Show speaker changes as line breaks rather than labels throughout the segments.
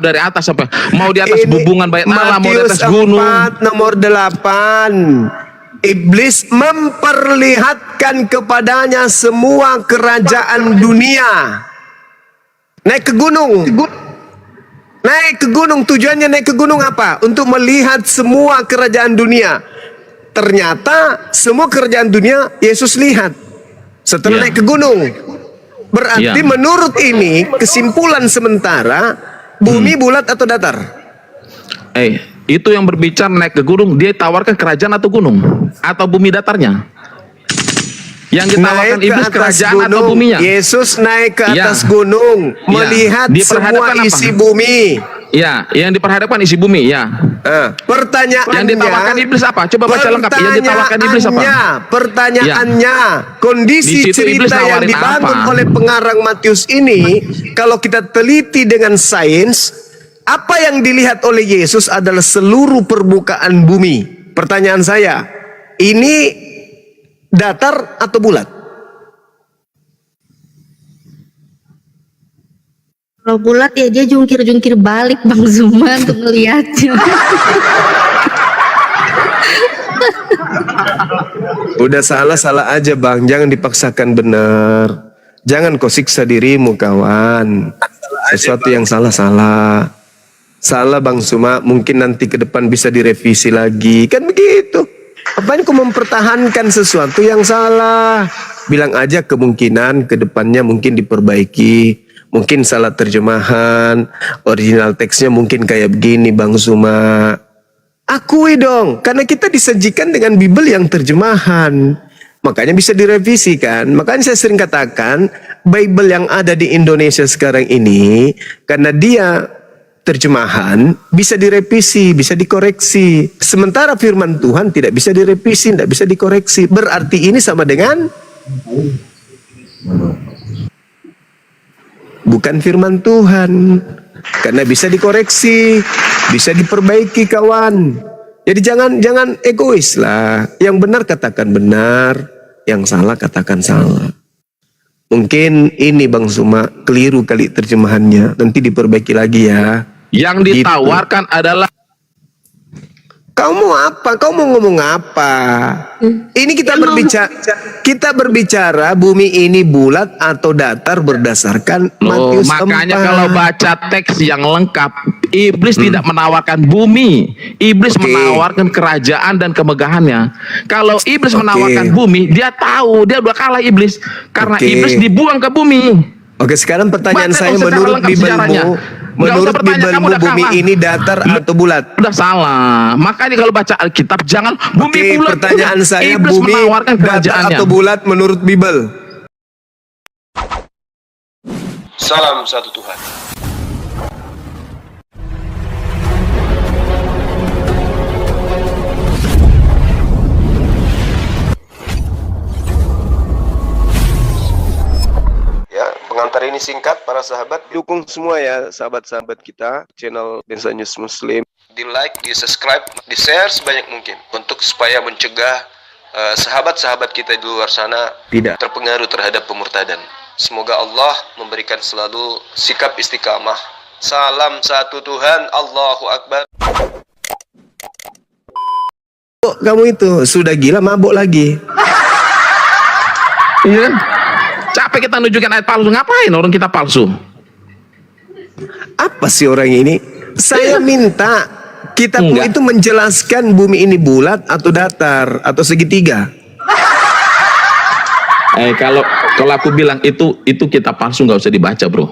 dari atas sampai mau di atas
Ini
bubungan Bait Allah, mau di
Matius
atas gunung.
4 nomor 8. Iblis memperlihatkan kepadanya semua kerajaan dunia. Naik ke gunung. Naik ke gunung, tujuannya naik ke gunung apa? Untuk melihat semua kerajaan dunia. Ternyata semua kerajaan dunia Yesus lihat setelah naik ke gunung. Berarti menurut ini kesimpulan sementara, bumi bulat atau datar?
Itu yang berbicara naik ke gunung, dia tawarkan kerajaan atau gunung atau bumi datarnya. Yang ditawarkan iblis kerajaan gunung, atau buminya.
Yesus naik ke atas gunung, melihat semua isi bumi.
Ya, yang diperhadapkan isi bumi, ya.
Pertanyaannya,
yang ditawarkan iblis apa? Coba baca lengkap. Yang ditawarkan iblis apa?
Pertanyaannya, kondisi cerita yang dibangun oleh pengarang Matius ini, kalau kita teliti dengan sains, apa yang dilihat oleh Yesus adalah seluruh permukaan bumi. Pertanyaan saya, ini datar atau bulat?
Kalau bulat ya dia jungkir-jungkir balik Bang Zuma untuk ngeliatnya.
Udah salah aja Bang, jangan dipaksakan benar. Jangan kau siksa dirimu kawan. Sesuatu yang salah. Salah Bang Zuma, mungkin nanti ke depan bisa direvisi lagi. Kan begitu. Apaan kau mempertahankan sesuatu yang salah? Bilang aja kemungkinan ke depannya mungkin diperbaiki. Mungkin salah terjemahan, original teksnya mungkin kayak begini Bang Zuma. Akui dong, karena kita disajikan dengan Bible yang terjemahan. Makanya bisa direvisi kan. Makanya saya sering katakan, Bible yang ada di Indonesia sekarang ini, karena dia terjemahan, bisa direvisi, bisa dikoreksi. Sementara firman Tuhan tidak bisa direvisi, tidak bisa dikoreksi. Berarti ini sama dengan bukan firman Tuhan, karena bisa dikoreksi, bisa diperbaiki kawan. Jadi jangan egois lah. Yang benar katakan benar, yang salah katakan salah. Mungkin ini Bang Zuma keliru kali terjemahannya, nanti diperbaiki lagi ya.
Yang ditawarkan adalah,
kau mau apa? Kau mau ngomong apa? Ini kita berbicara bumi ini bulat atau datar berdasarkan Matius 4.
Makanya kalau baca teks yang lengkap, iblis tidak menawarkan bumi, iblis menawarkan kerajaan dan kemegahannya. Kalau iblis menawarkan bumi, dia tahu dia udah kalah iblis karena iblis dibuang ke bumi.
Oke, sekarang pertanyaan saya, menurut Bibelmu, bumi ini datar atau bulat?
Udah salah. Makanya kalau baca Alkitab jangan bumi bulat.
Pertanyaan saya,
iblis
bumi
menawarkan
datar atau bulat menurut Bibel?
Salam satu Tuhan. Pengantar ini singkat, para sahabat.
Dukung semua ya sahabat-sahabat kita, channel Densa News Muslim.
Di like, di subscribe, di share sebanyak mungkin. Untuk supaya mencegah sahabat-sahabat kita di luar sana tidak terpengaruh terhadap pemurtadan. Semoga Allah memberikan selalu sikap istiqamah. Salam satu Tuhan, Allahu Akbar.
Kamu itu sudah gila, mabuk lagi.
Iya. Capek kita nunjukin ayat palsu, ngapain orang kita palsu?
Apa sih orang ini? Saya minta kitabmu itu menjelaskan bumi ini bulat atau datar atau segitiga.
Kalau aku bilang itu kita palsu, nggak usah dibaca bro.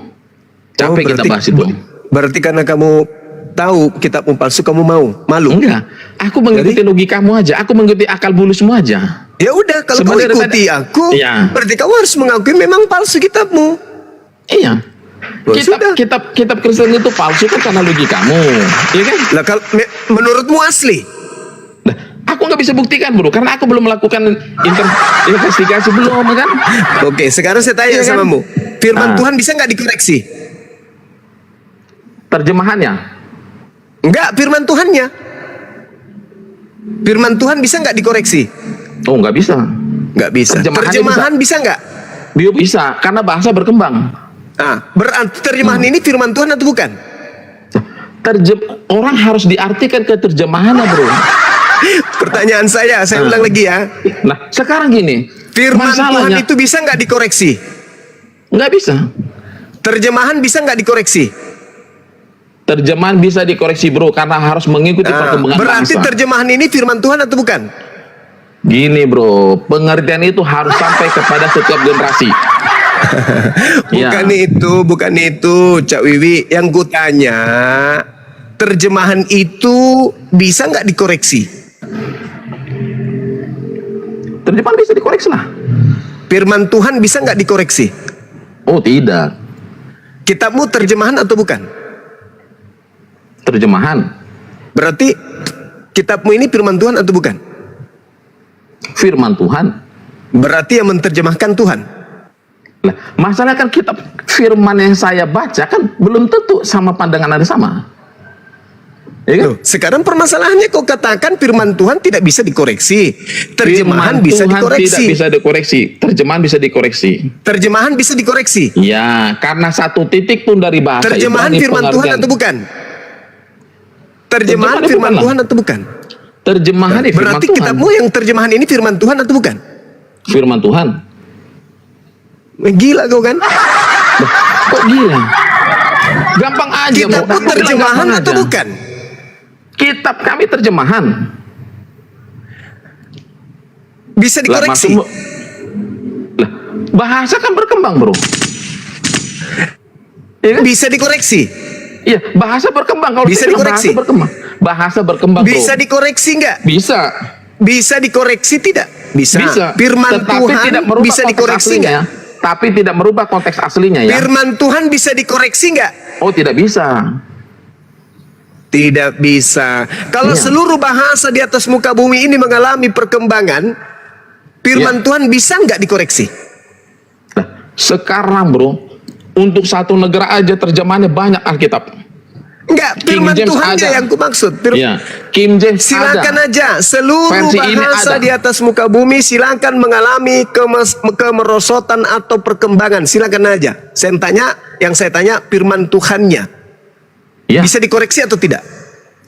Capek kita bahas itu.
Berarti karena kamu tahu kitabmu palsu, kamu malu?
Enggak, aku mengikuti logikamu aja, aku mengikuti akal bulusmu aja.
Ya udah, kalau kau ikuti aku, berarti kamu harus mengakui memang palsu kitabmu.
Iya. Kitab Kristen itu palsu kan karena logikamu, iya kan?
Lah kalau menurutmu asli?
Nah, aku nggak bisa buktikan bro, karena aku belum melakukan investigasi belum kan?
Oke, sekarang saya tanya samamu, firman Tuhan bisa nggak dikoreksi?
Terjemahannya?
Enggak, firman Tuhannya. Firman Tuhan bisa nggak dikoreksi?
Oh, nggak bisa.
Nggak bisa. Terjemahan bisa nggak?
Dia bisa, karena bahasa berkembang.
Berarti terjemahan ini firman Tuhan atau bukan?
orang harus diartikan ke terjemahannya, bro.
Pertanyaan saya ulang lagi ya.
Nah, sekarang gini,
Firman Tuhan
masalahnya
itu bisa nggak dikoreksi?
nggak bisa.
Terjemahan bisa nggak dikoreksi?
Terjemahan bisa dikoreksi, bro, karena harus mengikuti perkembangan
Berarti
bangsa.
terjemahan ini firman Tuhan atau bukan?
Gini, bro, pengertian itu harus sampai kepada setiap generasi.
Bukan itu, Cak Wiwi. Yang kutanya, terjemahan itu bisa nggak dikoreksi?
Terjemahan bisa dikoreksi lah.
Firman Tuhan bisa nggak dikoreksi?
Oh, tidak.
Kitabmu terjemahan atau bukan?
Terjemahan.
Berarti kitabmu ini firman Tuhan atau bukan?
Firman Tuhan.
Berarti yang menerjemahkan Tuhan.
Lah, masalah kan kitab firman yang saya baca kan belum tentu sama pandangan Anda sama. Ya kan?
Loh, sekarang permasalahannya kau katakan firman Tuhan tidak bisa dikoreksi. Terjemahan
Firman
bisa
Tuhan
dikoreksi.
tidak bisa dikoreksi. Terjemahan bisa dikoreksi.
Terjemahan bisa dikoreksi.
Ya, karena satu titik pun dari bahasa
Terjemahan
Ibrani
firman Tuhan
pengertian.
atau bukan? Terjemahan
Terjemahan
firman
bukan
Tuhan atau bukan?
Terjemahan firman
Berarti
Tuhan.
kitabmu yang terjemahan ini firman Tuhan atau bukan?
Firman Tuhan.
Gila kau kan?
Kok gila? Gampang aja, bro.
Kitabmu
Aku bilang
terjemahan
gampang
atau
aja.
bukan?
Kitab kami terjemahan.
Bisa dikoreksi.
Lah, bahasa kan berkembang, bro. Iya kan?
Bisa dikoreksi.
Iya, bahasa berkembang. Kalau
Bisa
saya bilang
dikoreksi.
Bahasa berkembang. Bahasa berkembang, bro.
Bisa dikoreksi nggak?
Bisa.
Bisa dikoreksi tidak? Bisa.
Bisa.
Firman
Tetapi
Tuhan
tidak merubah
bisa
konteks
dikoreksi
aslinya.
nggak?
Tapi tidak merubah konteks aslinya ya.
Firman Tuhan bisa dikoreksi nggak?
Oh, tidak bisa.
Tidak bisa. Kalau
Iya.
seluruh bahasa di atas muka bumi ini mengalami perkembangan, firman
Iya.
Tuhan bisa nggak dikoreksi?
Nah, sekarang, bro, untuk satu negara aja terjemahannya banyak Alkitab.
Enggak,
King
firman
James
Tuhan
ada.
yang ku maksud.
Iya, King James
Silakan
ada.
aja seluruh
Versi ini
bahasa
ada.
di atas muka bumi silakan mengalami kemerosotan atau perkembangan. Silakan aja. Yang saya tanya firman Tuhannya
Ya.
bisa dikoreksi atau tidak?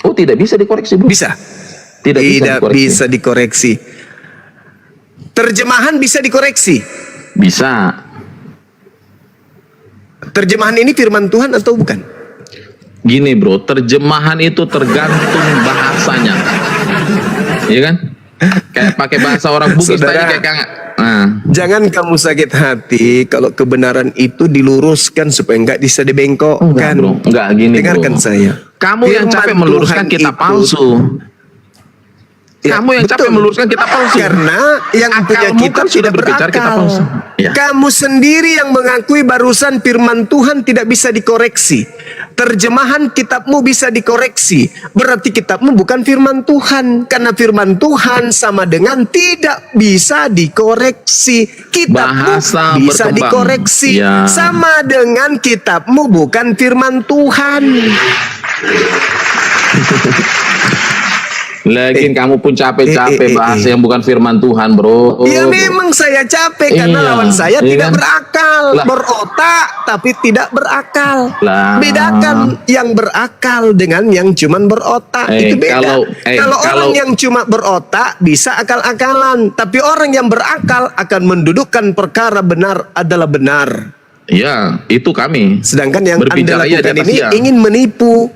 Oh, tidak bisa dikoreksi, bro.
Bisa.
Tidak bisa dikoreksi.
bisa dikoreksi. Terjemahan bisa dikoreksi.
Bisa.
Terjemahan ini firman Tuhan atau bukan?
Gini, bro, terjemahan itu tergantung bahasanya. Iya kan? Kayak pakai bahasa orang Bugis tadi
Saudara.
kayak nah.
Jangan kamu sakit hati kalau kebenaran itu diluruskan supaya enggak bisa
Enggak,
dibengkokkan.
bro. Enggak gini,
Dengarkan
bro.
saya.
Kamu yang
Firman
capek meluruskan
Tuhan
kitab
itu-
palsu.
Ya,
Kamu yang capek
betul.
meluruskan kitab palsu.
Karena yang punya
Akalmu
kitab
kan sudah
tidak
berbicara kitab
berakal.
palsu. Ya.
Kamu sendiri yang mengakui barusan firman Tuhan tidak bisa dikoreksi. Terjemahan kitabmu bisa dikoreksi. Berarti kitabmu bukan firman Tuhan. Karena firman Tuhan sama dengan tidak bisa dikoreksi. Kitabmu
Bahasa
bisa
berkembang.
dikoreksi.
Ya.
Sama dengan kitabmu bukan firman Tuhan.
Lagi kamu pun capek-capek bahasa yang bukan firman Tuhan, bro.
Ya memang saya capek karena
Iya,
lawan saya
iya
tidak
kan?
berakal,
Lah.
berotak tapi tidak berakal.
Lah.
Bedakan yang berakal dengan yang cuman berotak, itu beda. Kalau orang yang cuma berotak bisa akal-akalan, tapi orang yang berakal akan mendudukkan perkara benar adalah benar.
Ya, itu kami.
Sedangkan yang
Berbicara
Anda
iya di
lakukan
atas
ini
iya.
ingin menipu.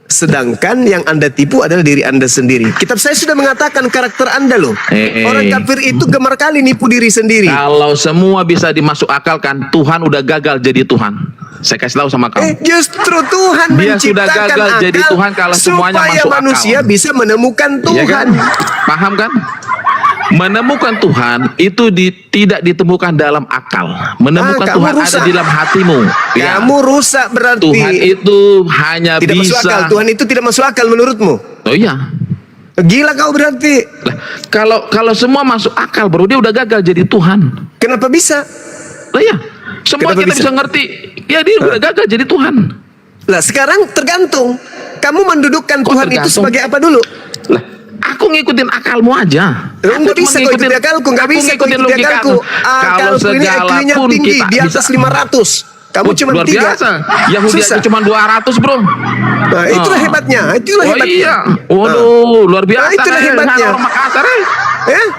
Sedangkan yang Anda tipu adalah diri Anda sendiri. Kitab saya sudah mengatakan karakter Anda loh. Orang kafir itu gemar kali nipu diri sendiri.
Kalau semua bisa dimasuk akalkan, Tuhan udah gagal jadi Tuhan. Saya kasih tahu sama kamu.
Justru Tuhan
Dia sudah
menciptakan
gagal
akal
jadi Tuhan kalau semuanya
supaya
masuk akal.
manusia bisa menemukan
Iya
Tuhan.
kan? Paham kan? Menemukan Tuhan itu tidak ditemukan dalam akal. Menemukan
kamu
Tuhan
rusak.
ada di dalam hatimu. Ya.
Kamu rusak berarti.
Tuhan itu hanya
tidak masuk
bisa.
akal. Tuhan itu tidak masuk akal menurutmu.
Oh iya.
Gila kau berarti.
Lah, kalau semua masuk akal, bro, dia udah gagal jadi Tuhan.
Kenapa bisa?
Lah iya. Semua
Kenapa
kita
bisa?
bisa ngerti. Ya dia udah gagal jadi Tuhan.
Lah sekarang tergantung. Kamu mendudukkan
Kok
Tuhan itu
tergantung?
sebagai apa dulu?
Lah, aku ngikutin akalmu aja.
Nggak bisa kau ikutin akalku, nggak
aku
bisa kau
ngikutin
ikutin akalku.
Kalau
Akalku ini
segala
IQ-nya
pun
tinggi,
kita
di atas
bisa.
500. Kamu cuma
luar
3.
biasa. Yahudi
Susah.
aja cuma 200, bro.
Nah, itulah hebatnya. Itulah
Oh
hebatnya.
iya. Waduh, luar biasa.
Nah, itulah hebatnya.
Orang Makassar,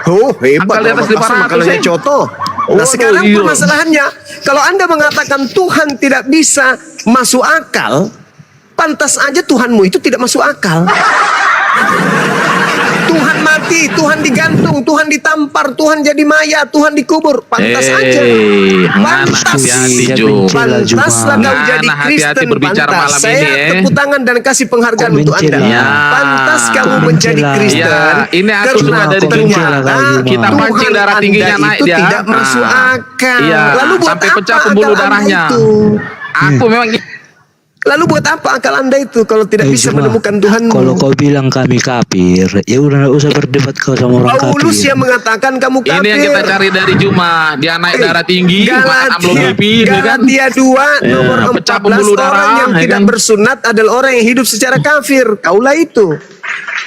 Oh, hebat.
Angka di atas
Orang Makassar
500,
makanannya contoh. Nah,
Waduh,
sekarang
iya.
permasalahannya, kalau Anda mengatakan Tuhan tidak bisa masuk akal, pantas aja Tuhanmu itu tidak masuk akal. Tuhan mati, Tuhan digantung, Tuhan ditampar, Tuhan jadi mayat, Tuhan dikubur. Pantas aja.
Mana
Pantas.
hati-hati, Jo.
Pantaslah kau
Mana
jadi
hati-hati
Kristen.
berbicara
Pantas.
malam
Saya
ini,
tepuk tangan dan kasih penghargaan
Kok
untuk Anda.
mencela?
Ya.
Pantas kamu menjadi
Mencela.
Kristen.
Ya, ini aku
karena
sudah dari
ternyata
Juma.
Kita
Tuhan
pancing darah
Anda
tingginya naik
itu
dia.
tidak masuk akal.
Iya,
Lalu buat
sampai
apa
pecah pembuluh
akal Anda
darahnya.
itu?
Aku memang
Lalu buat apa akal Anda itu kalau tidak bisa
Juma,
menemukan Tuhan?
kalau kau bilang kami kafir, ya udah nggak usah berdebat kau sama orang
Paulus
kafir.
yang mengatakan kamu kafir.
ini yang kita cari dari Juma. Dia naik darah tinggi, makan amlo pipi, kan?
Galatia 2 nomor
Ya,
14,
pecah pembuluh darah,
orang yang
ya
tidak
kan?
bersunat adalah orang yang hidup secara kafir. Kaulah itu.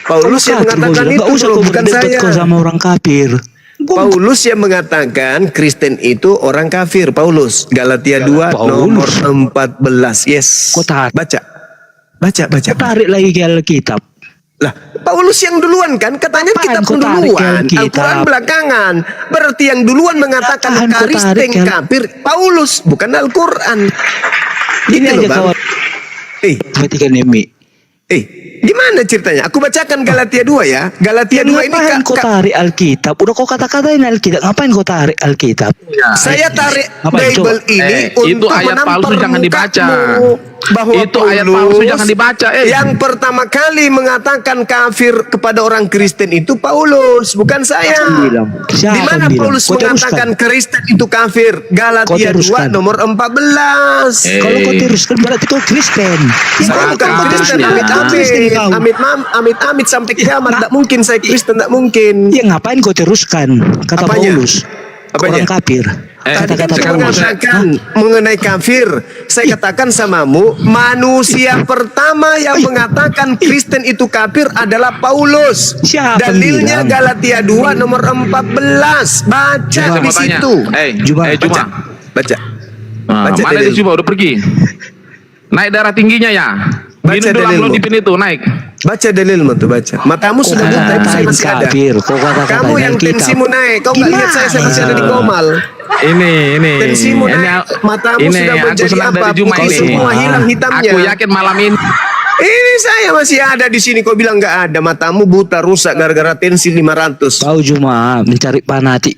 Paulus yang mengatakan itu,
nggak usah
bro,
kau
bukan
berdebat
saya.
kau sama orang kafir.
Paulus yang mengatakan Kristen itu orang kafir. Paulus, Galatia 2 nomor 14. Yes.
Kok tarik?
Baca.
Kau tarik lagi ke Alkitab.
Lah, Paulus yang duluan kan katanya
Apaan
kitab
kau tarik
duluan,
Alkitab?
Al-Quran belakangan. Berarti yang duluan mengatakan
Apaan kau tarik
Kristen kafir Paulus, bukan Al-Quran.
Ini
Gitu loh,
aja
Bang.
kawan. Matikan Nemi.
Gimana ceritanya? Aku bacakan Galatia 2 ya. Galatia 2 ini
Ngapain kau tarik Alkitab? Udah kau kata-katain Alkitab. Ngapain kau tarik Alkitab?
saya tarik
Apa itu?
Bible ini
itu
untuk
ayat palsu jangan dibaca.
bahwa
Itu ayat palsu jangan dibaca,
Yang pertama kali mengatakan kafir kepada orang Kristen itu Paulus, bukan saya.
Siapa
Di mana
bilang?
Paulus
Kau
mengatakan Kristen itu kafir? Galatia 2
teruskan.
nomor 14.
Kalau kau teruskan berarti kau Kristen.
Saya bukan
Salah.
Kristen,
Ya.
amit-amit sampai kiamat. Tidak mungkin saya Kristen, tidak mungkin.
Ya ngapain kau teruskan? Kata
Apanya?
Paulus.
Apanya?
Orang kafir.
Tadi kan
Kata-kata
saya
Paulus.
mengatakan mengenai kafir. Saya katakan samamu, manusia pertama yang mengatakan Kristen itu kafir adalah Paulus.
Siapa
Dalilnya
bilang?
Galatia 2 nomor 14. Baca
Saya
di
mau tanya.
situ.
Juma,
Baca. Baca.
Nah,
Baca
mana
dalil.
dia coba udah pergi. Naik darah tingginya ya.
Baca
Minum dulu
dalilmu.
amlodipin itu naik.
Baca dalilmu tuh, baca. Matamu sudah
Kau
buta, itu saya
kata-katain
masih ada.
kafir. Kau kata-katain
Kamu yang
Alkitab.
tensimu naik. Kau nggak lihat saya masih ada di komal.
Ini.
Tensimu
Ini,
naik. Matamu
ini
sudah
aku
menjadi
senang
apa?
dari Juma
Putih
ini.
semua hilang hitamnya.
Aku yakin malam ini.
Ini saya masih ada di sini. Kau bilang nggak ada. Matamu buta, rusak gara-gara tensi 500.
Kau cuma mencari fanatik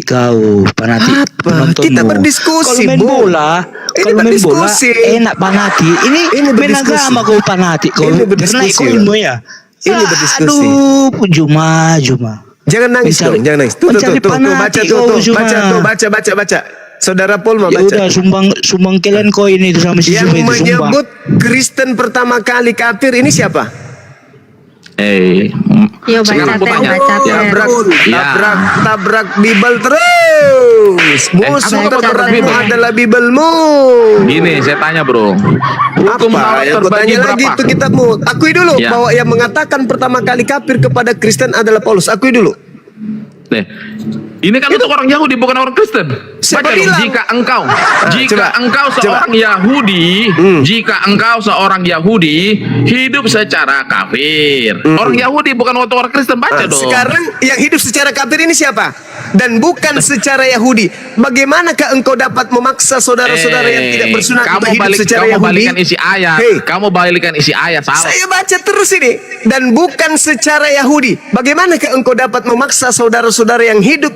kau, fanatik
Apa?
penontonmu.
Kita berdiskusi,
Kalau main
Bu.
bola,
Ini
kalau main bola
berdiskusi.
enak fanatik. Ini main
berdiskusi.
agama kau fanatik. Kau
Ini berdiskusi,
naik kau ilmu ya.
Ini berdiskusi.
Aduh, Juma.
Jangan nangis
Mencari-
dong, jangan nangis. Tuh,
mencari
baca
fanatik
tuh,
kau, Juma.
baca. Saudara Paul mau
Ya
baca.
udah sumbang kalian koin itu sama si
Yang
Juma itu sumbang.
menyebut Kristen pertama kali kafir ini siapa?
Yo,
Sekarang
baca
aku tanya.
baca Ter.
Tabrak Bible terus. Musuh
aku mau tabrak
terberatmu
Bible.
adalah Biblemu.
Gini, saya tanya, Bro. Hukum
Apa
Taurat
yang kau
terbagi
tanya lagi
berapa?
itu kitabmu? Akui dulu
Ya.
bahwa yang mengatakan pertama kali kafir kepada Kristen adalah Paulus. Akui dulu.
Nih, ini kan untuk orang Yahudi bukan orang Kristen.
Siapa
Baca dong,
bilang?
jika engkau
coba.
seorang Yahudi, jika engkau seorang Yahudi hidup secara kafir. Orang Yahudi bukan untuk orang Kristen, baca dong.
Sekarang yang hidup secara kafir ini siapa? Dan bukan secara Yahudi. Bagaimanakah engkau dapat memaksa saudara-saudara yang tidak bersunat untuk hidup secara Yahudi?
balikan isi ayat.
Hei,
Kamu balikan isi ayat salah.
saya baca terus ini. Dan bukan secara Yahudi. Bagaimanakah engkau dapat memaksa saudara-saudara yang hidup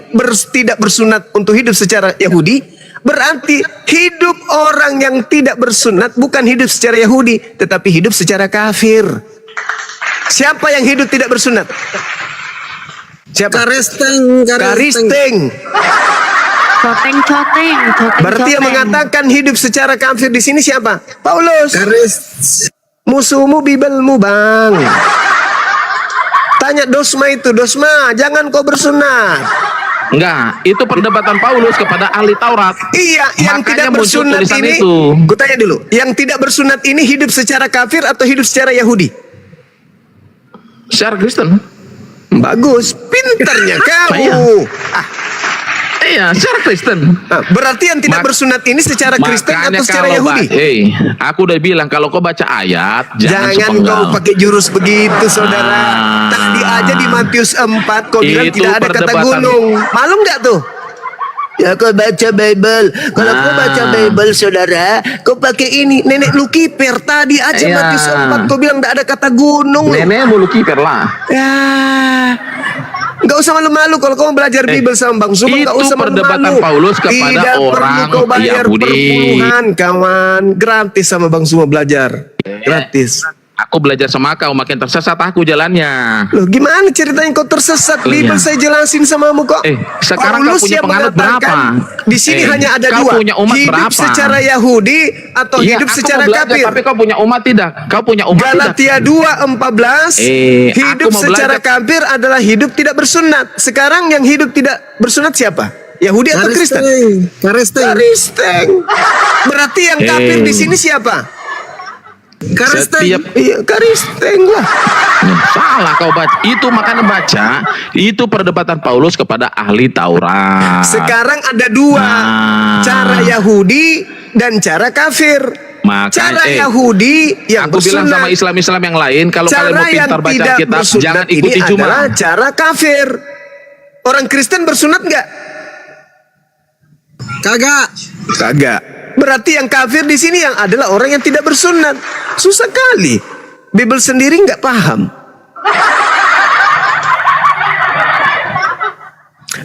tidak bersunat untuk hidup secara Yahudi? Berarti hidup orang yang tidak bersunat bukan hidup secara Yahudi, tetapi hidup secara kafir. Siapa yang hidup tidak bersunat? Siapa? Karisteng.
Coteng.
Berarti yang mengatakan hidup secara kafir di sini siapa? Paulus. Musuhmu Bibelmu, Bang. Tanya Dosma itu, Dosma, jangan kau bersunat.
Enggak, itu perdebatan Paulus kepada ahli Taurat.
Iya, yang
Makanya
tidak
muncul
bersunat
tulisan
ini.
itu.
Gue tanya dulu, yang tidak bersunat ini hidup secara kafir atau hidup secara Yahudi?
Secara Kristen.
Bagus, pinternya
Iya.
kamu.
Iya, secara Kristen.
Nah, berarti yang tidak bersunat ini secara Kristen atau secara Yahudi?
Aku udah bilang kalau kau baca ayat
Jangan
sepenggal.
kau pakai jurus begitu, saudara. Tadi aja di Matius 4 kau bilang
Itu
tidak ada kata
perdebatan.
gunung. Malum nggak tuh? Ya kau baca Bible. Kalau kau baca Bible, saudara, kau pakai ini. Nenek lu kiper tadi aja
Iya.
Matius 4 kau bilang tidak ada kata gunung.
Nenek mulu kiper lah.
Ya, nggak usah malu-malu kalau kau belajar Bible sama Bang Suma. Nggak
itu
usah
perdebatan
malu-malu.
Paulus kepada
Tidak
orang
perlu kau bayar
Yahudi.
perpuluhan, kawan. Gratis sama Bang Suma belajar. Gratis.
Aku belajar sama kau makin tersesat aku jalannya.
Loh, gimana ceritanya kau tersesat? Bible saya jelasin samamu kok.
Sekarang kau punya
yang
penganut
mengatakan,
berapa?
Di sini hanya ada
kau
dua.
punya umat
hidup
berapa?
secara Yahudi atau
Iya,
hidup
aku
secara
mau belajar,
kafir.
tapi kau punya umat tidak? Kau punya umat tidak?
Galatia 2:14 hidup
aku mau
secara
belajar.
kafir adalah hidup tidak bersunat. Sekarang yang hidup tidak bersunat siapa? Yahudi atau Kristen? Kristen. Berarti yang kafir di sini siapa? Kristen. Iya, Kristen lah.
Salah kau baca. Itu makanya baca. Itu perdebatan Paulus kepada ahli Taurat.
Sekarang ada dua. Cara Yahudi dan cara kafir. Cara Yahudi yang
aku bilang sama Islam-Islam yang lain, kalau kalian mau pintar baca kitab, jangan ikuti cuma
cara kafir. Orang Kristen bersunat nggak? Kagak. Berarti yang kafir di sini yang adalah orang yang tidak bersunat. Susah kali. Bible sendiri nggak paham.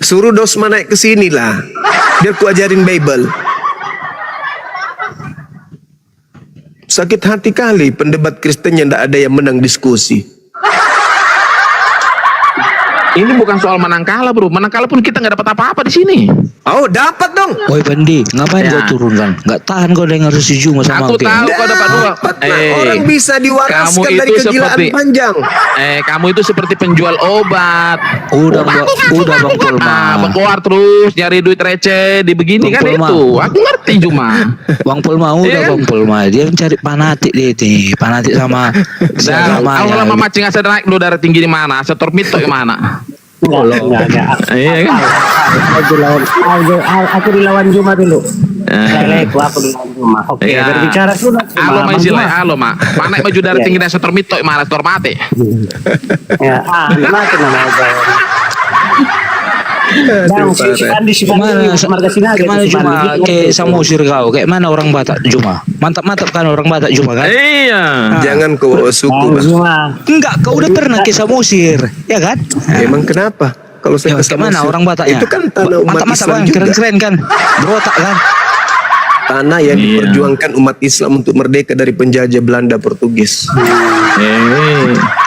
Suruh Dosma naik ke sini lah. Biar ku ajarin Bible. Sakit hati kali pendebat Kristen yang tidak ada yang menang diskusi.
ini bukan soal menang kalah, bro. Menang kalah pun kita nggak dapat apa-apa di sini.
Oh, dapat dong.
Woi Bandi, ngapain kau turunkan? Nggak tahan kau dengar si Juma sama
Aku tahu kau dapat dua.
Orang bisa diwaraskan dari kegilaan panjang.
Kamu itu seperti penjual obat.
Udah Bang Polma.
Berkeluar terus nyari duit receh di begini
Bang
kan
Polma.
itu. Aku ngerti cuma.
Bang Polma udah
Iya.
Bang Polma. Dia mencari fanatik dia ini. Fanatik sama
Aku lama macing asa naik lu darah tinggi di mana? Setor mito di mana?
Enggak.
Iya kan?
Aku dilawan Juma dulu. Aku dilawan Juma. Oke,
Iya.
berbicara sunat.
Halo Mak Istilah, halo Mak. Panek baju darah tinggi dan setor mito di mana? Setor mati.
Ya, mati namanya.
Gimana Juma kayak Samosir kau? Kayak mana orang Batak Juma? Mantap-mantap kan orang Batak Juma kan?
Iya.
Jangan kau bawa suku, Bang.
Enggak, kau udah pernah ke Samosir, ya kan?
Emang kenapa? Kalau saya
Ya,
ke
gimana
Samosir,
orang Bataknya?
itu kan tanah umat
Mantap-mantap
Islam
kan,
juga.
keren-keren kan? Berotak kan?
Tanah yang
Iya.
diperjuangkan umat Islam untuk merdeka dari penjajah Belanda Portugis.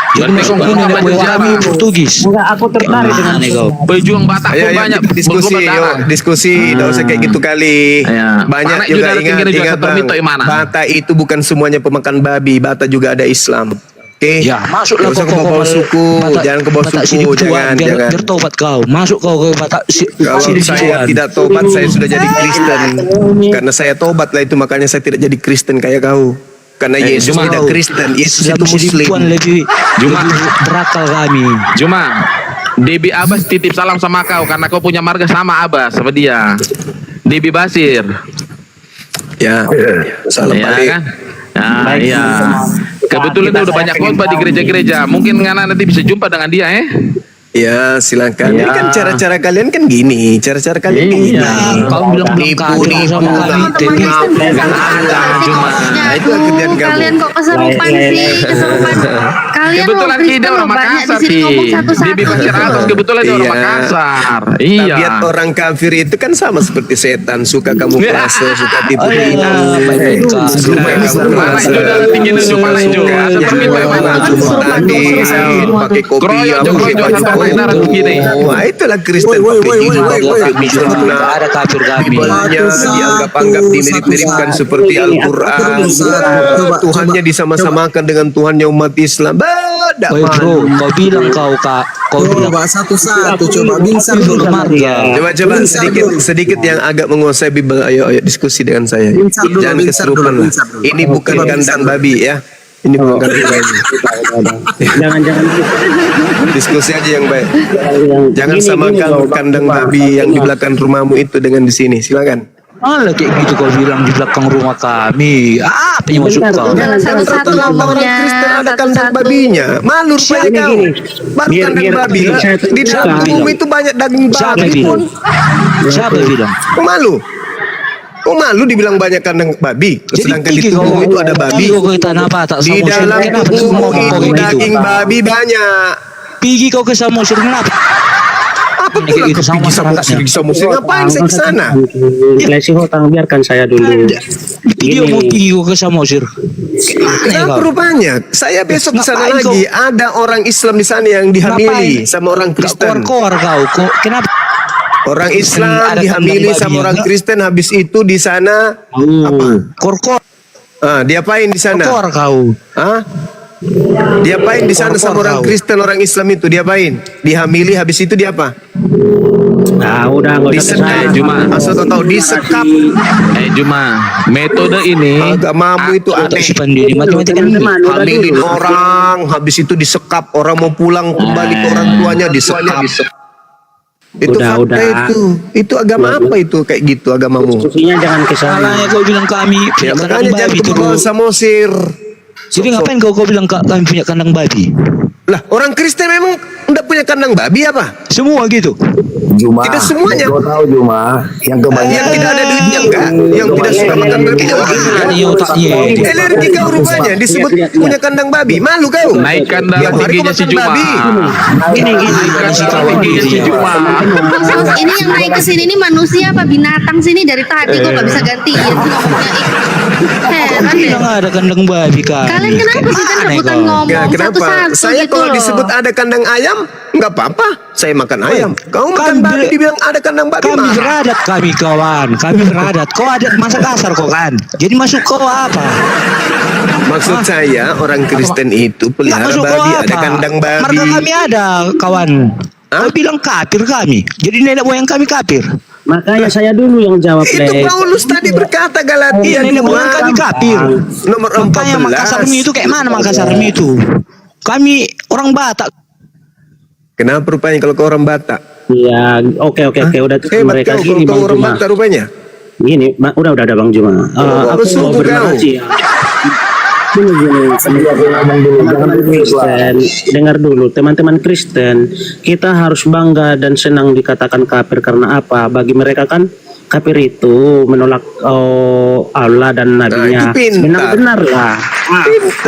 Jadi
Berarti kau
masuk ini
nggak
ada
belajar
kami
Jawa.
Portugis.
Enggak, aku tertarik dengan
Gimana kau?
Pejuang Batak
Ayo,
pun banyak
kita diskusi,
berdarah.
yuk, diskusi, tidak usah kayak gitu kali.
Iya.
Banyak
Panek
juga
juga ada tinggi dan juga
ingat
setor
Bang,
mito di mana?
Batak itu bukan semuanya pemakan babi, Batak juga ada Islam. Oke,
Ya, masuklah
Nggak usah
kau
ke bawah suku,
Batak-
jangan ke bawah
Batak
suku,
sini
jangan,
biar,
jangan.
biar tobat kau. Masuk kau ke Batak
Kalau
sini
saya tidak tobat, saya sudah jadi Kristen. Karena saya tobat lah itu, makanya saya tidak jadi Kristen kayak kau. Karena Yesus
cuma
tidak
kau
Kristen, Yesus
Islam
itu Muslim.
Puan lebih berakal kami.
Cuma Debi Abbas titip salam sama kau karena kau punya marga sama Abbas sama dia. Debi Basir.
Ya, salam
Iya
balik.
kan? Nah, iya. Kebetulan dia udah banyak khotbah di gereja-gereja. Mungkin Ngana nanti bisa jumpa dengan dia,
Ya, silakan.
Iya.
Ini kan cara-cara kalian kan gini, cara-cara kalian gini.
Kau bilang belum kacau sama kami. Tapi
Nah, itu kerjaan kamu.
Kalian kok keserupan sih, keserupan. Kalian
Kebetulan
mau
dia orang
banyak di
Makassar
sini
sih.
ngomong satu-satu.
Debi Basir atas kebetulan dia orang
Iya.
Makassar.
Tabiat
Iya.
orang kafir itu kan sama seperti setan, suka kamu frase, suka tipu
Oh, iya.
tipu. Suka
Mana
kamu
itu darah tinggi dan juga mana itu? Setor mito di mana?
pakai kopi
Keroyok,
apa,
keroyok,
pakai
satu
kopi.
darah tinggi nih.
Wah, itulah Kristen pakai jilbab, pakai mukena.
ada kafir kami.
Bible-nya dianggap-anggap dimirip-miripkan seperti Al-Quran. Tuhannya disama-samakan dengan Tuhannya umat Islam. Beda
Woi bro, kau bilang kau bilang
Satu-satu coba bincang dulu.
marga.
Coba sedikit yang agak menguasai Bible. Ayo diskusi dengan saya.
Bincang dulu,
Jangan
bincang
keserupan
dulu,
lah.
bincang dulu.
Ini bukan kandang babi ya. Ini bukan kartu babi.
Jangan
Diskusi aja yang baik. Jangan
gini,
samakan
loh,
kandang
Bang
babi
Juma.
yang di belakang rumahmu itu dengan di sini. Silakan.
Malah kayak gitu kau bilang di belakang rumah kami. Apa yang masuk
Bentar,
kau?
Jangan satu-satu
Rata-rata orang
ngomongnya.
Kristen ada kandang
Satu-satu.
babinya. Malu rupanya
Gini,
kau.
gini.
Baru
Biar-
kandang
biar-
babi.
biar saya
Di dalam
teruskan.
tubuhmu itu banyak daging
Siapa
babi
bilang?
pun.
Siapa bilang?
Kau malu? Kau malu dibilang banyak kandang babi. Sedangkan di tubuhmu itu ada babi.
Kau ke tanah apa tak
Di
Samosir?
dalam
Kenapa kau
tubuhmu
ngomong kau
itu
kayak gitu?
daging babi banyak.
Pergi kau ke Samosir kenapa?
Apa
Kayak
pula
gitu
kau
sama
pergi sama
masyarakatnya.
Samosir? Ngapain saya ke sana?
Lesi hutang biarkan saya dulu.
Video
Gini.
mau pergi kau ke Samosir.
Kenapa rupanya? Saya besok ke sana
Ngapain
lagi. Ada orang Islam di sana yang dihamili sama orang Kristen.
Keluar kau. Kenapa?
Orang Islam
Ada
dihamili
kandang
sama
babi
orang
juga.
Kristen. Habis itu di sana apa?
Kor.
Diapain di sana?
Keluar kau.
Hah? Diapain di sana sama orang Kristen, orang Islam itu? Diapain? Dihamili habis itu dia apa?
Nah, udah nggak usah
Disekap.
Cuma
Asal kau tahu disekap.
Juma, metode ini
Agamamu itu
Atau
aneh.
si Pandiri matematika ini.
Teman-teman, udah
Hamilin
dulu.
orang, habis itu disekap. Orang mau pulang kembali ke orang tuanya disekap. Itu
Udah,
fakta
udah.
itu agama apa itu kayak gitu agamamu?
Diskusinya jangan ke sana.
Salahnya kau bilang kami
Ya
punya kandang
makanya jangan
babi
ke bawah
terus.
Samosir.
Jadi ngapain kau bilang kami punya kandang babi?
Lah orang Kristen memang enggak punya kandang babi apa?
Semua gitu.
Juma.
Tidak semuanya.
Kau tahu Juma, yang kebanyakan
Yang tidak ada duitnya enggak? Yang tidak suka makan babi enggak?
Ini otaknya.
Alergi kau rupanya disebut punya kandang babi. Malu kau.
naikkan darah
Tiap hari kau
tingginya si
makan
Juma.
babi.
Gini.
Naikkan darah tingginya si Juma.
Bang Sus, ini yang naik ke sini ini manusia apa binatang sini dari tadi kok gak bisa gantiin ngomongnya. Heran deh.
Bilang ada kandang babi kami.
Kalian kenapa sih kan
Aneh
rebutan
kau.
ngomong
Ya, kenapa?
satu-satu
Saya
gitu
kalau
loh.
disebut ada kandang ayam, enggak apa-apa. Saya makan ayam. Kau makan
Kami
babi
ber-
dibilang ada kandang babi
Kami
mah.
beradat kami kawan. Kami beradat. Kau ada masa kasar kau kan. Jadi masuk kau apa?
Maksud saya orang Kristen itu
Nggak
pelihara
masuk kau
babi,
apa?
ada kandang babi.
Marga kami ada kawan.
Hah?
Kau bilang kafir kami. Jadi nenek moyang kami kafir.
Makanya saya dulu yang jawab,
Itu
Lex.
Paulus tadi berkata Galatia
Nenek moyang kami
2
kafir.
nomor
Makanya Makassarmi
14.
itu kayak mana Makassarmi itu? Kami orang Batak.
Kenapa rupanya kalau kau orang Batak?
Ya, oke, udah tuh
Hebat
mereka
kau
gini
kalau
Bang
kau orang
Juma.
Batak rupanya.
Gini, udah Bang Juma. Aku mau
bersungguh
bernarasi ya. Gini, teman-teman Kristen, dengar dulu, teman-teman Kristen, kita harus bangga dan senang dikatakan kafir karena apa? Bagi mereka kan kafir itu menolak Allah dan nabinya.
itu pintar.
Benar lah.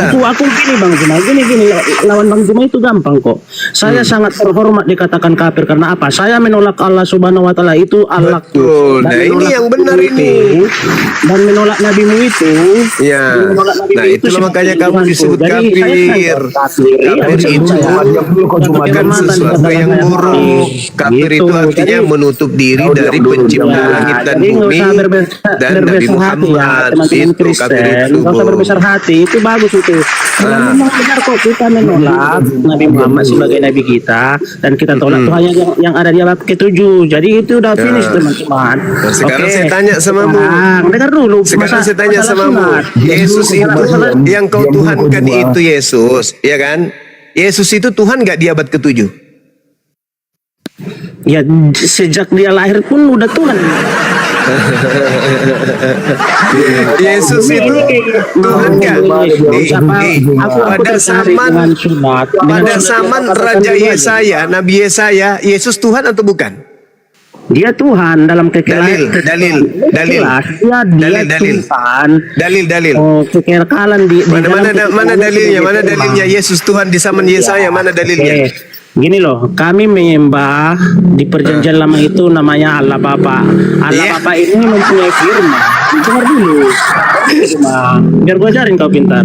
Aku gini Bang Juma, gini lawan Bang Juma itu gampang kok. Saya sangat terhormat dikatakan kafir karena apa? Saya menolak Allah Subhanahu wa taala itu Allah.
Betul. Nah, ini yang benar ini.
Dan menolak nabimu itu.
Ya.
Menolak nabimu
Nah,
itu
itulah makanya
seperti
kamu
Tuhanku.
disebut
Jadi, saya
kafir.
kafir
Kafir itu bukan sesuatu yang buruk. Kafir itu artinya menutup diri dari pencipta langit dan
jadi nggak
bumi
usah
dan Nabi
berbesar hati ya
Muhammad.
teman-teman
Itu kafir
Kristen,
itu.
nggak usah berbesar hati, itu bagus itu. Memang benar kok kita menolak Nabi Muhammad sebagai nabi kita dan kita tolak Tuhan yang ada di abad ke-7. Jadi itu udah finish teman-teman.
Nah, sekarang
Oke.
saya tanya samamu.
Nah, dengar dulu.
Sekarang saya tanya
masalah
samamu.
sunat.
Yesus itu yang kau tuhankan itu Yesus, ya kan? Yesus itu Tuhan gak di abad ke-7?
Ya sejak dia lahir pun udah Tuhan.
Yesus itu Tuhan kan? Pada zaman Raja Yesaya, Nabi Yesaya, Yesus Tuhan atau bukan?
Dia Tuhan dalam kekekalan.
Dalil.
Dia Tuhan.
Dalil.
Oh, kekekalan di
Mana
dalam
dalilnya? Mana dalilnya Yesus Tuhan di zaman Yesaya? Mana dalilnya?
Gini loh, kami menyembah di perjanjian lama itu namanya Allah Bapa. Allah Bapa ini mempunyai firman. Dengar dulu. Biar gue ajarin kau pintar.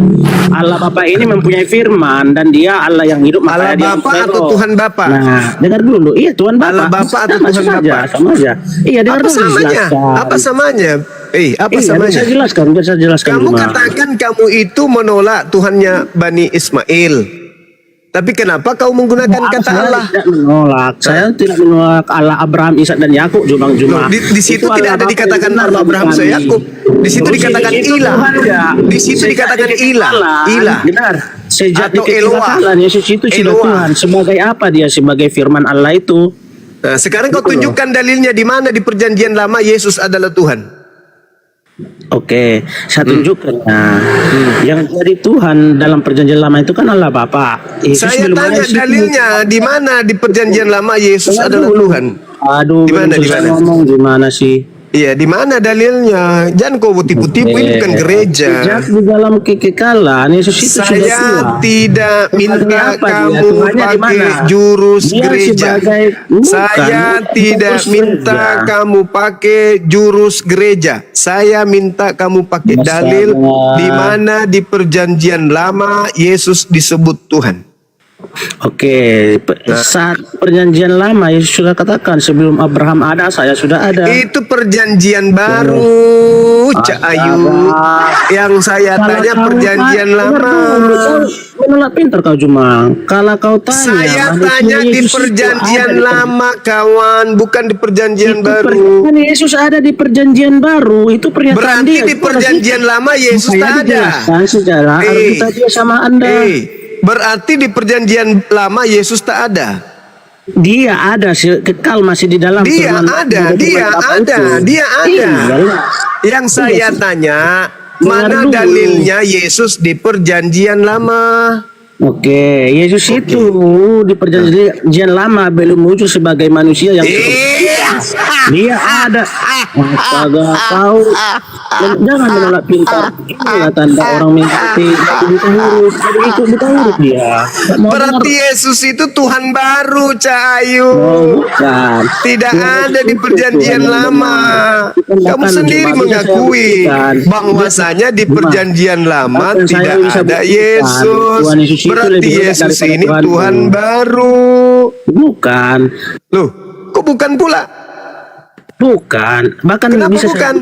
Allah Bapa ini mempunyai firman dan dia Allah yang hidup.
Allah
makanya dia
Bapa
mempunyai
atau
roh.
Tuhan Bapa?
Nah, dengar dulu. Iya, Tuhan Bapa.
Allah Bapa atau
Sama
Tuhan
saja,
Bapa?
sama aja. Iya, dengar
Apa
dulu.
samanya?
dijelaskan.
Apa samanya? Apa
Iya,
samanya?
biar saya jelaskan
Kamu
Juma.
katakan kamu itu menolak Tuhannya Bani Ismail. Tapi kenapa kau menggunakan kata
Saya
Allah?
tidak menolak. Saya tidak menolak Allah Abraham, Ishak dan Yakub, Jumang
Loh,
Juma.
di situ
Itu
tidak ada
Allah
dikatakan
Bapa yang
Allah Abraham
benar
saya
bagi
Yakub. Di situ
kami.
dikatakan
Itu
ilah.
Tuhan enggak.
Di situ
Sejak
dikatakan
dikatakan
ilah.
Benar. Sejak
Atau
dikatakan
Eloah.
Yesus itu sudah
Eloah.
Tuhan. Sebagai apa dia? Sebagai firman Allah itu.
Nah, sekarang kau tunjukkan dalilnya di mana di perjanjian lama Yesus adalah Tuhan.
Oke, saya tunjukkan. Nah, yang jadi Tuhan dalam perjanjian lama itu kan Allah Bapa. Yesus
Saya
belum
tanya
ada di situ.
dalilnya di mana di perjanjian lama Yesus
Dengar
adalah
dulu.
Tuhan.
Aduh,
Di mana,
belum
di
selesai
mana?
ngomong di mana sih?
Iya, di mana dalilnya? Jangan kau tipu-tipu, ini bukan gereja.
Sejak di dalam kekekalan Yesus itu sudah
Saya
Tuhan.
tidak minta
Sebagai apa dia?
kamu
Tuhannya di
pakai
mana?
jurus
Dia
gereja.
sebagai-
Saya
bukan
tidak
jurus
minta
gereja.
kamu pakai jurus gereja. Saya minta kamu pakai
Masalah.
dalil di mana di perjanjian lama Yesus disebut Tuhan.
Oke, saat perjanjian lama Yesus sudah katakan sebelum Abraham ada saya sudah ada.
Itu perjanjian baru, Cak Ayu. Yang saya
Kalau
tanya
kau
perjanjian
dengar
lama.
dulu, kau menolak pintar kau cuma. Kalau kau tanya,
Saya
manusia
tanya di
Yesus itu
perjanjian
ada di
lama, kawan, bukan di perjanjian
Itu
baru.
perjanjian Yesus ada di perjanjian baru. Itu pernyataan
Berarti
dia.
di perjanjian lama Yesus
Saya
tak ada.
dijelaskan secara Alkitab dia sama Anda.
Berarti di perjanjian lama Yesus tak ada.
Dia ada kekal masih di dalam
Dia
firman-
ada,
firman
dia
Bapa
ada,
itu.
dia ada.
Iya.
Yang saya tanya, mana
dulu.
dalilnya Yesus di perjanjian lama?
Oke, Yesus itu di perjanjian lama belum muncul sebagai manusia yang dia ada. Astaga, kau jangan menolak pintar. Inilah tanda orang mengikuti buta huruf. Jadi ikut buta huruf dia. Tak mau
Berarti
dengar.
Yesus itu Tuhan baru, Cahayu.
Oh, bukan.
Tidak
Tuhan
ada di
itu
perjanjian
Tuhan yang
lama.
benar.
Kamu
Bahkan
sendiri
cuma bisa saya
mengakui
buktikan.
bahwasanya di
Cuma,
perjanjian lama
bahkan saya
tidak
bisa
ada
buktikan.
Yesus.
Tuhan Yesus itu
Berarti
lebih hebat
Yesus
daripada
ini
Tuhanmu.
Tuhan baru.
Bukan.
Loh, kok bukan pula?
Bukan. Bahkan
Kenapa
bisa
bukan?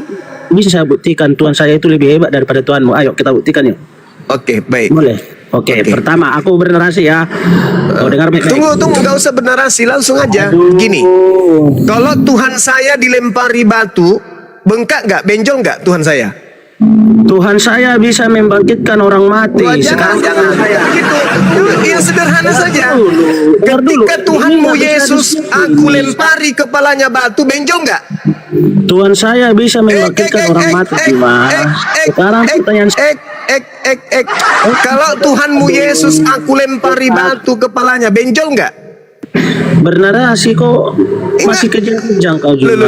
bisa saya buktikan Tuhan saya itu lebih hebat daripada Tuhanmu. Ayo kita buktikan yuk.
Oke, baik.
Boleh. Oke, pertama aku bernarasi ya. Kau dengar baik-baik.
Tunggu, nggak usah bernarasi, langsung aja. Gini, kalau Tuhan saya dilempari batu, bengkak nggak, benjol nggak Tuhan saya?
Tuhan saya bisa membangkitkan orang mati.
Wah,
Sekarang
jangan gitu. Yang sederhana saja. Ketika Tuhanmu Yesus, aku lempari kepalanya batu, benjol nggak?
Tuhan saya bisa membangkitkan orang mati cuma. Sekarang pertanyaan
Kalau Tuhanmu Yesus, aku lempari batu kepalanya, benjol nggak?
bernarasi kok masih kejang-kejang kau juga.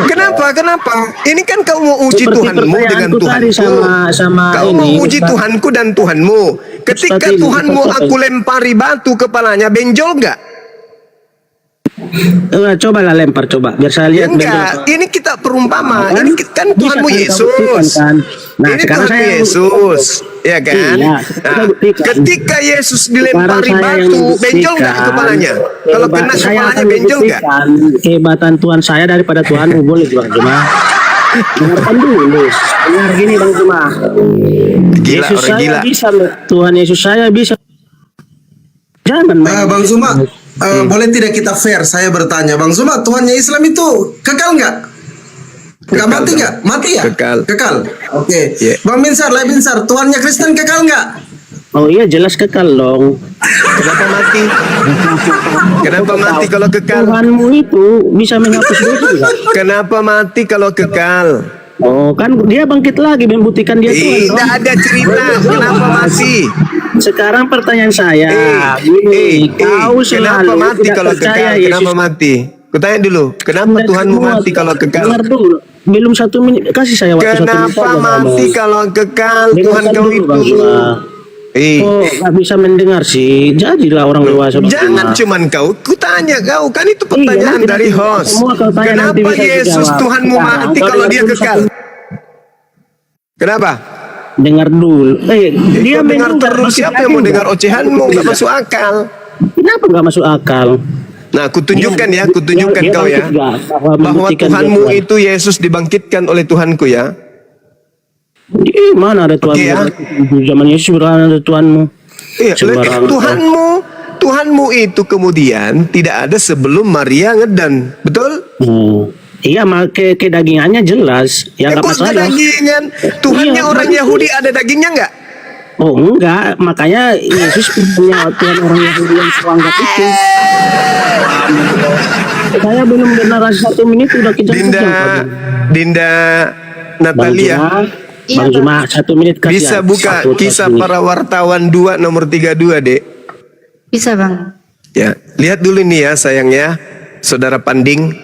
Kenapa? Ini kan kau mau uji
Seperti
Tuhanmu dengan
pertanyaanku tadi
Tuhanku.
sama
Kau
ini,
mau uji
Ustaz.
Tuhanku dan Tuhanmu. Ketika
Ustaz ini,
Tuhanmu
Ustaz
aku
ini.
lempari batu kepalanya, benjol nggak?
Coba lah lempar coba biar saya lihat.
Enggak, ini kita perumpama. Ini kan
Bisa
Tuhanmu
kita
Yesus.
buktikan, kan? Nah,
Ini
sekarang
Tuhanmu
saya
Yesus, ya kan?
Iya, kita
Nah,
buktikan.
ketika Yesus
Sekarang
dilempari
saya yang
batu, benjol nggak
membuktikan.
kepalanya? Kalau kena
Saya
kepalanya,
akan
benjol nggak?
membuktikan kehebatan Tuhan saya daripada Tuhanmu. Boleh Bang Juma? Dengarkan dulu. Dengar gini Bang Juma.
Gila,
Yesus
orang
saya
gila.
bisa, Tuhan Yesus saya bisa. Jangan main.
Bang Zuma, boleh tidak kita fair? Saya bertanya, Bang Zuma, Tuhannya Islam itu kekal nggak? Nggak mati nggak? Mati ya?
Kekal.
Oke.
Yeah.
Bang Binsar, Binsar, Tuhannya Kristen kekal nggak?
Oh iya jelas kekal dong.
Kenapa mati? Kenapa mati kalau kekal?
Tuhanmu itu bisa menghapus dosa juga.
Kenapa mati kalau kekal?
Oh kan dia bangkit lagi membuktikan dia Tuhan.
Tidak ada cerita kenapa mati.
Sekarang pertanyaan saya, gini, kau
kenapa
selalu
mati
tidak
kalau
percaya
kekal? Kenapa mati? Kutanya dulu, kenapa
Dan
Tuhanmu
semua
mati kalau kekal?
Dengar dulu, belum 1 menit, kasih saya waktu 1 menit.
Kenapa
saja,
mati
Bang.
kalau kekal? Tuhan
Dengarkan
kau
dulu, Bang
itu.
Zuma. Oh, nggak bisa mendengar sih. Jadilah orang dewasa. Bang
Jangan
Zuma.
cuman kau, kutanya kau, kan itu pertanyaan
nanti
dari
nanti
host.
semua kau tanya, nanti
Kenapa
bisa
Yesus
dijawab.
Tuhanmu
Sekarang,
mati
kau
kalau
dengar
dia
dulu
kekal? Kenapa?
Dengar dulu. Dia
Kau dengar
mendengar,
terus,
masih
siapa yang mau
juga.
dengar ocehanmu? Gak masuk akal.
Kenapa nggak masuk akal?
Nah, kutunjukkan ya, kutunjukkan
Dia
kau ya,
bangkit nggak?
bahwa
membuktikan dia
Tuhanmu
Tuhan.
itu Yesus dibangkitkan oleh Tuhanku ya.
Mana ada Tuhan?
Oke, ya.
Zaman Yesus berada ada Tuhanmu.
Iya,
Sembarang
Tuhanmu itu kemudian tidak ada sebelum Maria ngedan, betul?
Iya, ke dagingannya jelas. Ya nggak
Kok
masalah.
dagingan? Tuhannya
Iya,
orang Yahudi ada dagingnya nggak?
Oh enggak, makanya Yesus punya Tuhan orang Yahudi yang seranggap itu. Saya belum generasi 1 menit udah kejar-kejar.
Dinda Natalia,
Bang Juma 1 menit kasih.
bisa buka kisah para wartawan 2 nomor 32, Dek?
Bisa bang.
Ya, lihat dulu nih ya sayangnya, saudara Panding.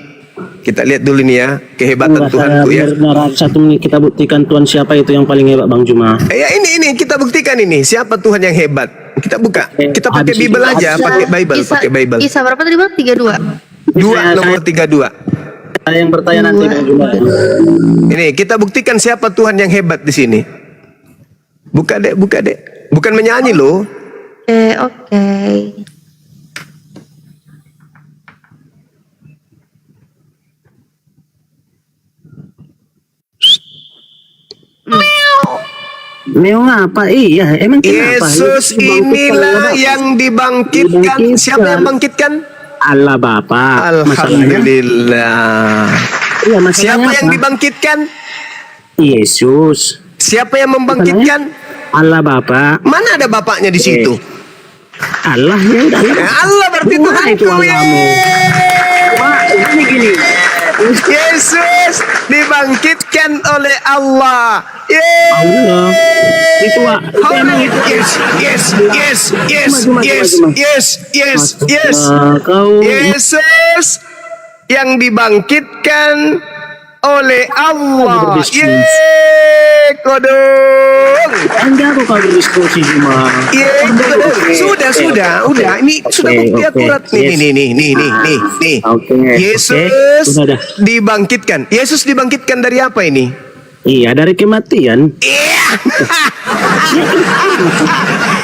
Kita lihat dulu nih ya kehebatan Tuhanku ya.
Benar, 1 menit kita buktikan Tuhan siapa itu yang paling hebat, Bang Juma.
Ya ini kita buktikan ini siapa Tuhan yang hebat. Kita buka. Kita pakai Bible aja, pakai Bible, pakai Bible.
Kisah berapa tadi bang? 32.
2 nomor 32.
Saya yang bertanya nanti, Bang Juma.
Ini kita buktikan siapa Tuhan yang hebat di sini. Buka Dek. Bukan menyanyi loh.
Oke.
Meong apa? Iya, emang kenapa?
Yesus inilah yang dibangkitkan. Siapa yang bangkitkan?
Allah Bapa.
Alhamdulillah.
Iya, masalahnya
Siapa yang
apa?
dibangkitkan?
Yesus.
Siapa yang membangkitkan?
Allah Bapa.
Mana ada bapaknya di situ?
Allah ya udah Allah.
Allah berarti
Wah,
Tuhan
itu Allahmu. Wah, ini gini.
Yesus dibangkitkan oleh Allah.
Allah. Itu emang itu.
Yes.
Kau
Yesus yang dibangkitkan oleh Allah. Kodong.
Anda kok kau berdiskusi cuma.
Sudah. Ini sudah bukti akurat nih.
Oke.
Yesus
Sudah dah.
dibangkitkan. Yesus dibangkitkan dari apa ini?
Iya, dari kematian.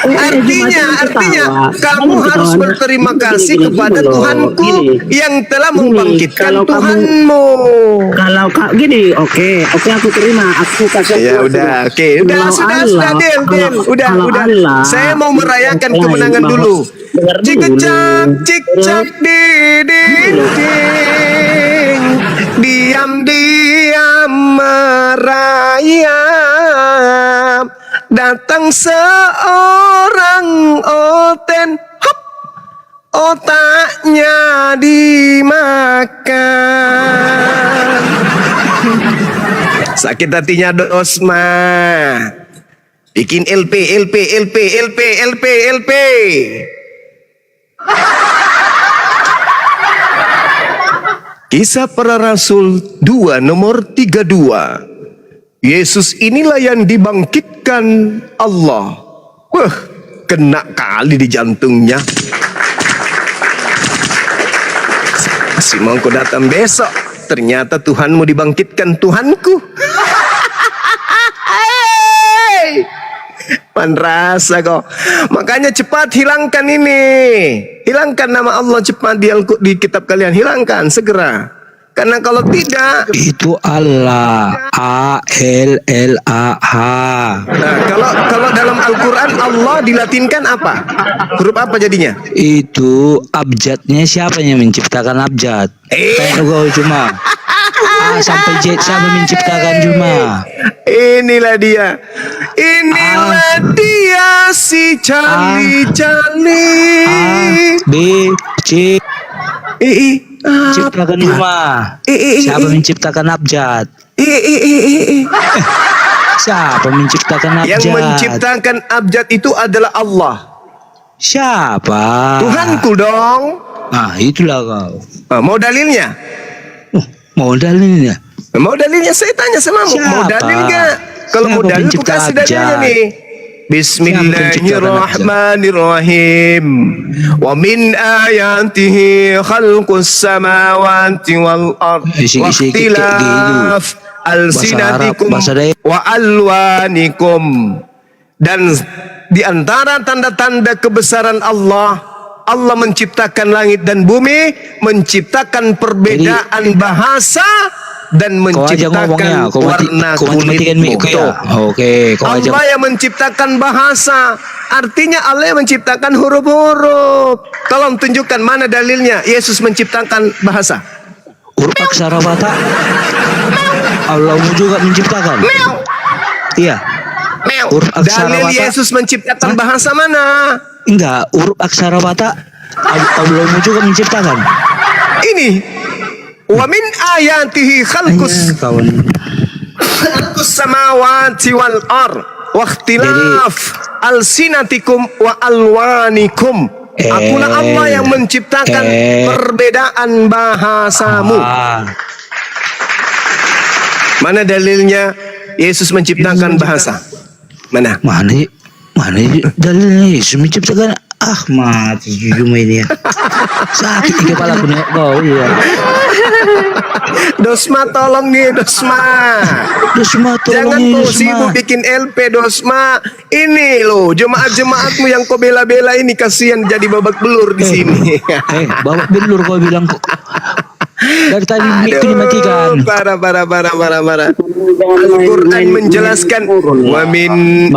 Artinya kamu harus berterima kasih kepada Tuhanku yang telah membangkitkan Tuhanmu.
Kalau kau gini, oke, aku terima, aku kasih.
Ya udah, oke, sudah, Del. Udah. Saya mau merayakan kemenangan dulu. Cik-cak di dinding, diam-diam merayap, datang seorang oten, hop, otaknya dimakan. Sakit hatinya Osma. Bikin LP. Kisah Para Rasul 2 nomor 32. Yesus inilah yang dibangkitkan Allah. Wah, kena kali di jantungnya. Si mau kau datang besok, ternyata Tuhanmu dibangkitkan Tuhanku. Rasa kok. Makanya cepat hilangkan ini. Hilangkan nama Allah cepat di kitab kalian. Hilangkan segera. Karena kalau tidak,
Itu Allah. A-L-L-A-H.
nah, kalau dalam Al-Quran Allah dilatinkan apa? Huruf apa jadinya?
Itu abjadnya siapa yang menciptakan abjad? Tanya kau cuma. A sampai Z siapa menciptakan cuma?
Inilah dia. Inilah dia si Charlie.
B C ciptakan cuma. Siapa menciptakan abjad? Siapa menciptakan abjad?
Yang menciptakan abjad itu adalah Allah.
Siapa?
Tuhanku dong.
Ah, itulah kau.
Mau dalilnya?
Modalnya.
Mau dalilnya saya tanya sama kamu. Mau
Siapa?
dalil nggak? Kalau mau
Siapa
dalil aku
pencipta
kasih dalilnya
abjad?
nih. Bismillahirrahmanirrahim. Wa min ayatihi khalqus samawati wal ard wa ikhtilaf alsinatikum
bahasa Arab,
wa alwanikum. Dan di antara tanda-tanda kebesaran Allah, Allah menciptakan langit dan bumi, menciptakan perbedaan bahasa dan
Kau aja ngomongnya,
menciptakan warna
kau matikan mic
kulitmu.
kau ya. Oke, kau aja.
Allah yang menciptakan bahasa. Artinya Allah yang menciptakan huruf-huruf. Tolong tunjukkan mana dalilnya Yesus menciptakan bahasa.
Huruf aksara bata. Allahmu juga menciptakan. Iya. Huruf aksara
Dalil
bata.
Yesus menciptakan bahasa mana?
Enggak, huruf aksara bata. Allahmu juga menciptakan.
Ini. Wa min ayatihi khalqus
Hanya kawan.
samawati wal ar wa ikhtilaf alsinatikum wa alwanikum. Akulah Allah yang menciptakan perbedaan bahasamu. Mana dalilnya Yesus menciptakan bahasa? Mana?
Mana dalilnya Yesus menciptakan? Mati cuma ini ya. Sakit di kepala aku nih. Oh iya.
Dosma tolong nih Dosma.
Dosma tolong
Jangan
nih,
kau
Dosma.
sibuk bikin LP Dosma. Ini loh jemaat-jemaatmu yang kau bela-bela ini kasihan jadi babak belur di sini.
Babak belur kau bilang kok. Dari tadi mic itu dimatikan.
Parah. Al-Quran menjelaskan wa min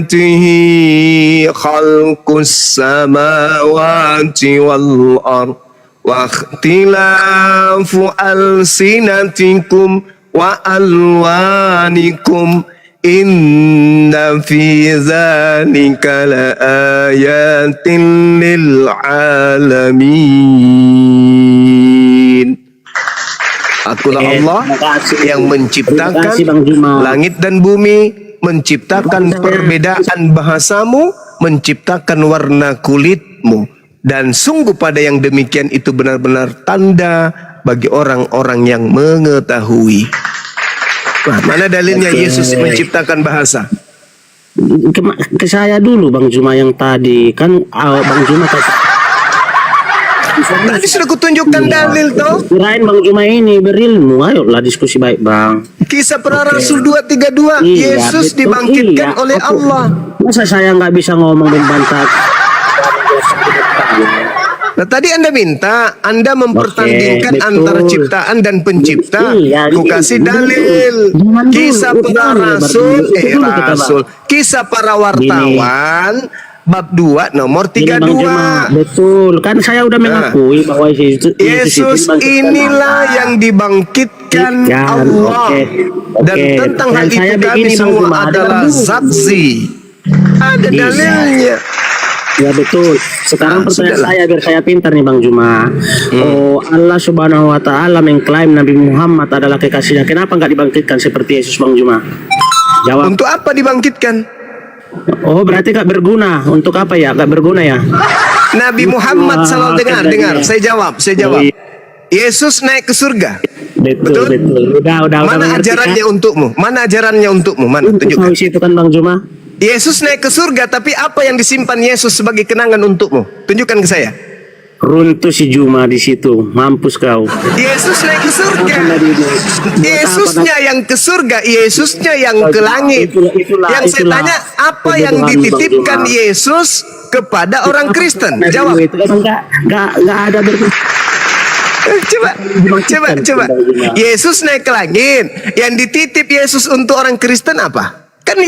ayatihi khalqus samawati wal ard wa ikhtilafu alsinatikum wa alwanikum inna fi dzalika laayatin lil alamin. Akulah Allah yang menciptakan langit dan bumi, menciptakan perbedaan bahasamu, menciptakan warna kulitmu. Dan sungguh pada yang demikian itu benar-benar tanda bagi orang-orang yang mengetahui. Wah, mana dalilnya Yesus menciptakan bahasa?
Ke saya dulu Bang Juma yang tadi kan Bang Juma
Tadi sudah kutunjukkan dalil toh.
kirain Bang Juma ini berilmu. Ayolah diskusi baik Bang.
Kisah para Rasul 232,
Iya,
Yesus
betul.
dibangkitkan
Iya,
oleh
aku-
Allah.
Masa saya nggak bisa ngomong membantah?
Nah tadi Anda minta, Anda mempertandingkan
betul.
antara ciptaan dan pencipta.
Iya,
Ku
ini-
kasih
jangan
dalil.
dulu.
Kisah para
Jangan lebar
Rasul,
dulu. Itu dulu kita bahas.
Rasul. Kisah para wartawan, bab 2 nomor
Ini Bang Juma,
32.
betul. Kan saya udah mengakui bahwa Yesus
Yesus inilah yang dibangkitkan
Ya,
Allah.
oke.
Dan
Oke.
tentang hal
Dan
itu
saya
kami
begini, Bang
semua
Juma,
adalah
dengar dulu.
saksi. Ada
Iya.
dalilnya.
Ya betul. Sekarang pertanyaan
sudahlah.
saya biar saya pintar nih Bang Juma. Oh Allah Subhanahu Wa Taala mengklaim Nabi Muhammad adalah kekasihnya. Kenapa nggak dibangkitkan seperti Yesus Bang Juma? Jawab.
Untuk apa dibangkitkan?
Oh berarti gak berguna. Untuk apa ya? Gak berguna ya?
Nabi Muhammad SAW dengar. Saya jawab.
Oh, iya.
Yesus naik ke surga.
Betul. Udah
Mana
mengerti,
ajarannya
kan?
untukmu? Mana ajarannya untukmu? Mana?
Untuk
Tunjukkan.
tahu itu kan Bang Juma.
Yesus naik ke surga, tapi apa yang disimpan Yesus sebagai kenangan untukmu? Tunjukkan ke saya.
Runtuh si Juma di situ. Mampus kau.
Yesus naik ke surga. Yesusnya yang ke surga, Yesusnya yang ke langit. Yang saya tanya, apa yang dititipkan Yesus kepada orang Kristen? Jawab.
Itu emang nggak ada
Coba. Yesus naik ke langit. Yang dititip Yesus untuk orang Kristen apa? Kan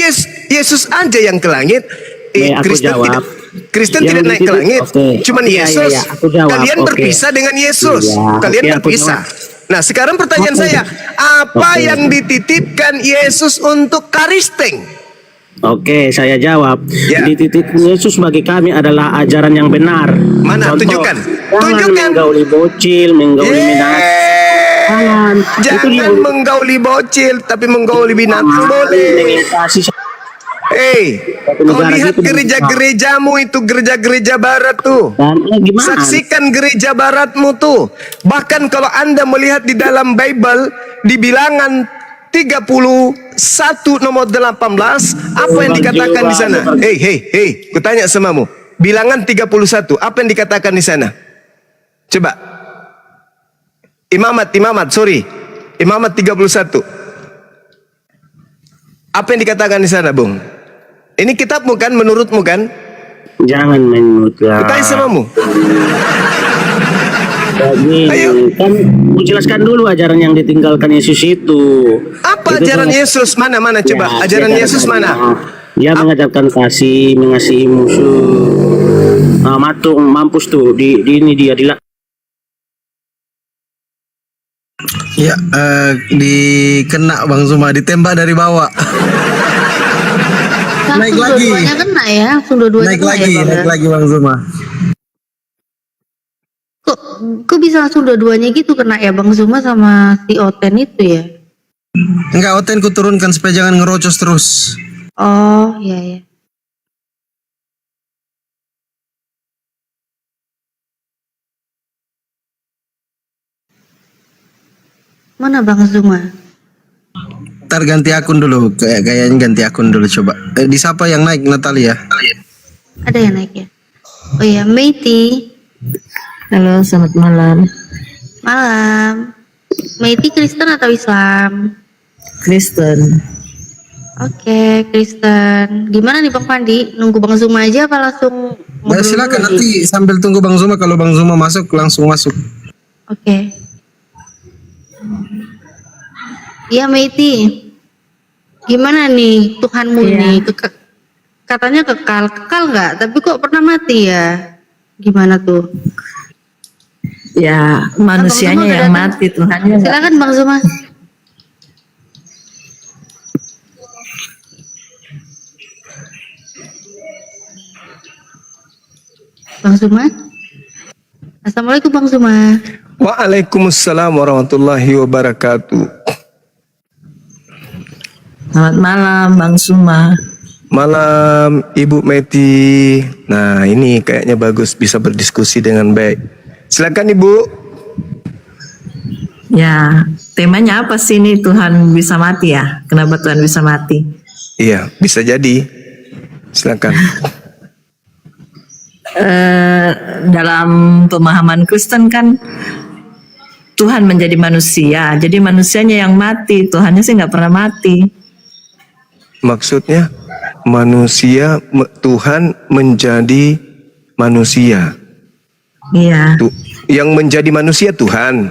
Yesus aja yang ke langit.
Aku
Kristen
jawab.
tidak. Kristen
Yang
tidak naik ke
dititip,
langit.
oke.
Cuman
Iya,
Yesus.
iya, aku jawab,
Kalian
oke.
berpisah dengan Yesus.
Iya,
Kalian
oke, aku
berpisah.
jawab.
Nah, sekarang pertanyaan
Oke.
saya, apa
Oke.
yang dititipkan Yesus untuk Karisteng?
Oke, saya jawab.
Ya.
Di titik Yesus bagi kami adalah ajaran yang benar.
Mana? Tunjukkan.
Jangan
Tunjukkan.
menggauli bocil, menggauli binatang. Jangan. Itu dia.
Jangan menggauli bocil, tapi menggauli binatang boleh.
Kasih
Hei,
Satu
kau
negara
lihat
gitu,
gereja-gerejamu itu gereja-gereja barat tuh.
dan gimana?
Saksikan gereja baratmu tuh. Bahkan kalau Anda melihat di dalam Bible di Bilangan 31 nomor 18, apa yang dikatakan di sana? Hei, kutanya samamu. Bilangan 31, apa yang dikatakan di sana? Coba. Imamat 31. Apa yang dikatakan di sana, Bung? Ini kitabmu kan, menurutmu kan?
Jangan menurut lah.
Kutanya samamu. Ayo.
Kan menjelaskan dulu ajaran yang ditinggalkan Yesus itu.
Apa
Itu
ajaran
kan-
Yesus? Mana coba?
Ya,
Ajaran
dia
Yesus
katakan,
mana?
Dia mengajarkan kasih, mengasihi musuh. Nah, matung mampus tuh di ini dia
Ya, dikena Bang Zuma, ditembak dari bawah. Naik
Langsung
lagi.
dua-duanya kena ya, langsung dua-duanya
Naik
kena
lagi,
ya, Bang,
naik
ya?
lagi Bang Zuma.
Kok bisa langsung dua-duanya gitu kena ya Bang Zuma sama si Oten itu ya?
Enggak, Oten ku turunkan supaya jangan ngerocos terus.
Oh, iya ya. Mana Bang Zuma?
Ntar ganti akun dulu, kayaknya ganti akun dulu coba. Di siapa yang naik, Natalia?
Ada yang naik ya? Oh iya, Meiti.
Halo, selamat malam.
Malam. Meiti Kristen atau Islam?
Kristen.
Oke, Kristen. Gimana nih Bang Pandi? Nunggu Bang Zuma aja apa langsung ngobrol
Silakan
dulu
nanti sambil tunggu Bang Zuma, kalau Bang Zuma masuk langsung masuk.
Oke. Iya Meiti. Gimana nih Tuhanmu
Iya.
nih? Katanya kekal nggak? Tapi kok pernah mati ya? Gimana tuh?
Ya, manusianya
Bang Zuma
yang
udah
mati, Tuhannya enggak.
Silakan Bang Zuma. Bang Zuma? Assalamualaikum Bang Zuma.
Waalaikumsalam warahmatullahi wabarakatuh.
Selamat malam, Bang Suma.
Malam Ibu Meti. Nah ini kayaknya bagus bisa berdiskusi dengan baik. Silakan Ibu.
Ya, temanya apa sih ini Tuhan bisa mati ya? Kenapa Tuhan bisa mati?
Iya bisa jadi. Silakan.
Dalam pemahaman Kristen kan Tuhan menjadi manusia, jadi manusianya yang mati, Tuhannya sih nggak pernah mati.
Maksudnya manusia, Tuhan menjadi manusia.
Iya,
Yang menjadi manusia Tuhan.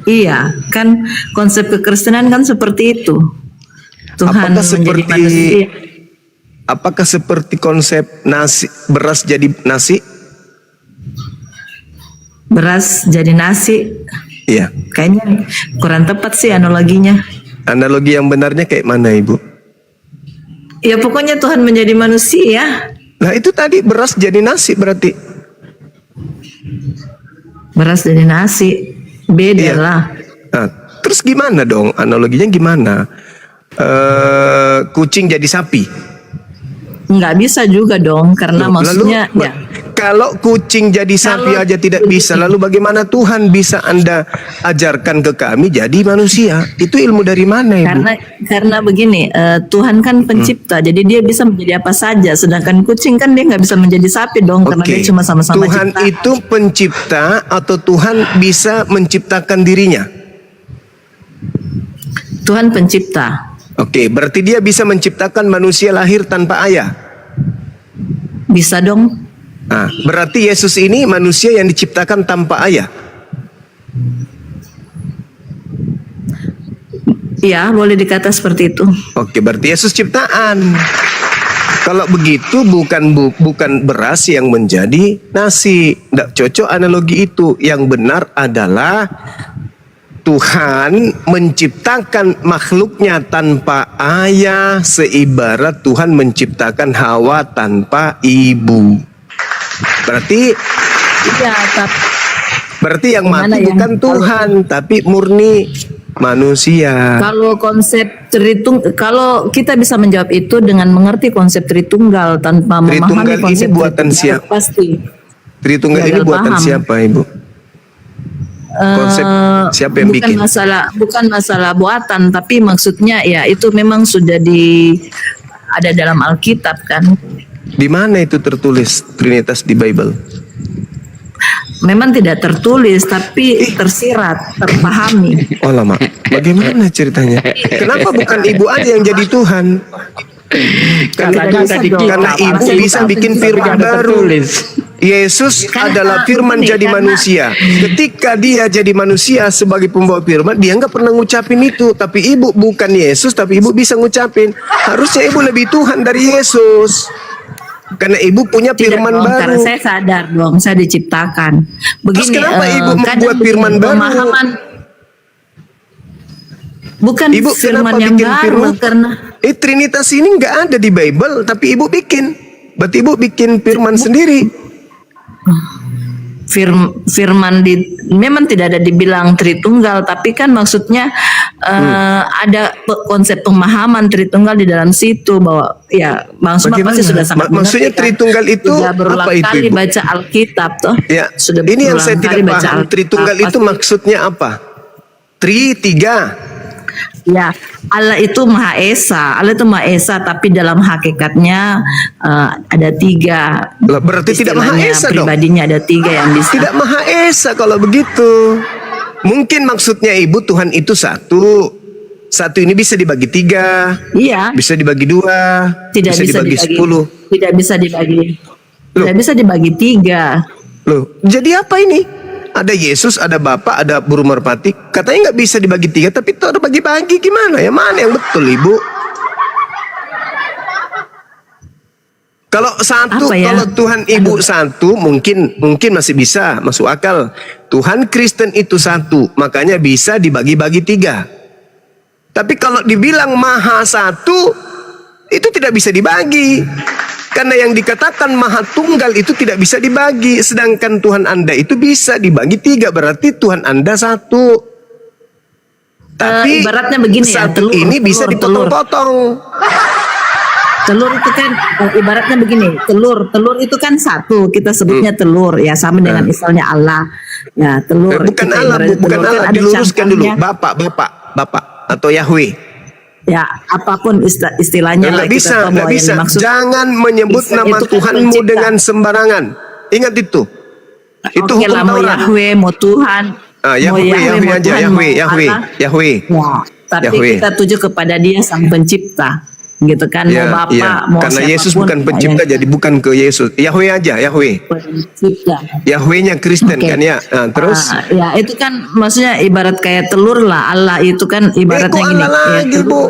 iya, kan konsep kekristenan kan seperti itu. Tuhan
Apakah
menjadi
seperti
manusia.
Apakah seperti konsep nasi, beras jadi nasi?
Beras jadi nasi,
Iya.
kayaknya kurang tepat sih analoginya.
Analogi yang benarnya kayak mana Ibu?
Ya pokoknya Tuhan menjadi manusia.
Nah itu tadi beras jadi nasi berarti.
Beras jadi nasi, beda
Iya.
lah.
Nah, terus gimana dong? Analoginya gimana? Kucing jadi sapi.
Nggak bisa juga dong, karena maksudnya ya.
Kalau kucing jadi sapi
Kalau-
aja tidak bisa, lalu bagaimana Tuhan bisa Anda ajarkan ke kami jadi manusia? Itu ilmu dari mana Ibu?
Karena begini, Tuhan kan pencipta, jadi dia bisa menjadi apa saja. Sedangkan kucing kan dia nggak bisa menjadi sapi dong, karena
Oke.
dia cuma sama-sama
Tuhan
cipta.
itu pencipta atau Tuhan bisa menciptakan dirinya?
Tuhan pencipta,
Oke, berarti dia bisa menciptakan manusia lahir tanpa ayah.
bisa dong.
Nah, berarti Yesus ini manusia yang diciptakan tanpa ayah.
Iya, boleh dikata seperti itu.
Oke, berarti Yesus ciptaan. Kalau begitu bukan beras yang menjadi nasi. Tidak cocok analogi itu. Yang benar adalah Tuhan menciptakan makhluknya tanpa ayah, seibarat Tuhan menciptakan Hawa tanpa ibu.
Iya, tapi
Berarti yang
Gimana
mati
ya?
bukan Tuhan, tapi murni manusia.
kalau konsep kalau kita bisa menjawab itu dengan mengerti konsep Tritunggal tanpa memahami
Tritunggal ini
konsep
buatan
Tritunggal,
siapa?
pasti.
Tritunggal ini
Gagal
buatan
paham.
siapa, Ibu? Konsep siapa yang
bukan
bikin?
bukan masalah buatan, tapi maksudnya ya itu memang sudah ada dalam Alkitab kan.
Di mana itu tertulis Trinitas di Bible?
Memang tidak tertulis tapi tersirat, terpahami.
Oh lama. Bagaimana ceritanya? Kenapa bukan ibu aja yang jadi Tuhan?
Tidak bisa dong.
Karena ibu
Pasti
bisa
kita
bikin
bisa
firman baru. Yesus
Karena,
adalah firman
begini,
jadi
karena-
manusia. Ketika dia jadi manusia sebagai pembawa firman, dia nggak pernah ngucapin itu. Tapi ibu bukan Yesus, tapi ibu bisa ngucapin. Harusnya ibu lebih Tuhan dari Yesus. Karena ibu punya
Tidak
firman
dong,
baru.
karena saya sadar dong, saya diciptakan.
Terus kenapa ibu
kadang
membuat
begini,
firman baru?
pemahaman bukan
Ibu
firman
kenapa
yang
bikin
baru
firman?
karena
Trinitas ini nggak ada di Bible, tapi ibu bikin. Berarti ibu bikin firman sendiri.
firman memang tidak ada dibilang Tritunggal, tapi kan maksudnya ada konsep pemahaman Tritunggal di dalam situ, bahwa ya Bang Suma
Bagaimana?
pasti sudah sangat
Maksudnya
mengerti kan?
Tritunggal itu
Sudah berulang
apa itu,
kali
Ibu?
baca Alkitab toh.
Ya,
Sudah
ini yang
berulang
saya
kali
tidak
baca
paham.
Alkitab.
Tritunggal itu
Pasti-
maksudnya apa? Tiga.
Ya, Allah itu Maha Esa. Allah itu Maha Esa, tapi dalam hakikatnya ada tiga.
Lah, berarti tidak Maha
Istilahnya
Esa dong.
pribadinya ada tiga yang bisa.
Tidak Maha Esa kalau begitu. Mungkin maksudnya ibu Tuhan itu satu. Satu ini bisa dibagi tiga,
Iya,
bisa dibagi dua,
tidak bisa
dibagi
dibagi
10.
Tidak bisa dibagi.
Loh.
Tidak bisa dibagi tiga.
Loh, jadi apa ini? Ada Yesus, ada Bapa, ada burung merpati. Katanya nggak bisa dibagi tiga, tapi itu ada bagi-bagi gimana ya? Mana yang betul, Ibu? Kalau satu,
Apa ya?
kalau Tuhan Ibu satu, mungkin masih bisa masuk akal. Tuhan Kristen itu satu, makanya bisa dibagi-bagi tiga. Tapi kalau dibilang Maha Satu, itu tidak bisa dibagi. Karena yang dikatakan Maha Tunggal itu tidak bisa dibagi. Sedangkan Tuhan Anda itu bisa dibagi tiga. Berarti Tuhan Anda satu. Tapi
Ibaratnya begini ya,
satu ini bisa dipotong-potong.
Telur itu kan ibaratnya begini, telur itu kan satu, kita sebutnya telur ya, sama dengan misalnya Allah. Ya, telur.
Bukan
Kita
Allah,
ibaratnya
bukan
telur, kan
Allah.
ada
Diluruskan dulu.
cangkangnya.
Bapak atau Yahweh.
Ya, apapun istilahnya lah,
Nggak bisa,
kita tahu
nggak
bahwa yang
bisa.
dimaksud
Jangan menyebut
Kristen
nama
itu kan
Tuhanmu
pencipta.
dengan sembarangan. Ingat itu. Itu
Oke
hukum
lah, mau
Taurat.
Yahweh, mau Tuhan.
Ah,
mau
Yahweh
mau
aja,
Tuhan,
Yahweh.
mau Allah.
Yahweh.
Ya, tapi
Yahweh.
kita tuju kepada Dia sang pencipta. Gitu kan,
Ya,
mau Bapa,
ya.
mau
Karena
siapapun.
Yesus bukan pencipta,
yang
jadi bukan ke Yesus. Yahweh aja, Yahweh.
pencipta.
Yahwehnya Kristen
Oke.
kan ya. Nah, terus
Ya itu kan maksudnya ibarat kayak telur lah. Allah itu kan ibaratnya
kok
gini.
Allah
ya,
lagi,
telur.
Bu?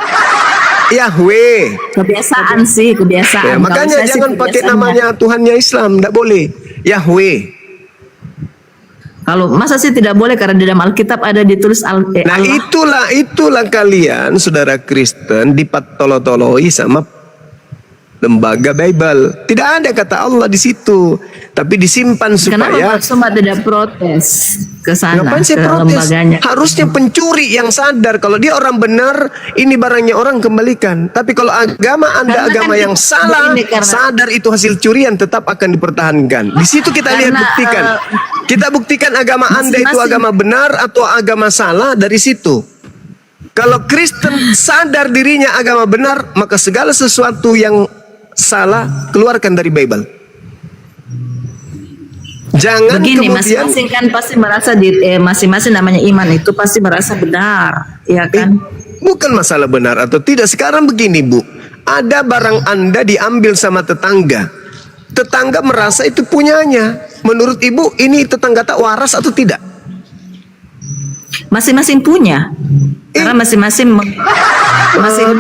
Yahweh.
Kebiasaan sih, kebiasaan.
Ya,
Kalau
makanya
saya sih
jangan pakai
kebiasaannya.
namanya Tuhannya Islam, enggak boleh. Yahweh.
Kalau masa sih tidak boleh, karena di dalam Alkitab ada ditulis
Nah,
Allah.
itulah kalian saudara Kristen dipatolo-toloi sama lembaga Bible. Tidak ada kata Allah di situ, tapi disimpan
Kenapa
supaya
Pak Suma tidak protes ke sana,
ngapain sih
ke
protes?
lembaganya?
Harusnya pencuri yang sadar kalau dia orang benar, ini barangnya orang kembalikan. Tapi kalau agama Anda
Karena
agama
kan
yang
kita-
salah,
begini, karena-
sadar itu hasil curian tetap akan dipertahankan. Di situ kita lihat
Karena,
buktikan. Kita buktikan agama Anda itu
masing-masing-
agama benar atau agama salah dari situ. Kalau Kristen sadar dirinya agama benar, maka segala sesuatu yang salah keluarkan dari Bible. Jangan
Begini,
kemudian
masing-masing kan pasti merasa masing-masing namanya iman itu pasti merasa benar, ya kan?
bukan masalah benar atau tidak. Sekarang begini, Bu. Ada barang Anda diambil sama tetangga. Tetangga merasa itu punyanya. Menurut Ibu, ini tetangga tak waras atau tidak?
Masing-masing punya. Karena masing-masing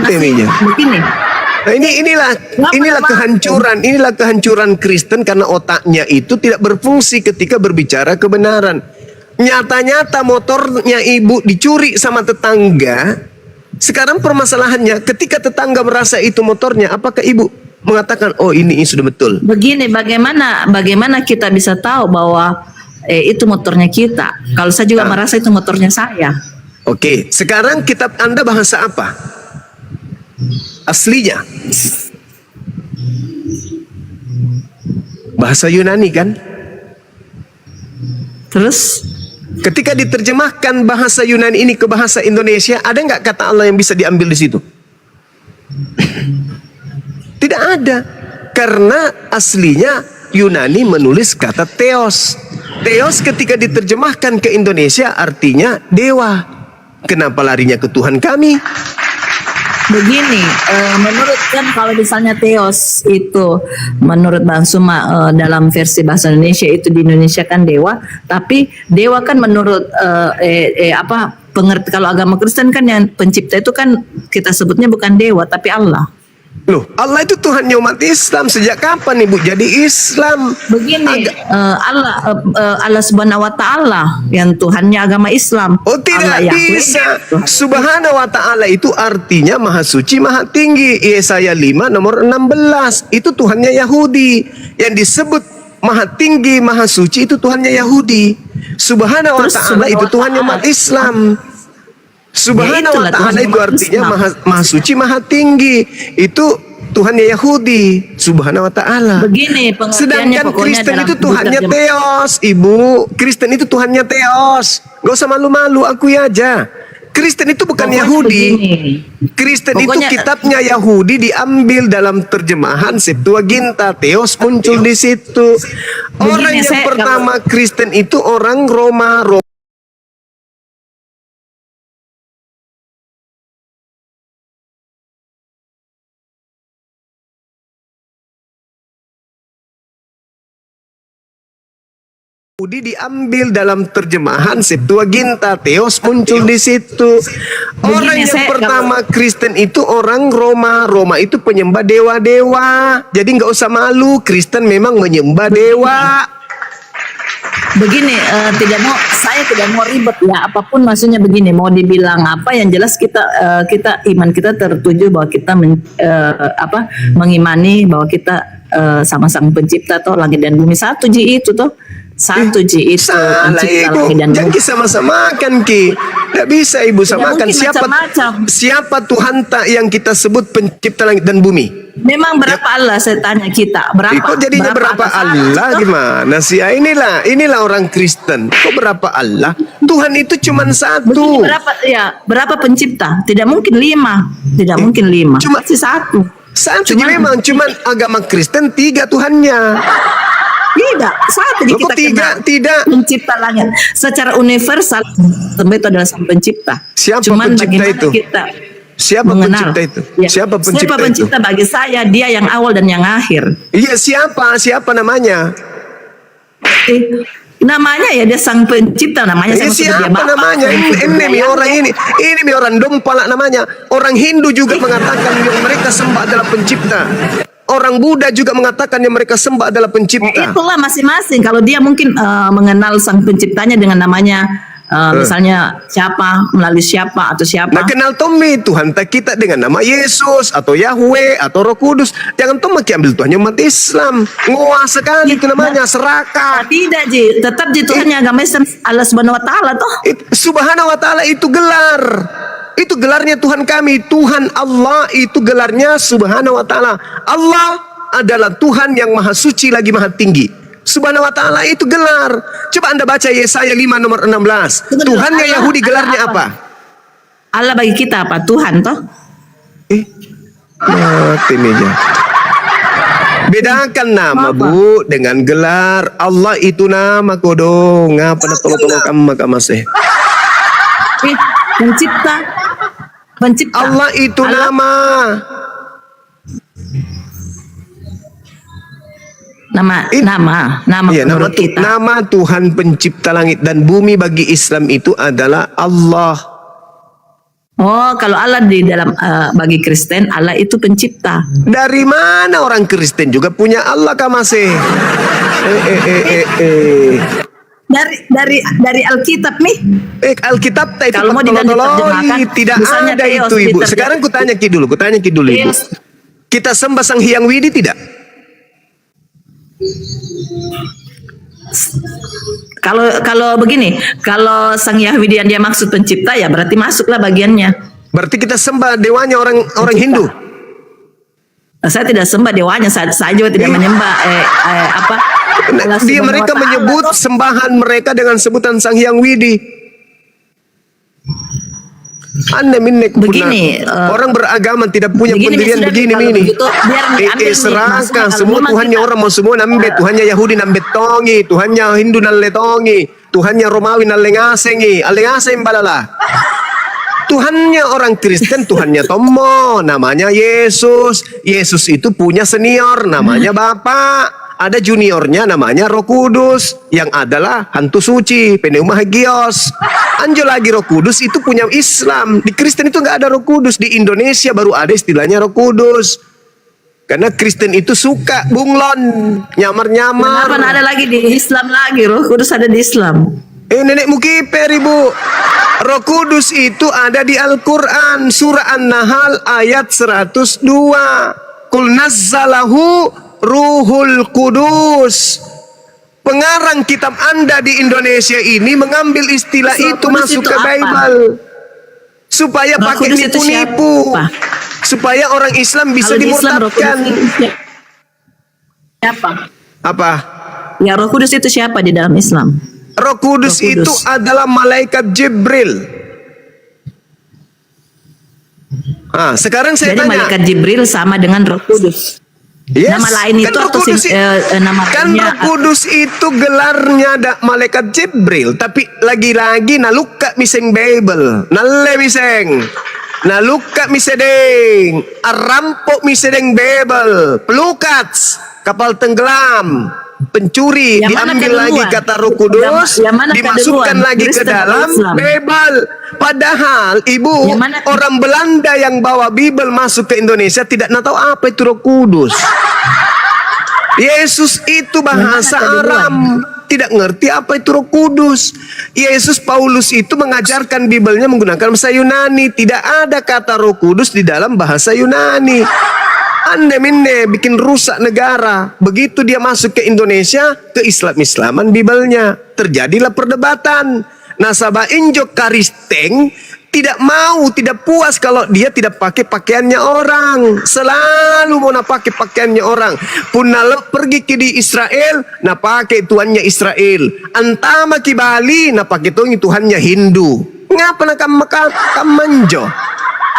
ininya.
begini.
Nah, inilah kehancuran Kristen karena otaknya itu tidak berfungsi ketika berbicara kebenaran. Nyata-nyata motornya ibu dicuri sama tetangga. Sekarang permasalahannya ketika tetangga merasa itu motornya, apakah ibu mengatakan oh ini sudah betul?
Begini, bagaimana kita bisa tahu bahwa itu motornya kita? Kalau saya juga merasa itu motornya saya.
Oke, sekarang kitab Anda bahasa apa? Aslinya bahasa Yunani kan?
Terus
Ketika diterjemahkan bahasa Yunani ini ke bahasa Indonesia, ada nggak kata Allah yang bisa diambil di situ? Tidak ada, karena aslinya Yunani menulis kata theos. Theos ketika diterjemahkan ke Indonesia artinya dewa. Kenapa larinya ke Tuhan kami?
Begini, menurut kan kalau misalnya Theos itu menurut Bang Suma dalam versi bahasa Indonesia itu di Indonesia kan dewa, tapi dewa kan menurut apa pengerti kalau agama Kristen kan yang pencipta itu kan kita sebutnya bukan dewa tapi Allah.
Loh, Allah itu Tuhannya umat Islam. Sejak kapan Ibu jadi Islam?
Begini, Allah Subhanahu wa taala yang Tuhannya agama Islam.
Oh, tidak
Allah
bisa.
Yahweh.
Subhanahu wa ta'ala itu artinya maha suci, maha tinggi. Yesaya 5 nomor 16. Itu Tuhannya Yahudi. Yang disebut maha tinggi, maha suci itu Tuhannya Yahudi. Subhanahu wa
Terus
ta'ala
Subhanahu
itu
wa
Tuhannya
ta'ala.
umat Islam. Subhanahu wa
itulah
ta'ala
Tuhannya
itu
umat
artinya
Islam.
maha suci, maha tinggi. Itu Tuhannya Yahudi. Subhanahu wa ta'ala.
Begini pengertiannya
Sedangkan
pokoknya
Kristen
dalam
itu Tuhannya
diterjem-
Theos, Ibu. Kristen itu Tuhannya Theos. Gak usah malu-malu, akui aja. Kristen itu bukan
Pokoknya
Yahudi.
begini.
Kristen
Pokoknya-
itu kitabnya Yahudi diambil dalam terjemahan Septuaginta. Theos muncul di situ. Orang yang
saya
pertama Kristen itu orang Roma. Yahudi diambil dalam terjemahan Septuaginta. Theos muncul di situ. Orang
Begini,
yang
saya-
pertama Kristen itu orang Roma. Roma itu penyembah dewa-dewa. Jadi nggak usah malu. Kristen memang menyembah dewa.
Begini, saya tidak mau ribet ya apapun maksudnya begini mau dibilang apa yang jelas kita iman kita tertuju bahwa kita mengimani bahwa kita sama sang pencipta toh langit dan bumi satu ji itu toh satu ji itu
Salah
pencipta
Ibu.
langit dan
Jangan
bumi.
sama-samakan Ki. Tidak bisa Ibu samakan.
mungkin macam-macam.
Siapa Tuhan tak yang kita sebut pencipta langit dan bumi?
Memang berapa Allah saya tanya kita berapa?
Kok jadinya berapa
atas
Allah
toh?
gimana sih? Inilah orang Kristen. Kok berapa Allah? Tuhan itu cuma
Begini,
satu.
berapa pencipta? Tidak mungkin 5. Tidak mungkin 5.
Cuma-
Pasti satu.
Satu
Cuman-
memang, cuman agama Kristen 3 Tuhannya.
Tidak, satu di
Loh, kok
kita
tidak?
kenal.
Tidak.
Pencipta langit secara universal tentu itu adalah sang pencipta.
Siapa
Cuman
pencipta
bagaimana
itu?
kita
Siapa
mengenal.
pencipta itu?
Ya.
Siapa pencipta itu?
pencipta bagi saya dia yang awal dan yang akhir.
Iya, siapa namanya?
Namanya ya dia sang pencipta namanya
Iya,
saya maksudnya dia
siapa
Bapak.
namanya? Ini mi orang ini mi orang dompala namanya. Orang Hindu juga mengatakan yang mereka sembah adalah pencipta. Orang Buddha juga mengatakan yang mereka sembah adalah pencipta.
Itulah masing-masing. Kalau dia mungkin mengenal sang penciptanya dengan namanya misalnya siapa melalui siapa atau siapa.
Nah, kenal Tommy Tuhan tak kita dengan nama Yesus atau Yahweh atau Roh Kudus. Jangan Tommy ambil Tuhannya umat Islam. Ngoah sekali itu namanya serakah.
Tidak Ji, tetap Ji Tuhannya agama Islam Allah Subhanahu wa taala toh.
Subhanahu wa ta'ala itu gelar. Itu gelarnya Tuhan kami. Tuhan Allah itu gelarnya Subhanahu wa ta'ala. Allah adalah Tuhan yang maha suci lagi maha tinggi. Subhanahu wa ta'ala itu gelar. Coba Anda baca Yesaya 5 nomor 16. Tuhannya
Allah-
Yahudi gelarnya
Allah
apa?
Allah bagi kita apa? Tuhan toh.
Mati meja. Bedakan nama Bu dengan gelar. Allah itu nama kodong. Ngapa na tolong-tolong kamu masih?
Pencipta.
Allah itu nama.
Nama
Iya, nama,
menurut kita.
nama Tuhan pencipta langit dan bumi bagi Islam itu adalah Allah.
Oh, kalau Allah di dalam bagi Kristen Allah itu pencipta.
Dari mana orang Kristen juga punya Allah kah masih?
Dari Alkitab nih.
Alkitab itu
Kalau mau diterjemahkan,
tidak
misalnya
ada
Theos
itu Ibu.
diterjemahkan.
Sekarang kutanya Ki dulu Ibu.
Theos.
Kita sembah Sang Hyang Widi tidak?
Kalau begini, kalau Sang Yahweh yang dia maksud pencipta ya berarti masuklah bagiannya.
Berarti kita sembah dewanya orang Hindu.
Saya tidak sembah dewanya, saya juga tidak menyembah Allah
Dia
Subhanahu
mereka
wa Ta'ala,
menyebut
toh.
sembahan mereka dengan sebutan Sang Hyang Widi. Anda minnek
Begini,
orang beragama tidak punya
begini,
pendirian
sudah,
begini
kalau
ini.
begitu, biar diambil nih,
Serakah
maksudnya kalau
semua
memang
Tuhannya
kita-
orang mau semua nambe, Tuhannya Yahudi nambe tongi, Tuhannya Hindu nalle tongi, Tuhannya Romawi nalle ngasengi, ale ngaseng balala. Tuhannya orang Kristen, Tuhannya Tomo, namanya Yesus. Yesus itu punya senior, namanya Bapak. Ada juniornya namanya Roh Kudus, yang adalah hantu suci, Pneuma Hagios. Anjo lagi Roh Kudus itu punya Islam. Di Kristen itu nggak ada Roh Kudus. Di Indonesia baru ada istilahnya Roh Kudus. Karena Kristen itu suka bunglon, nyamar-nyamar.
Kenapa ada lagi di Islam lagi? Roh Kudus ada di Islam.
Nenek Mukiper, Ibu. Roh Kudus itu ada di Al-Quran, surah An-Nahl ayat 102. Qul nazzalahu Ruhul Kudus. Pengarang kitab Anda di Indonesia ini mengambil istilah
Roh
itu
Kudus
masuk
itu
ke
apa?
Bible. Supaya
Roh
pakai
Kudus itu
nipu-nipu.
siapa?
Supaya orang Islam bisa
Kalau di Islam Roh Kudus
dimurtadkan.
itu siapa?
Apa?
Ya Roh Kudus itu siapa di dalam Islam?
Roh Kudus
Roh Kudus.
itu adalah malaikat Jibril. Sekarang saya
Jadi
tanya.
malaikat Jibril sama dengan Roh Kudus.
Yes,
Nama lain
kan
itu
Roh
atau
Kudus
nama
kan
lainnya
Roh Kudus itu gelarnya malaikat Jibril, tapi lagi-lagi nalukka miseng Bible, nalle miseng, nalukka misedeng, arampok misedeng Bible, pelukats, kapal tenggelam, pencuri,
Yang mana
diambil lagi
keduluan?
kata Roh Kudus,
Yang mana
dimasukkan
keduluan?
lagi ke
Kristen atau
dalam
Islam?
Bible. Padahal Ibu,
Yang mana-
orang Belanda yang bawa Bible masuk ke Indonesia tidak tahu apa itu Roh Kudus. Yesus itu bahasa
Yang mana
Aram, tidak ngerti apa itu Roh Kudus. Yesus Paulus itu mengajarkan Biblenya menggunakan bahasa Yunani, tidak ada kata Roh Kudus di dalam bahasa Yunani. Anda minne bikin rusak negara. Begitu dia masuk ke Indonesia, ke Islam-Islaman Biblenya, terjadilah perdebatan. Nasabah Injok Karisteng tidak puas kalau dia tidak pakai pakaiannya orang. Selalu mau pakai pakaiannya orang. Pun pergi ke di Israel, nah pakai tuannya Israel. Antama ki Bali, nah pakai tuannya Hindu. Ngapa nak kamanjo?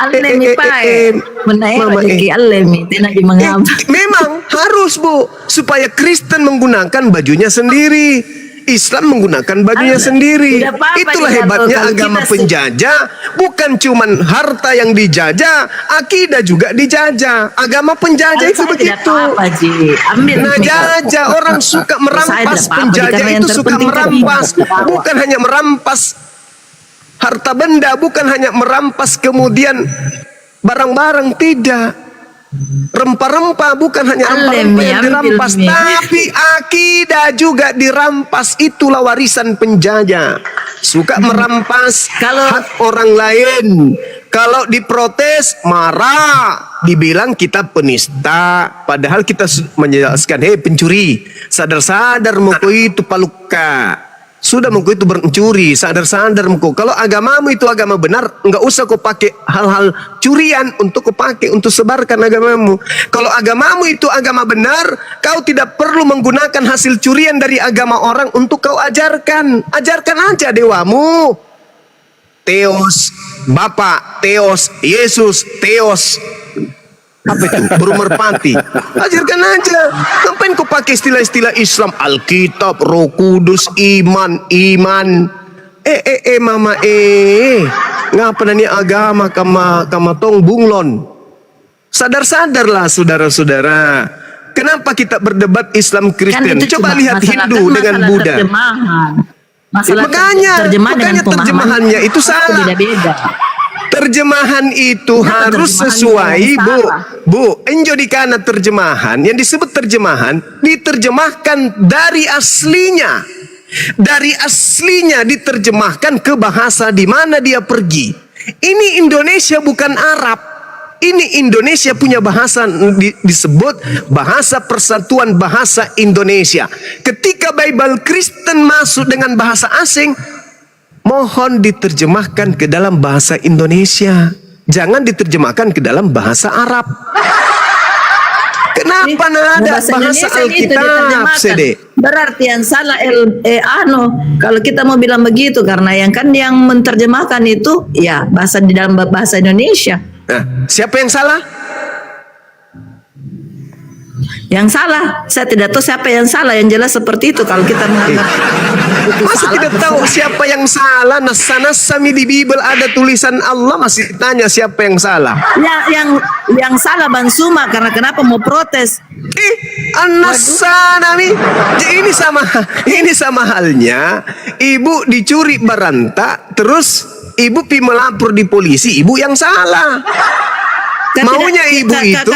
Alemi pae. Menaik rezeki alemi, tidak dimengapa.
Memang harus, Bu, supaya Kristen menggunakan bajunya sendiri, Islam menggunakan bajunya sendiri.
Tidak apa-apa
Itulah
diatur.
hebatnya
Kalau
agama
kita
penjajah. Bukan cuman harta yang dijajah, akidah juga dijajah. Agama penjajah itu
Saya tidak
begitu.
apa-apa, Ji. Ambil
Nah,
mikrofon.
jajah orang suka
Saya
merampas,
tidak apa-apa,
penjajah
karena yang
itu suka
terpenting kan
merampas.
ketawa.
Bukan hanya merampas harta benda, bukan hanya merampas kemudian barang-barang, tidak. Rempah-rempah bukan hanya rempah-rempah yang dirampas, tapi akidah juga dirampas. Itulah warisan penjajah. Suka merampas hak orang lain. Kalau diprotes, marah. Dibilang kita penista. Padahal kita menjelaskan, hei pencuri, sadar-sadar mau itu palukka. Sudah mengko itu mencuri, sadar-sadar mengko. Kalau agamamu itu agama benar, enggak usah kau pakai hal-hal curian untuk kau pakai untuk sebarkan agamamu. Kalau agamamu itu agama benar, kau tidak perlu menggunakan hasil curian dari agama orang untuk kau ajarkan. Ajarkan aja dewamu. Theos, Bapak, Theos, Yesus, Theos. Apa itu? Burung merpati. Ajarkan aja. Ngapain kau pakai istilah-istilah Islam? Alkitab, Roh Kudus, iman. Mama ngapa nani agama kama tong bunglon? Sadar-sadarlah saudara-saudara. Kenapa kita berdebat Islam Kristen?
itu
Coba
cuma
lihat
masalah-
Hindu
kan
dengan
masalah
Buddha.
terjemahan. Masalah
Makanya
dengan
terjemahannya itu salah.
Beda-beda.
Terjemahan itu
Kenapa
harus
terjemahan
sesuai,
yang
Bu.
salah?
Bu, enjo di kana terjemahan, yang disebut terjemahan diterjemahkan dari aslinya. Dari aslinya diterjemahkan ke bahasa di mana dia pergi. Ini Indonesia bukan Arab. Ini Indonesia punya bahasa disebut bahasa Persatuan Bahasa Indonesia. Ketika Bible Kristen masuk dengan bahasa asing, mohon diterjemahkan ke dalam bahasa Indonesia. Jangan diterjemahkan ke dalam bahasa Arab. Kenapa ada bahasa Alkitab, Sede?
Berarti yang salah kalau kita mau bilang begitu, karena yang menerjemahkan itu ya bahasa di dalam bahasa Indonesia.
Nah, siapa yang salah?
Yang salah, saya tidak tahu siapa yang salah. Yang jelas seperti itu kalau kita menganggap itu
Masa
salah.
tidak tahu siapa yang salah? Nasa-nasami di Bible ada tulisan Allah, masih tanya siapa yang salah.
Yang salah Bang Suma karena kenapa mau protes?
Anasanami. Ini sama halnya ibu dicuri baranta, terus ibu pi melapor di polisi, ibu yang salah. Maunya ibu itu.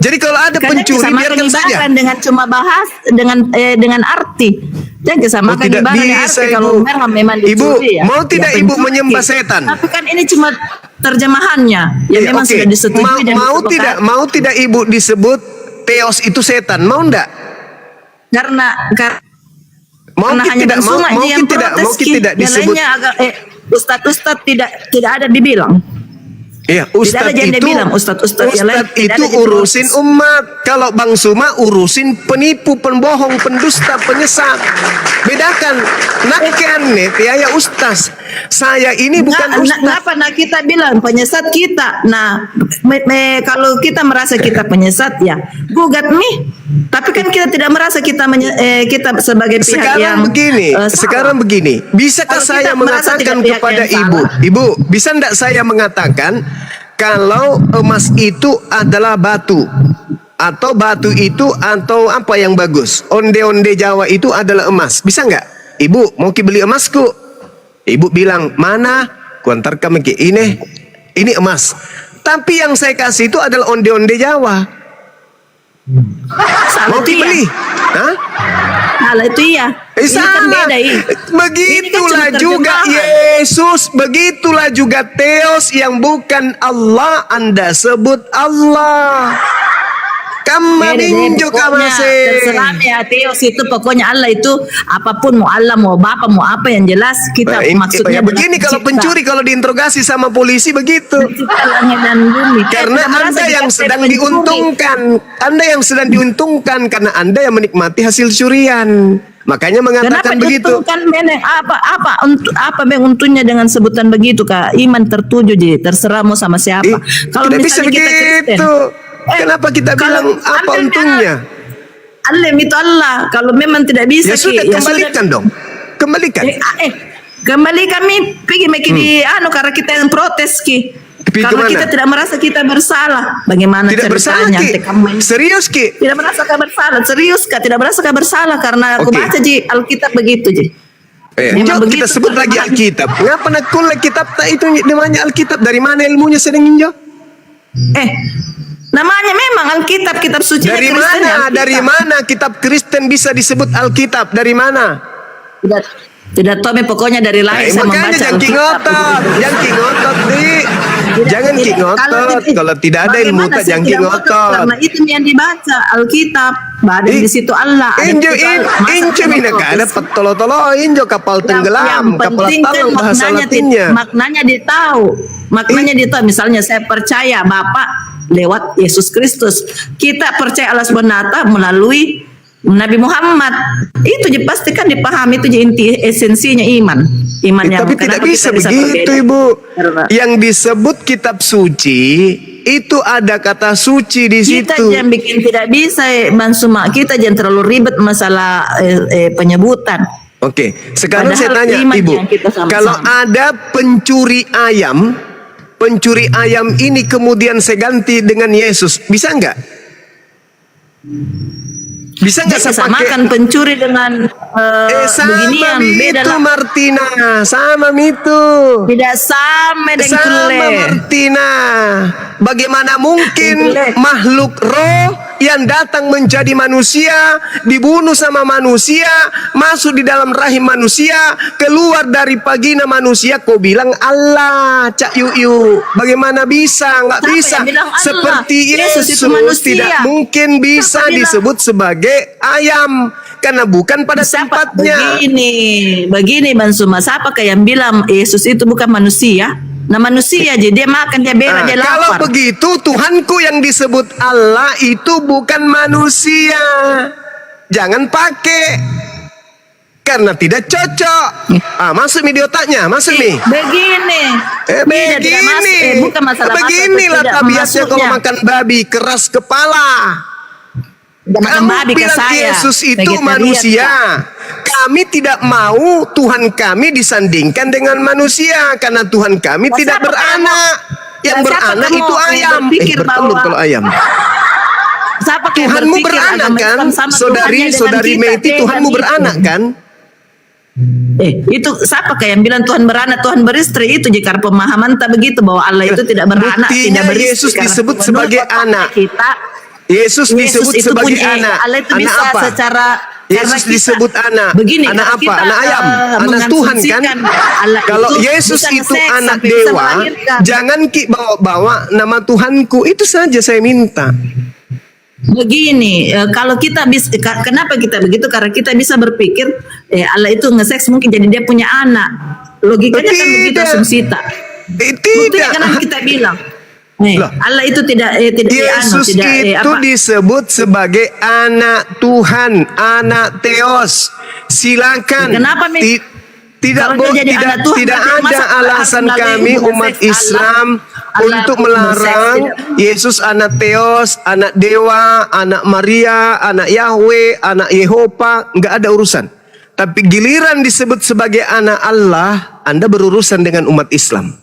Jadi kalau ada pencuri biarkan saja.
Dengan cuma bahas dengan arti. Jangan kesamakan
tidak
ibadah dengan
bisa,
arti. Kalau
Ibu.
memang dicuri
Ibu, mau tidak ibu
pencuri.
menyembah setan?
Tapi kan ini cuma terjemahannya. Ya memang
Oke.
sudah disetujui dan disepakati.
Mau tidak ibu disebut Theos itu setan? Mau enggak?
Karena
Mau
hanya
tidak
Bang Suma
mau
yang
tidak
protes,
mau
Ki.
tidak
Yang
disebut.
lainnya agak ustadz tidak ada dibilang.
Iya,
Tidak ada
Ustadz
yang dia
itu,
bilang, Ustadz yang lain tidak
itu
ada yang
urusin
diprotes.
umat. Kalau Bang Suma urusin penipu, pembohong, pendusta, penyesat. Bedakan. Nakeanet ya Ustaz. Saya ini bukan Ustaz.
Kenapa kita bilang penyesat kita? Nah, kalau kita merasa kita penyesat ya gugat nih. Tapi kan kita tidak merasa kita kita sebagai pihak yang
Sekarang begini. Bisakah
Kalau
saya
kita merasa
mengatakan
tidak pihak
kepada
yang
ibu,
salah.
ibu, bisa enggak saya mengatakan kalau emas itu adalah batu atau batu itu atau apa yang bagus? Onde-onde Jawa itu adalah emas. Bisa enggak? Ibu, mau beli emasku? Ibu bilang, "Mana?" Kuantarkan ke ini emas. Tapi yang saya kasih itu adalah onde-onde Jawa.
salah
Mau
itu ya.
beli? Hah?
Salah itu ya. Ini kan
Sama.
beda ini.
Begitulah
Ini kan cuma
juga
terjemahan.
Yesus, begitulah juga Theos yang bukan Allah Anda sebut Allah. Kama minjo kama
terserah ya Theos itu pokoknya Allah itu apapun mau Allah mau Bapa mau apa yang jelas kita maksudnya
ya begini kalau pencuri kalau diinterogasi sama polisi begitu.
Pencipta langit dan bumi.
Karena
Kita merasa
Anda yang
kita
sedang
pencuri.
diuntungkan. Anda yang sedang diuntungkan karena Anda yang menikmati hasil curian. Makanya mengatakan
Kenapa
begitu.
kan apa untungnya dengan sebutan begitu Kak? Iman tertuju je, terserah mau sama siapa. Kalau
Tidak bisa
misalnya kita Kristen,
begitu. Kenapa kita bilang apa
Anda
untungnya?
Allah itu Allah. Kalau memang tidak bisa
Ya sudah, kembalikan dong. Kembalikan.
Kembali kami pergi di karena kita yang protes Ki. Karena
kemana?
kita tidak merasa kita bersalah. Bagaimana
Tidak bersalah
ceritanya?
Ki. Serius Ki.
Tidak merasa bersalah. Serius Kak, tidak merasa bersalah karena aku baca Ji Alkitab begitu Ji. Memang
Jok,
begitu,
kita sebut lagi Alkitab. Ngapa nak kulik kitab tak itu namanya Alkitab? Dari mana ilmunya sedang injo?
Namanya memang Alkitab, kitab suci
Dari
Kristen.
mana? Dari mana kitab Kristen bisa disebut Alkitab? Dari mana?
Tidak tahu pokoknya dari lahir saya
Makanya
membaca
jangan kingotot, jangan kingotot nih. Jangan kingotot. Kalau tidak ada ilmu tak jangan kingotot.
Karena itu yang dibaca Alkitab. Badan di situ Allah.
Injo mina kada petolo-tolo injo kapal tenggelam, kapal talang bahasa Latinnya.
Maknanya ditahu. Maknanya ditahu. Misalnya saya percaya Bapak lewat Yesus Kristus. Kita percaya Allah SWT melalui Nabi Muhammad. Itu pastikan dipahami, itu inti esensinya iman. Yang
tapi tidak bisa begitu Ibu. Yang disebut kitab suci itu ada kata suci di situ.
Kita jangan bikin tidak bisa Bang Suma. Kita jangan terlalu ribet masalah penyebutan.
Oke, sekarang saya
Padahal
tanya
iman
Ibu,
yang kita sama-sama.
kalau ada pencuri ayam ini kemudian saya ganti dengan Yesus, bisa nggak? Bisa nggak saya pakai?
Samakan pencuri dengan beginian, beda
itu
lah.
Martina, sama itu.
Tidak sama dengan
Sama Martina. Bagaimana mungkin makhluk roh yang datang menjadi manusia, dibunuh sama manusia, masuk di dalam rahim manusia, keluar dari vagina manusia, kau bilang Allah, Cak Yuyu. Bagaimana bisa? Nggak
Siapa
bisa.
yang bilang Allah?
Seperti
Yesus
Yesus
itu manusia.
tidak mungkin bisa
Siapa bilang?
disebut sebagai ayam karena bukan pada tempatnya.
Begini Bang Suma, siapa yang bilang Yesus itu bukan manusia? Nah manusia aja dia makan, dia berak, dia lapar.
Kalau begitu Tuhanku yang disebut Allah itu bukan manusia. Jangan pakai. Karena tidak cocok. Masuk di otaknya, masuk nih.
Begini.
Begini.
Bukan masalah
Beginilah
masuk,
tabiatnya kalau
masuknya.
makan babi, keras kepala.
Makan babi ke
bilang
saya.
Yesus itu
Vegetarian,
manusia.
Kak.
Kami tidak mau Tuhan kami disandingkan dengan manusia karena Tuhan kami
Nah,
tidak
siapa
beranak. Yang
Nah, siapa
beranak
kamu
itu
yang
ayam.
berpikir
Bertelur
bahwa-
kalau ayam.
Siapa kayak
Tuhanmu
berpikir
beranak
agama
kan?
Islam sama Tuhannya
Saudari
dengan kita?
Meti,
Beda
Tuhanmu
gitu.
beranak kan?
Itu siapa kayak yang bilang Tuhan beranak, Tuhan beristri? Itu jika pemahaman tak begitu bahwa Allah itu tidak beranak,
Buktinya
tidak beristri.
Yesus
Karena
disebut
menurut
sebagai
otak
anak.
Kita,
Yesus disebut
itu
sebagai
punya,
anak.
Allah itu
Anak
bisa
apa?
secara
Yesus
karena kita-
disebut anak.
Begini,
Anak
kalau
apa?
kita,
Anak ayam. Anak Tuhan kan?
mengasumsikan Allah
Kalau
itu
Yesus
bisa
itu
nge-seks
anak
sampai bisa
dewa,
melahirkan.
jangan ki bawa-bawa nama Tuhanku. Itu saja saya minta.
Begini, kalau kita bisa, kenapa kita begitu? Karena kita bisa berpikir, Allah itu nge-seks mungkin jadi dia punya anak. Logikanya kan begitu
Tidak.
asumsi kita. Buktinya
Tidak.
kan kita bilang,
Loh.
Allah itu tidak
Yesus itu disebut sebagai anak Tuhan, anak Theos. Silakan.
Kenapa, Mi?
Tidak
Kalau dia jadi
tidak,
anak Tuhan,
tidak
berarti
ada
masa
alasan
harus
kami
melalui
umat
seks
Islam
Allah
untuk
itu
melarang
berseks,
Yesus anak Theos, anak Dewa, anak Maria, anak Yahweh, anak Yehova, nggak ada urusan. Tapi giliran disebut sebagai anak Allah, Anda berurusan dengan umat Islam.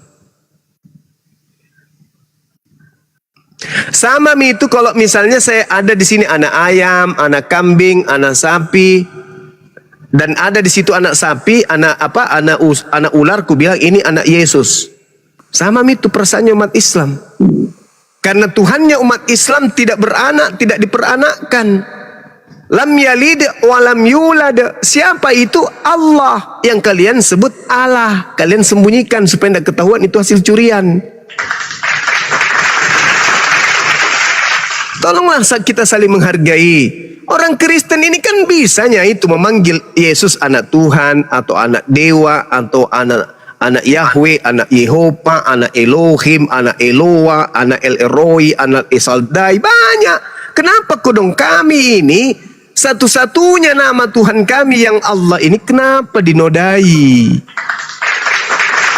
Sama Mi itu kalau misalnya saya ada di sini anak ayam, anak kambing, anak sapi, dan ada di situ anak sapi, anak ular, ku bilang ini anak Yesus. Sama Mi itu perasaannya umat Islam. Karena Tuhannya umat Islam tidak beranak, tidak diperanakkan. Lam yalid wa lam yulad. Siapa itu? Allah. Yang kalian sebut Allah. Kalian sembunyikan supaya tidak ketahuan itu hasil curian. Tolonglah kita saling menghargai. Orang Kristen ini kan bisanya itu memanggil Yesus anak Tuhan atau anak dewa atau anak Yahweh, anak Yehova, anak Elohim, anak Eloa, anak El Eroi, anak Esaldai, banyak. Kenapa kodong kami ini satu-satunya nama Tuhan kami yang Allah ini kenapa dinodai?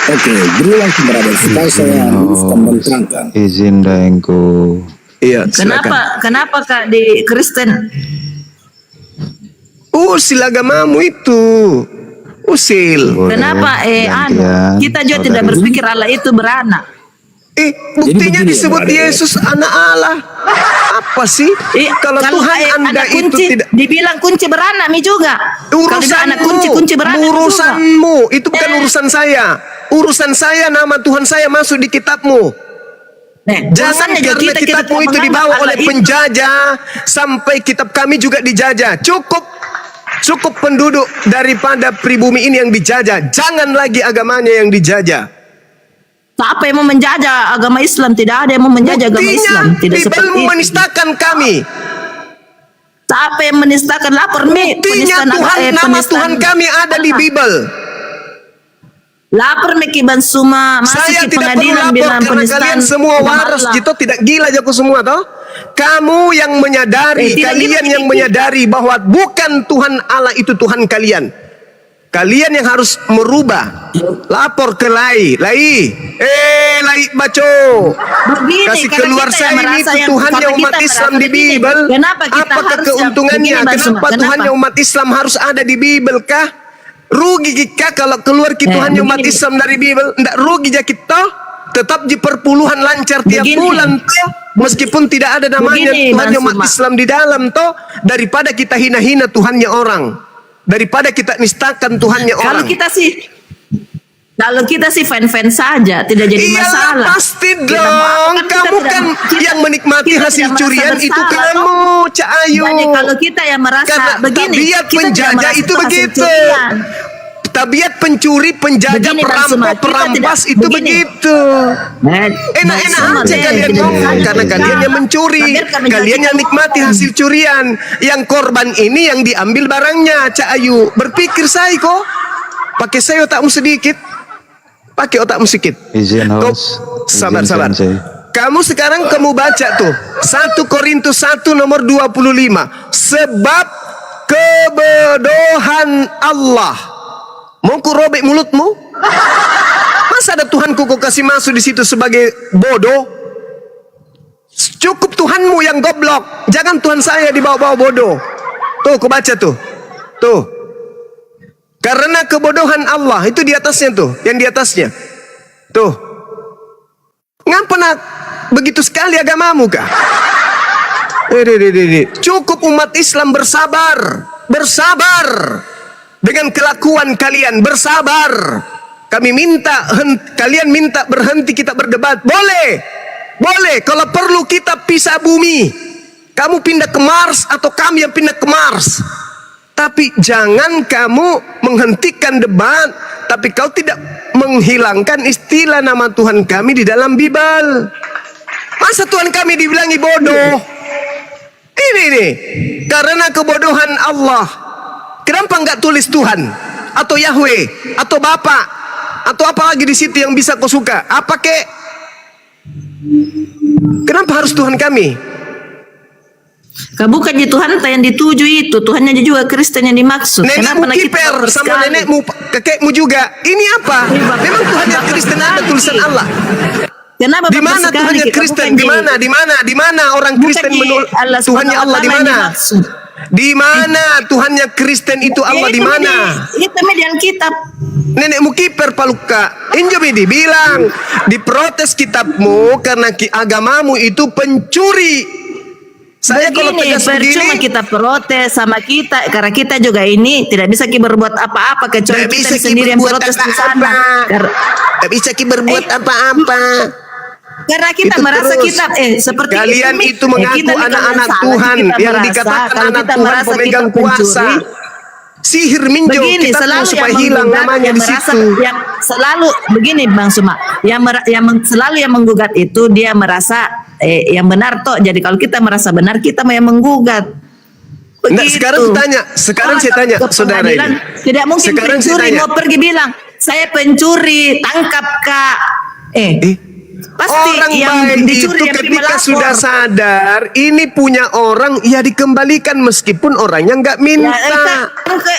Oke, berulang kembali supaya saya luruskan dan terangkan.
Izin Daengku.
Iya, silakan.
Kenapa Kak di Kristen?
Usil agamamu itu. Usil.
Kenapa kita juga tidak berpikir Allah itu beranak?
Buktinya
begini,
disebut
Brother.
Yesus anak Allah. Apa sih? Kalau Tuhan Anda
anak
itu
kunci,
tidak
dibilang kunci beranak Mi juga. Kalau dibilang
urusanmu,
anak kunci beranak Mi juga.
urusanmu, itu bukan urusan saya. Urusan saya, nama Tuhan saya masuk di kitabmu. Jangan
urusannya juga
karena kitabmu itu
menganggap
dibawa
Allah
oleh
itu-
penjajah sampai kitab kami juga dijajah. Cukup penduduk daripada pribumi ini yang dijajah. Jangan lagi agamanya yang dijajah.
Apa yang mau menjajah agama Islam? Tidak ada yang mau menjajah agama Islam. Tidak seperti
Bibelmu
itu.
menistakan kami.
Siapa yang menistakan? Lapor Mi.
Buktinya nama Tuhan kami ada di Bibel.
Lapor Mi Kiban Suma. Masuk
Saya
ke
tidak perlu
pengadilan
lapor
bilang
karena
penistaan
kalian semua
agama
waras
Allah.
gitu, tidak gila jago semua toh. Kamu yang menyadari,
tidak
kalian
gila,
yang
tidak
menyadari bahwa bukan Tuhan Allah itu Tuhan kalian. Kalian yang harus merubah. Lapor ke Lai baco.
Begini,
Kasih
karena
keluar
kita
saya
yang
ini
merasa
itu
yang-
Tuhannya
karena
umat
kita
Islam
merasa
di
begini.
Bibel.
Kenapa kita
Apakah
harus
keuntungannya?
begini, Bang Suma?
Kenapa
Kenapa?
Tuhannya umat Islam harus ada di Bibel kah? Rugi kita kalau keluar Tuhannya umat
begini.
Islam dari Bibel. Nggak rugi aja kita. Tetap di perpuluhan lancar tiap
Begini.
bulan toh. Meskipun tidak ada namanya
Begini,
Tuhannya
Bang
umat
Suma.
Islam di dalam toh. Daripada kita hina-hina Tuhannya orang. Daripada kita nistakan Tuhannya
Kalau
orang.
Kalau kita sih fan-fan saja, tidak jadi
Iyalah,
masalah.
pasti
Tidak
dong.
apa-apa, kita
Kamu
tidak-
kan
kita-
yang menikmati
kita
hasil
tidak merasa
curian itu
bersalah,
kamu,
toh.
Cak Ayu.
Jadi kalau kita yang merasa
Karena
begini,
tabiat
kita tidak
penjajah
merasa
itu
hasil
begitu.
curian.
Tabiat pencuri, penjajah,
Begini, Bang Suma,
perampok,
kita
perampas
tidak-
itu
begini.
begitu. Enak-enak aja kalian ngomong karena kalian yang mencuri, kalian yang nikmati hasil curian, yang korban ini yang diambil barangnya, Cak Ayu. Berpikir saya kok, pakai saya otakmu sedikit, pakai otakmu sedikit.
Izin
Kau-
host.
Sabar.
Izinkan saya.
Kamu sekarang kamu baca tuh 1 Korintus 1 nomor 25. Sebab kebodohan Allah. Mau ku robek mulutmu? Masa ada Tuhanku kau kasih masuk di situ sebagai bodoh? Cukup Tuhanmu yang goblok. Jangan Tuhan saya dibawa-bawa bodoh. Tuh, kau baca tuh. Tuh. Karena kebodohan Allah itu di atasnya tuh, yang di atasnya. Tuh. Ngapa nak begitu sekali agamamu kah? Cukup umat Islam bersabar. Bersabar. Dengan kelakuan kalian, bersabar. Kami minta, kalian minta berhenti kita berdebat. Boleh. Boleh, kalau perlu kita pisah bumi. Kamu pindah ke Mars atau kami yang pindah ke Mars. Tapi jangan kamu menghentikan debat, tapi kau tidak menghilangkan istilah nama Tuhan kami di dalam Bible. Masa Tuhan kami dibilangi bodoh? Ini nih, karena kebodohan Allah. Kenapa enggak tulis Tuhan atau Yahweh atau Bapak atau apa lagi di situ yang bisa kau suka? Apa kek? Kenapa harus Tuhan kami?
Bukan di Tuhan yang dituju itu, Tuhannya juga Kristen yang dimaksud.
Nenekmu kiper sama nenekmu, kakekmu juga. Ini apa? Memang Tuhannya Kristen ada tulisan Allah.
Kenapa
di mana Tuhannya Kristen? Di mana? Di mana? Di mana orang Kristen menurut Tuhannya Allah di mana? Di mana Tuhannya Kristen itu Allah di mana?
Itu median kitab.
Nenekmu kiper paluka. Injobidi bilang diprotes kitabmu karena agamamu itu pencuri. Saya kalau tegas
percuma
begini,
kita protes sama kita karena kita juga ini tidak bisa berbuat apa-apa kecuali kita sendiri yang protes di sana.
Tidak bisa berbuat apa-apa.
Karena kita
Itu
merasa
terus.
kita seperti
kalian itu mengaku anak-anak Tuhan yang dikatakan anak Tuhan pemegang kuasa. Sihir minjau
begini,
kita
selalu
supaya
yang
hilang
menggugat,
namanya
yang
di
merasa,
situ.
yang selalu begini Bang Suma, selalu yang menggugat itu dia merasa yang benar toh. Jadi kalau kita merasa benar, kita yang menggugat. Begitu.
Nah, sekarang saya tanya saudara ini.
Tidak mungkin
Sekarang saya
pencuri
tanya.
mau pergi bilang, saya pencuri, tangkap Kak. Pasti
Orang
yang
baik
dicuri
itu
yang
ketika
melapor.
sudah sadar ini punya orang, ya dikembalikan meskipun orangnya nggak minta.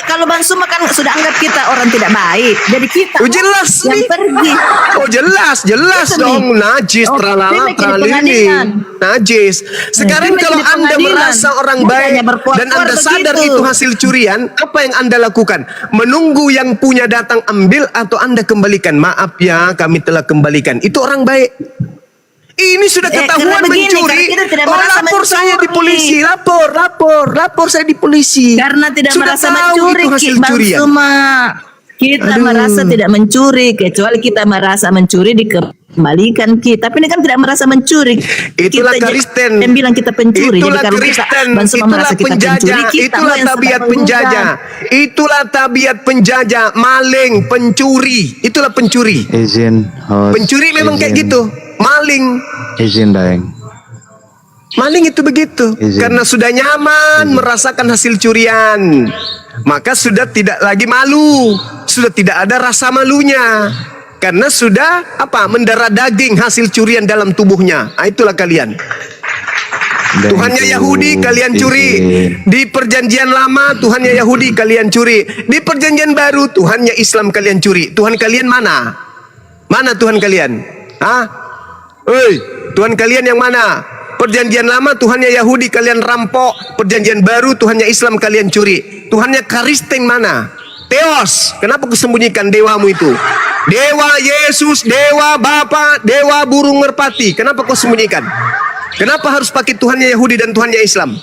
Kalau Bang Suma kan sudah anggap kita orang tidak baik, jadi kita
jelas
yang
nih.
pergi.
Oh jelas
Itu
dong,
nih.
najis,
Oh,
tralala,
kita di
tralili,
pengadilan.
najis. Sekarang
Kita
kalau
di
Anda
pengadilan.
merasa orang
Bukannya
baik
berkuar-kuar
dan Anda sadar
begitu.
itu hasil curian, apa yang Anda lakukan? Menunggu yang punya datang ambil atau Anda kembalikan? Maaf ya, kami telah kembalikan. Itu orang baik. Ini sudah ketahuan
karena begini,
mencuri.
karena kita tidak
Oh,
merasa
lapor saya di
mencuri.
polisi, lapor saya di polisi.
Karena tidak
Sudah
merasa
tahu
mencuri,
itu hasil
Bang
curian.
Suma. Kita merasa tidak mencuri, kecuali kita merasa mencuri dikembalikan kita. Tapi ini kan tidak merasa mencuri.
Itulah
Kita
Kristen.
yang bilang kita pencuri.
Itulah
Jadi kalau kita
Kristen.
Bang Suma
Itulah
merasa kita
penjajah.
pencuri, kita
Itulah
yang
tabiat
sedang
penjajah.
menggugat.
Itulah tabiat penjajah, maling, pencuri. Itulah pencuri.
Izin host.
Pencuri memang kayak
izin.
gitu. Maling.
Izin Daeng.
Maling itu begitu.
Izin.
Karena sudah nyaman merasakan hasil curian. Maka sudah tidak lagi malu. Sudah tidak ada rasa malunya. Karena sudah mendarah daging hasil curian dalam tubuhnya. Itulah kalian. Tuhannya Yahudi kalian curi. Di perjanjian lama Tuhannya Yahudi kalian curi. Di perjanjian baru Tuhannya Islam kalian curi. Tuhan kalian mana? Mana Tuhan kalian? Hei, Tuhan kalian yang mana? Perjanjian lama Tuhannya Yahudi kalian rampok. Perjanjian baru Tuhannya Islam kalian curi. Tuhannya Kristen mana? Theos. Kenapa kusembunyikan dewamu itu? Dewa Yesus, dewa Bapa, dewa burung merpati. Kenapa kau sembunyikan? Kenapa harus pakai Tuhannya Yahudi dan Tuhannya Islam?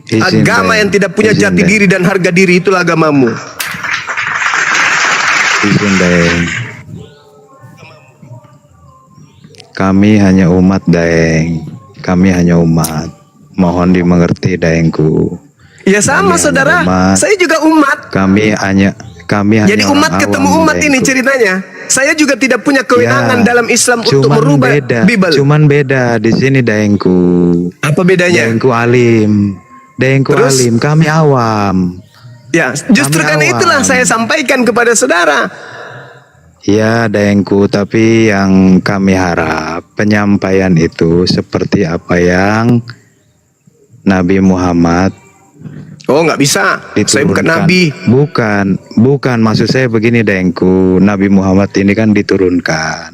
Izin,
Agama
Daeng.
yang tidak punya
Izin,
jati
Daeng.
diri dan harga diri, itulah agamamu.
Izin Daeng. Kami hanya umat Daeng. Kami hanya umat. Mohon dimengerti Daengku.
Ya sama
Kami
saudara,
hanya umat.
saya juga umat.
Kami hanya
Jadi
orang
umat ketemu
awam,
umat ini
Daengku.
ceritanya. Saya juga tidak punya kewenangan
Ya,
dalam Islam untuk
cuman
merubah
beda,
Bible.
Cuman beda di sini Daengku.
Apa bedanya?
Daengku alim. Daengku
Terus?
alim, kami awam.
Ya, justru
Kami
karena
awam.
itulah saya sampaikan kepada saudara.
Ya Daengku, tapi yang kami harap penyampaian itu seperti apa yang Nabi Muhammad
Oh, nggak bisa. Saya bukan
diturunkan.
nabi.
Bukan maksud saya begini Daengku. Nabi Muhammad ini kan diturunkan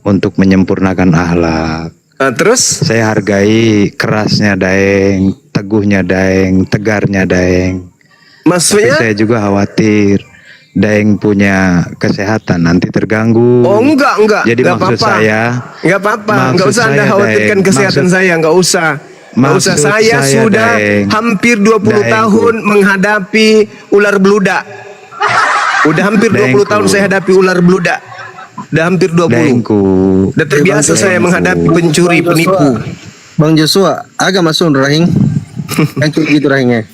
untuk menyempurnakan akhlak.
Nah, terus
Saya hargai kerasnya Daeng, teguhnya Daeng, tegarnya Daeng. Tapi
maksudnya?
saya juga khawatir Daeng punya kesehatan nanti terganggu.
Oh enggak.
Jadi
Enggak
maksud
apa-apa.
saya,
Enggak apa-apa, enggak
maksud
usah Anda
saya,
khawatirkan
Daeng,
kesehatan
maksud-
saya, enggak usah. Enggak usah,
maksud
saya
saya,
sudah
Daeng.
hampir 20
Daengku.
tahun menghadapi ular beludak. Udah hampir 20 tahun
Daengku.
saya hadapi ular beludak. Udah hampir 20.
Daengku.
Udah terbiasa saya menghadapi pencuri, penipu.
Bang Joshua, agak masuk rahing. Yang gitu rahingnya.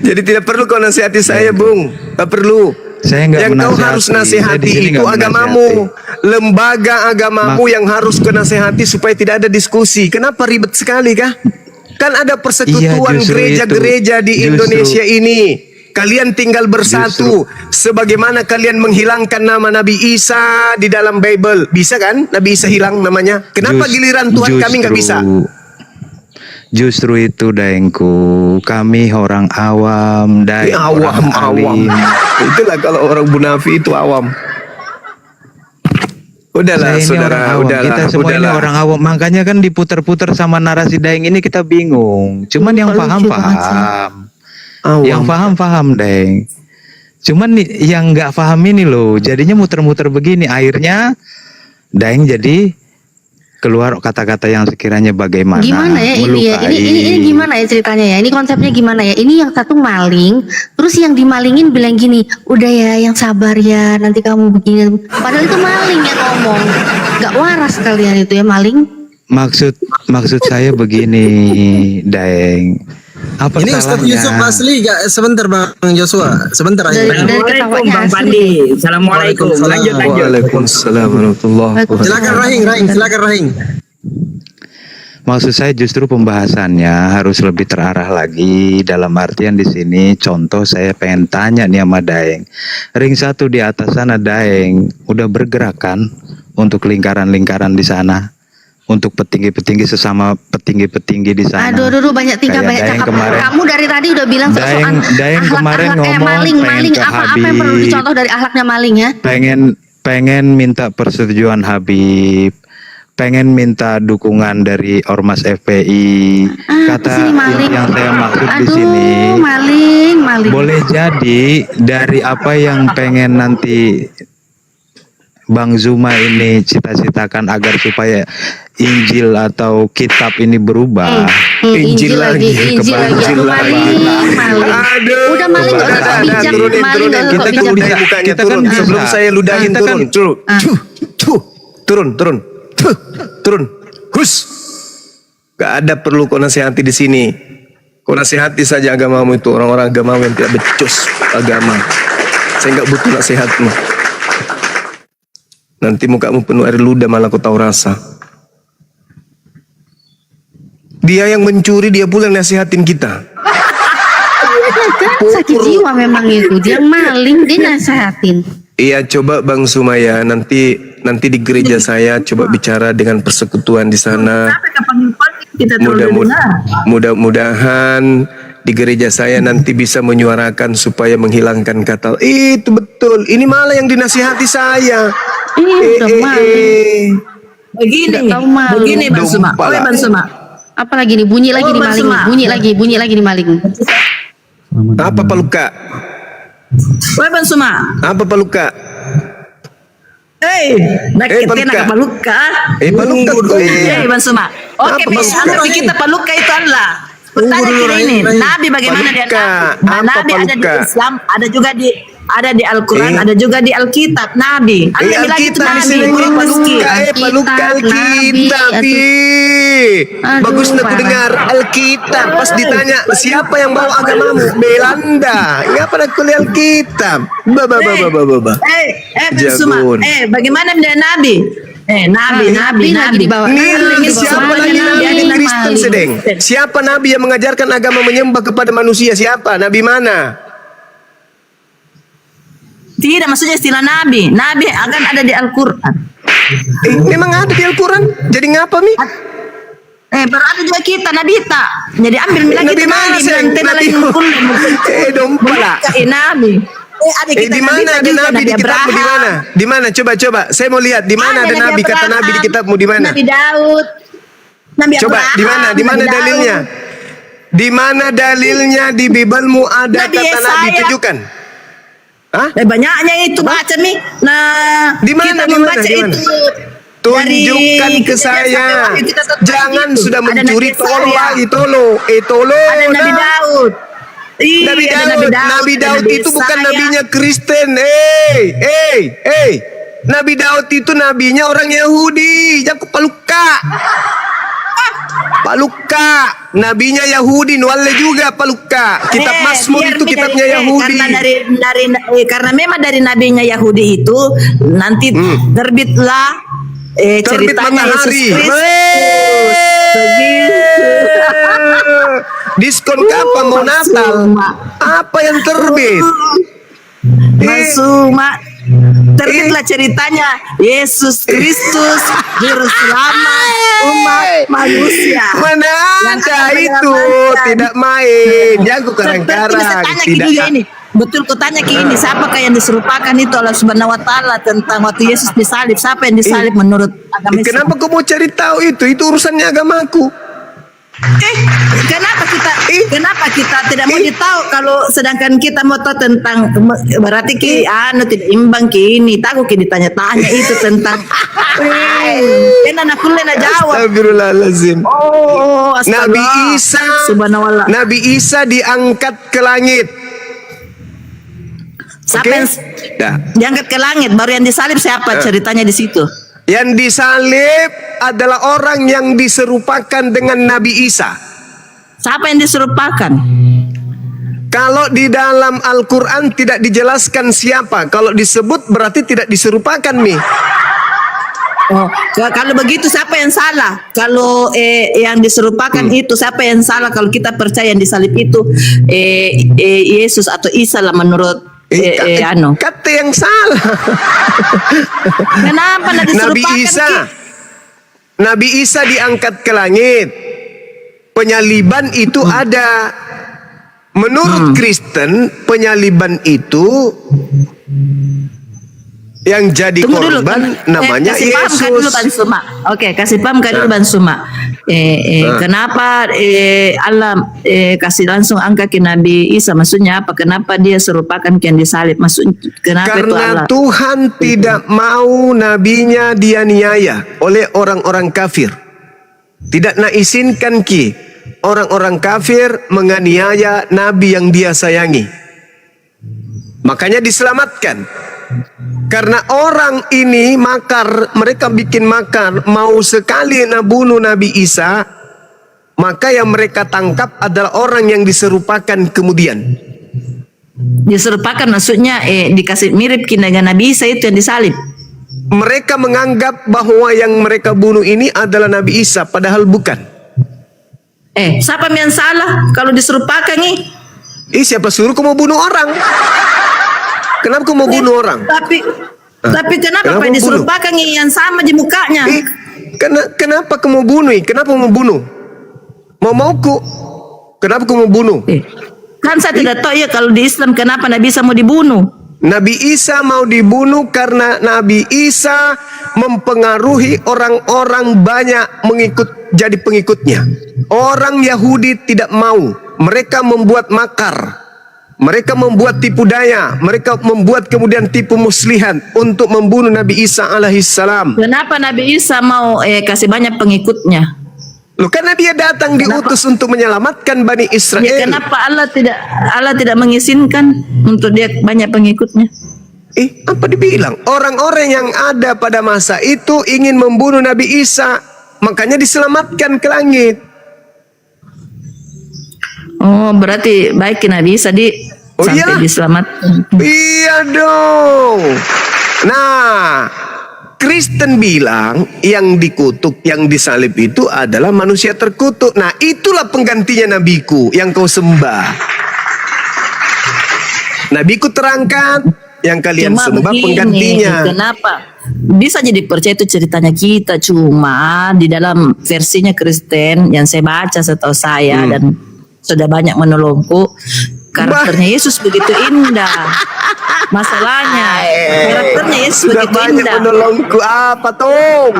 Jadi tidak perlu kau nasihati saya, Bung. Enggak perlu.
Saya nggak
Yang kau
menasihati.
harus
Saya di
nasihati
sini
itu
nggak
agamamu, lembaga agamamu yang harus kau nasihati supaya tidak ada diskusi. Kenapa ribet sekali kah? Kan ada persekutuan
Iya, justru
gereja-gereja
itu.
di
Justru.
Indonesia ini. Kalian tinggal bersatu sebagaimana kalian menghilangkan nama Nabi Isa di dalam Bible. Bisa kan? Nabi Isa hilang namanya. Kenapa giliran Tuhan kami nggak bisa?
Justru itu Daengku, kami orang awam, Daeng orang
Awam.
alim.
Itulah kalau orang munafi itu awam. Udahlah,
Saya ini
saudara,
orang awam.
udahlah,
Kita semua ini
udahlah.
orang awam. Makanya kan diputer-puter sama narasi Daeng ini kita bingung. Cuman yang paham paham.
Awam.
Yang paham paham Daeng. Cuman yang nggak paham ini loh, jadinya muter-muter begini. Akhirnya Daeng jadi keluar kata-kata yang sekiranya bagaimana
Gimana ya ini ya? Ini gimana ya ceritanya ya? Ini konsepnya gimana ya? Ini yang satu maling, terus yang dimalingin bilang gini, udah ya yang sabar ya, nanti kamu begini. Padahal itu maling yang ngomong. Gak waras kalian itu ya maling.
Maksud saya begini, Daeng. Apa
Ini Ustaz
salahnya?
Yusuf asli gak? Sebentar Bang Joshua, sebentar aja.
Dari ketawanya
Bang
asli.
Pandi. Assalamualaikum. Lanjut.
Waalaikumsalam warahmatullahi wabarakatuh.
Silakan Rahing, silakan Rahing.
Maksud saya justru pembahasannya harus lebih terarah lagi, dalam artian di sini contoh saya pengen tanya nih sama Daeng. Ring 1 di atas sana Daeng udah bergerak kan untuk lingkaran-lingkaran di sana, untuk petinggi-petinggi sesama petinggi-petinggi di sana.
Aduh, banyak tingkah,
Kayak
banyak
Daeng
cakap.
kemarin.
Kamu dari tadi udah bilang
Daeng kemarin ngomong
maling,
pengen ke
apa yang perlu
Habib.
dicontoh dari akhlaknya maling ya?
pengen minta persetujuan Habib, pengen minta dukungan dari Ormas FPI. Kata
sini maling.
yang saya maksud di
Aduh,
sini,
maling.
boleh jadi dari apa yang pengen nanti Bang Zuma ini cita-citakan agar supaya Injil atau kitab ini berubah.
Injil lagi.
Aduh, maling.
Aduh.
Udah maling gak usah sok bijak, maling gak usah sok
Kita kan
bijak.
ludahin mukanya,
Kita kan
turun.
bisa.
Sebelum saya ludahin,
Kita kan-
turun. Turun. Turun. Hus. Gak ada perlu kau nasihati di sini. Kau nasihati saja agamamu itu, orang-orang agamamu yang tidak becus agama. Saya nggak butuh nasihatmu. Nanti mukamu penuh air ludah malah kau tahu rasa. Dia yang mencuri, dia pula yang nasihatin kita.
Sakit jiwa memang itu. Dia maling, dia nasehatin.
Iya, coba Bang Sumaya nanti di gereja saya coba bicara dengan persekutuan di sana. Mudah-mudahan di gereja saya nanti bisa menyuarakan supaya menghilangkan kata itu betul. Ini malah yang dinasihati saya.
Udah maling.
Begini,
Tidak tahu malu.
begini Bang Suma.
Dompa
Oh,
lah.
Bang Suma.
Apa lagi nih? Bunyi lagi
Oh,
nih
Bang
maling.
Suma.
Bunyi lagi nih maling.
Apa Paluka?
Woi Bang Suma.
Apa Paluka?
Nak
Paluka.
kita nak paluka.
Paluka kau.
Bang Suma. Oke,
Apa Paluka?
bagi kita paluka itu adalah pertanyaan kita ini. Nabi bagaimana dia
Paluka.
Nabi?
Apa
Nabi ada di
Paluka?
Islam, ada di Al-Quran, ada juga di Alkitab. Nabi. Anda bilang itu
Alkitab di
Nabi.
sini
Guru pasti.
Paluka Alkitab.
Aduh,
Bagus nak
parah.
dengar Alkitab. Pas ditanya siapa yang bawa agamamu? Belanda. Ngapa nak kuliah Alkitab? Baba.
Bang Suma.
Jagoan.
Bagaimana dia Nabi? Nabi
lagi dibawa.
Nih, siapa lagi Nabi Kristen sedeng? Siapa Nabi yang mengajarkan agama menyembah kepada manusia? Siapa? Nabi mana?
Tidak, maksudnya istilah Nabi. Nabi akan ada di Al-Quran.
Memang ada di Al-Quran. Jadi ngapa mi?
Berada juga kita Nabi tak. Jadi ambil milah
Nabi
kita
mana
Nabi
sih?
bilang tena
Nabi
lagi mukul.
dompala.
Nabi. ada kita
di mana
Nabi
ada
juga,
nabi di kitabmu?
Abraham.
Di mana? Di mana? Coba. Saya mau lihat di mana ada nabi, kata
Abraham,
nabi di kitabmu di mana?
Nabi Daud. Nabi
Coba
Abraham,
di mana? Di mana
Nabi Daud.
dalilnya? Di mana dalilnya di Bibalmu ada
Nabi
kata nabi?
Yesaya.
Tunjukkan. Hah?
Banyaknya itu baca nih. Nah,
Di mana?
kita
Di mana?
membaca
Di mana?
itu.
Tunjukkan
Dari
ke saya.
Wahyu kita tentang
Jangan
itu.
sudah
Ada
mencuri
Nabi
tolo
Yesaya.
lagi tolo. Tolo.
Ada Nabi
nah.
Daud. Iya,
Nabi
ada
Daud, Nabi
ada
Daud
Nabi
itu bukan
Yesaya.
nabinya Kristen. Nabi Daud itu nabinya orang Yahudi. Jangan paluka. Paluka, nabinya Yahudi, Nualle juga Paluka. Kitab Mazmur
biar
itu kitabnya Yahudi.
Karena memang dari nabinya Yahudi itu nanti terbitlah
Terbit
ceritanya Yesus
matahari.
Kristus. Begitu.
Diskon kapan mau Natal? Apa yang terbit?
Masuma terbitlah ceritanya Yesus Kristus juru selamat umat manusia.
Mana
Yang
ada
akan
itu?
menyelamatkan.
Tidak main. Jago
Seperti saya
karang-karang.
tanya
Tidak.
juga ini. Betul ku tanya ke ini, siapakah yang diserupakan itu Allah Subhanahu wa taala tentang waktu Yesus disalib? Siapa yang disalib menurut agama Islam?
Kenapa kau mau cari tahu itu? Itu urusannya agamaku.
Kenapa kita tidak mau ditahu kalau sedangkan kita mau tahu tentang berarti tidak imbang ini takut ditanya-tanya itu tentang aku lena jawab.
Astagfirullahaladzim.
Oh,
Nabi
astagfirullah.
Isa,
Subhanallah.
Nabi Isa diangkat ke langit.
Siapa
Oke?
yang
Dah.
diangkat ke langit baru yang disalib siapa ceritanya di situ?
Yang disalib adalah orang yang diserupakan dengan Nabi Isa.
Siapa yang diserupakan?
Kalau di dalam Al-Quran tidak dijelaskan siapa. Kalau disebut berarti tidak diserupakan, Mi.
Oh, kalau begitu siapa yang salah? Kalau yang diserupakan itu siapa yang salah? Kalau kita percaya yang disalib itu Yesus atau Isa lah menurut
Kata yang salah.
Kenapa nak diserupakan?
Nabi Isa diangkat ke langit. Penyaliban itu ada. Menurut Kristen, penyaliban itu yang jadi korban namanya
kasih paham kan dulu Ban
Yesus.
Suma. Oke, kasih paham kan dulu Ban Suma. Kenapa Allah kasih langsung angka ke Nabi Isa? Maksudnya apa? Kenapa dia serupakan yang disalib? Maksudnya kenapa itu
Karena
Allah?
Tuhan tidak mau nabinya dianiaya oleh orang-orang kafir. Tidak nak izinkan ki orang-orang kafir menganiaya nabi yang dia sayangi. Makanya diselamatkan. Karena orang ini makar, mereka bikin makar, mau sekali nak bunuh Nabi Isa, maka yang mereka tangkap adalah orang yang diserupakan kemudian.
Diserupakan maksudnya dikasih mirip dengan Nabi Isa itu yang disalib.
Mereka menganggap bahwa yang mereka bunuh ini adalah Nabi Isa, padahal bukan.
Siapa yang salah kalau diserupakan nih?
Siapa suruh kau mau bunuh orang? Kenapa kau mau bunuh orang?
Tapi kenapa
Kenapa
yang
bunuh?
diserupakan nih yang sama di mukanya?
Kenapa kau mau bunuh? Kenapa mau bunuh? Mauku. Kenapa kau mau bunuh?
Kan saya tidak tahu ya kalau di Islam kenapa Nabi Isa mau dibunuh?
Nabi Isa mau dibunuh karena Nabi Isa mempengaruhi orang-orang banyak jadi pengikutnya. Orang Yahudi tidak mau. Mereka membuat makar. Mereka membuat tipu daya. Mereka membuat kemudian tipu muslihat untuk membunuh Nabi Isa alaihissalam.
Kenapa Nabi Isa mau kasih banyak pengikutnya?
Loh, karena dia datang diutus untuk menyelamatkan Bani Israel.
Ya, kenapa Allah tidak mengizinkan untuk dia banyak pengikutnya?
Apa dibilang? Orang-orang yang ada pada masa itu ingin membunuh Nabi Isa, makanya diselamatkan ke langit.
Oh, berarti baik Nabi Isa sampai diselamatkan.
Iya dong. Nah, Kristen bilang yang dikutuk, yang disalib itu adalah manusia terkutuk. Nah, itulah penggantinya nabiku yang kau sembah. Nabiku terangkat, yang kalian
Cuma
sembah
begini,
penggantinya.
Kenapa? Bisa jadi percaya itu ceritanya kita, cuma di dalam versinya Kristen yang saya baca setahu saya dan sudah banyak menolongku, karakternya Yesus begitu indah. Masalahnya karakternya Yesus
Sudah
begitu
banyak
indah.
menolongku apa Tom?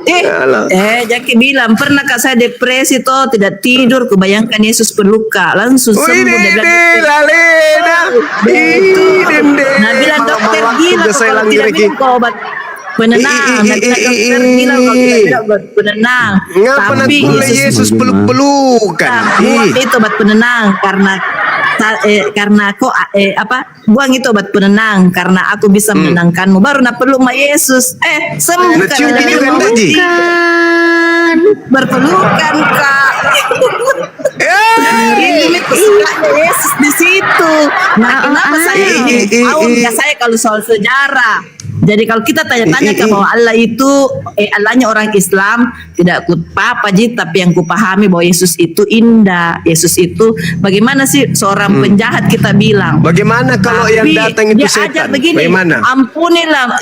Alah.
Jaki bilang pernah kak saya depresi toh tidak tidur, kebayangkan Yesus berluka langsung sembuh. Dia bilang,
Lalena.
nah bilang dokter gila kok kalau tidak minum obat penenang. Nah, bilang dokter gila kalau tidak minum obat penenang.
Ngapa nak
Tapi
pula Yesus peluk-pelukan?
buang itu obat penenang karena kok buang itu obat penenang karena aku bisa menenangkanmu, baru nak peluk sama Yesus sembuh
Nak
kan.
cium
Tidak
juga
minum
kan, Ji?
Kan.
berpelukan kak. Itu kesukaan Yesus di situ. Nah, kenapa saya nggak saya kalau soal sejarah. Jadi kalau kita tanya-tanya ke bahwa Allah itu Allahnya orang Islam tidak apa Ji, tapi yang kupahami bahwa Yesus itu indah. Yesus itu bagaimana sih seorang penjahat kita bilang.
Bagaimana kalau yang datang itu
dia ajar
setan?
begini,
Bagaimana?
ampunilah.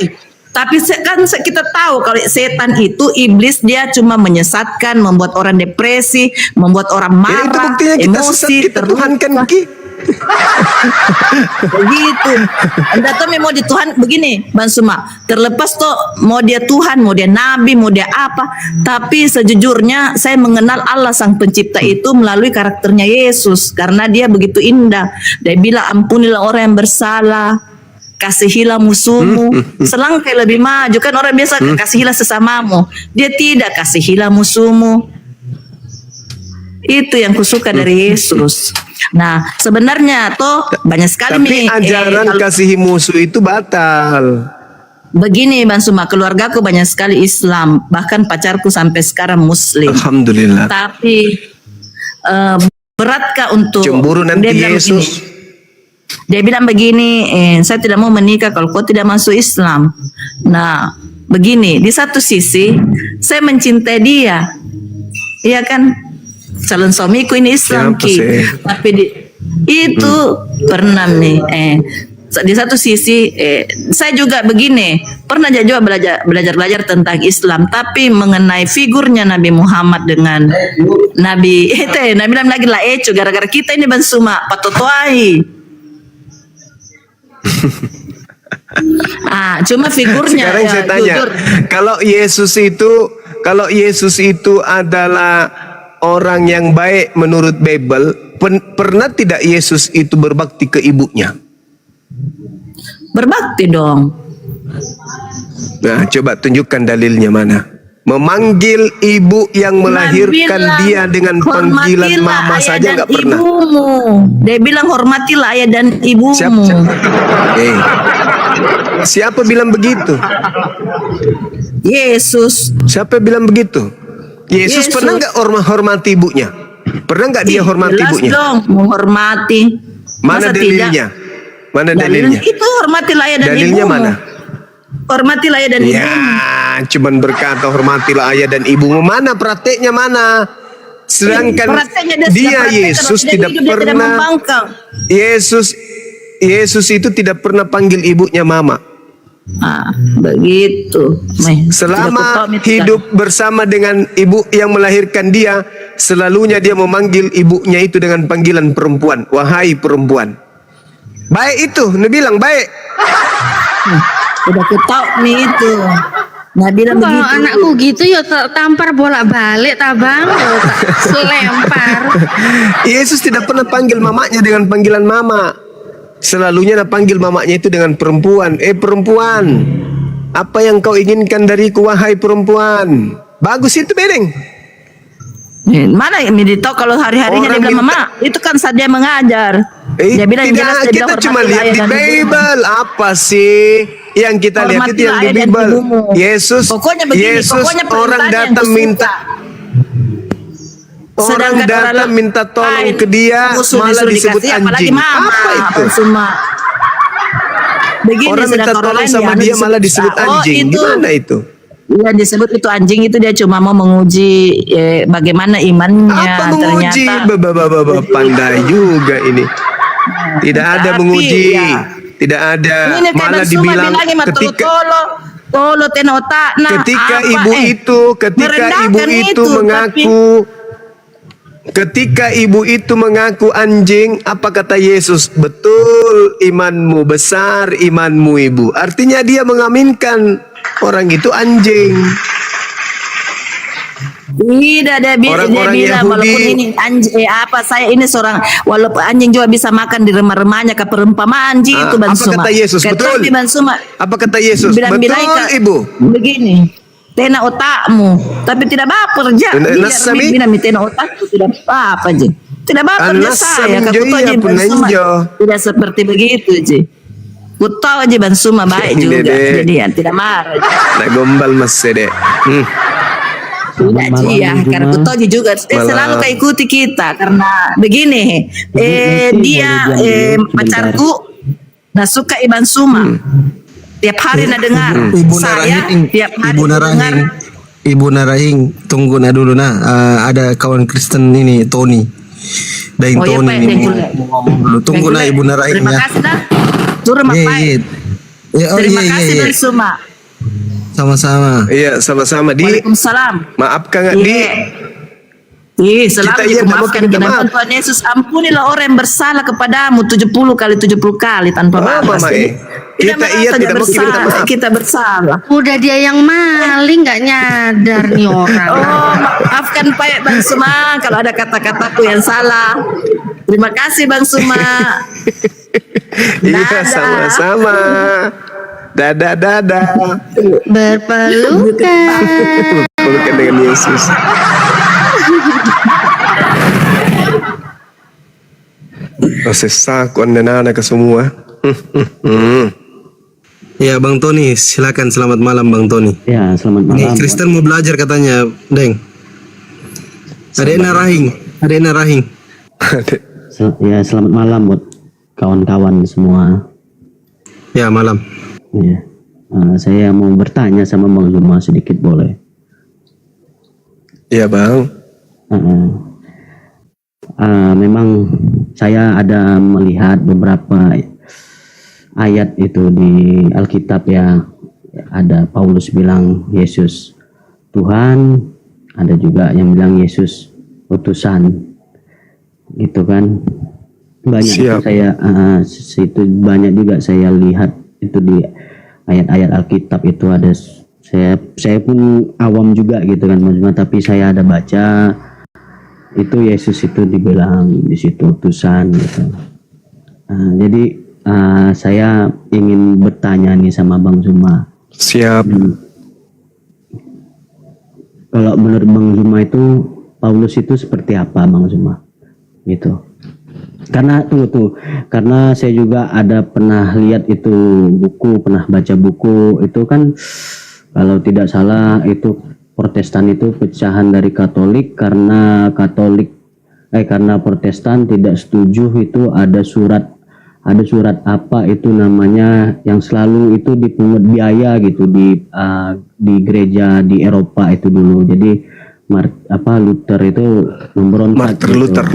Tapi kan kita tahu kalau setan itu iblis, dia cuma menyesatkan, membuat orang depresi, membuat orang
Ya, itu
marah,
buktinya kita
emosi,
sesat, kita Tuhan kan Ki.
begitu. Anda tuh mau di Tuhan begini, Bang Suma. Terlepas tuh mau dia Tuhan, mau dia Nabi, mau dia apa. Tapi sejujurnya saya mengenal Allah Sang Pencipta itu melalui karakternya Yesus, karena dia begitu indah. Dia bilang ampunilah orang yang bersalah, kasihilah musuhmu. Selangkah lebih maju kan orang biasa kasihilah sesamamu. Dia tidak, kasihilah musuhmu. Itu yang kusuka dari Yesus. Nah, sebenarnya toh banyak sekali
Tapi ajaran
kalau-
kasihi musuh itu batal.
begini Bang Suma, keluargaku banyak sekali Islam, bahkan pacarku sampai sekarang Muslim.
Alhamdulillah.
Tapi beratkah untuk
Cemburu nanti
dia bilang
Yesus.
begini, dia bilang begini, saya tidak mau menikah kalau kau tidak masuk Islam. Nah, begini, di satu sisi saya mencintai dia, iya kan, calon suamiku ini Islam
Siapa
Ki,
sih?
tapi itu pernah nih, di satu sisi saya juga begini, pernah juga belajar tentang Islam, tapi mengenai figurnya Nabi Muhammad dengan Nabi Nabi lagi lah gara-gara kita ini Bang Suma patotoai. Cuma figurnya
Sekarang saya tanya,
jujur.
kalau Yesus itu adalah orang yang baik menurut Bible, pernah tidak Yesus itu berbakti ke ibunya?
Berbakti dong.
Nah, coba tunjukkan dalilnya mana. Memanggil ibu yang melahirkan
Nah,
dia dengan panggilan
hormatilah
mama
ayah
saja
dan
nggak pernah.
Ibumu. Dia bilang hormatilah ayah dan ibumu.
Siapa bilang begitu?
Yesus.
Siapa bilang begitu? Yesus pernah nggak hormati ibunya? Pernah nggak dia hormati
Jelas
ibunya?
dong, menghormati.
Mana
Masa
dalilnya?
tidak?
Mana dalilnya?
Itu hormatilah ayah dan
Dalilnya
ibumu.
mana?
Hormatilah ayah dan ibumu.
Ya, cuman berkata hormatilah ayah dan ibumu. Mana prakteknya mana? Sedangkan
Prakteknya
dia
praktek,
Yesus
kalau
tidak
hidup, dia tidak
pernah.
membangkang.
Yesus itu tidak pernah panggil ibunya mama.
Begitu.
Selama hidup bersama dengan ibu yang melahirkan dia, selalunya dia memanggil ibunya itu dengan panggilan perempuan. Wahai perempuan. Baik itu, dia bilang baik.
Udah ku tahu nih itu. Nah bilang
Kalau
begitu.
anakku gitu ya tampar bolak-balik tabang, tak selempar.
Yesus tidak pernah panggil mamanya dengan panggilan mama. Selalunya dia panggil mamanya itu dengan perempuan. Perempuan, apa yang kau inginkan dariku wahai perempuan? Bagus itu bedeng.
Mana yang tahu kalau hari-harinya dia bilang mama, itu kan saat dia mengajar. Dia bilang
Tidak,
jelas dia
kita
bilang
cuma
hormatilah
lihat di
ayah dan ibumu.
Bible. Apa sih yang kita lihat itu yang di
Hormatilah ayah dan
Bible?
ibumu.
Yesus,
Pokoknya begini,
Yesus
pokoknya
orang
perintahnya yang
datang
kusuka.
minta. Orang
Sedangkan
datang minta tolong
lain,
ke dia,
musuh
malah
disuruh
disebut
dikasih, apalagi
anjing.
mama,
Apa itu?
Semua. Begini,
Orang minta
sedangkan
tolong
lain
sama
harus
dia malah disebut anjing. Gimana itu?
Yang disebut itu anjing itu dia cuma mau menguji bagaimana imannya.
Apa menguji?
Ternyata
Pandai juga ini. Tidak ada
Tapi,
menguji.
ya.
Tidak ada.
ini kayak
Malah
Bang Suma
dibilang
bilangnya, mah
ketika
tolo tenotak. Nah,
ketika
apa,
ibu itu
merendahkan
mengaku Ketika ibu itu mengaku anjing, apa kata Yesus? Betul imanmu, besar imanmu ibu. Artinya dia mengaminkan orang itu anjing.
Tidak, dia
Orang-orang
bilang
Yahudi.
walaupun ini anjing, saya ini seorang, walaupun anjing juga bisa makan di rumah-rumahnya, ke perumpamaan anjing itu Bang
Apa
Suma.
kata Yesus? Betul.
Tetapi Bang Suma,
Apa kata Yesus?
bilang
Betul ibu.
begini, tena otakmu, tapi tidak baper aja.
Nasami?
Bilang tena otakku tidak apa aja. Tidak baper aja saya.
Nasami
Kata
jo iya,
Bang Suma
punanjo.
tidak seperti begitu aja. Ku tahu aja Bang Suma baik
Ini,
juga,
Dek.
jadi ya, tidak marah.
Nak gombal mas Dek.
Tidak sih ya, karena ku tahu juga selalu ikuti kita karena begini, dia pacarku nah suka Iban Suma. Tiap hari nak dengar.
Ibu
Saya
Narahing,
tiap hari
Ibu
dengar.
Narahing, Ibu Narahing, tunggu na dulu nah. Ada kawan Kristen ini Tony, Daing
Oh iya
Tony
Pak,
ini.
thank you.
Dulu, tunggu nah Ibu Narahing
Terima
ya.
kasih dah. Turun Pak. Terima kasih Iban Suma.
Sama-sama.
Iya, sama-sama di.
Waalaikumsalam.
Maaf Kang di.
Iya, selalu
Kita iya,
dimaafkan
minta
kita.
maaf.
Tuhan Yesus, ampunilah orang yang bersalah kepadamu 70 kali 70 kali tanpa
Apa,
batas.
Mae? Kita iya tidak mau kita minta
bersalah,
maaf.
kita bersalah.
Udah dia yang maling nggak nyadar nih orang.
Oh, maafkan Pak Bang Suma kalau ada kata-kataku yang salah. Terima kasih Bang Suma.
Iya,
Dadah.
sama-sama. Dadah.
Berpelukan.
Bukan dengan Yesus. Sesak kondenana ke semua.
Ya Bang Tony, silakan selamat malam Bang Tony.
Ya, selamat
Nih
malam.
Kristen mau belajar katanya, Deng. Ada Narahing.
Ya, selamat malam buat kawan-kawan semua.
Ya malam.
Ya. Saya mau bertanya sama Bang Zuma sedikit boleh?
Iya Bang.
Memang saya ada melihat beberapa ayat itu di Alkitab ya. Ada Paulus bilang Yesus Tuhan, ada juga yang bilang Yesus utusan, gitu kan? Banyak itu
Siap.
saya situ banyak juga saya lihat itu di ayat-ayat Alkitab itu ada. Saya pun awam juga gitu kan, tapi saya ada baca itu Yesus itu dibilang di situ utusan gitu. Jadi saya ingin bertanya nih sama Bang Zuma.
Siap.
Kalau menurut Bang Zuma itu Paulus itu seperti apa Bang Zuma? Gitu. Karena karena saya juga ada pernah lihat itu buku, pernah baca buku itu kan kalau tidak salah itu Protestan itu pecahan dari Katolik karena karena Protestan tidak setuju itu ada surat apa itu namanya yang selalu itu dipungut biaya gitu di gereja di Eropa itu dulu. Jadi Luther itu memberontak.
Martin
gitu.
Luther.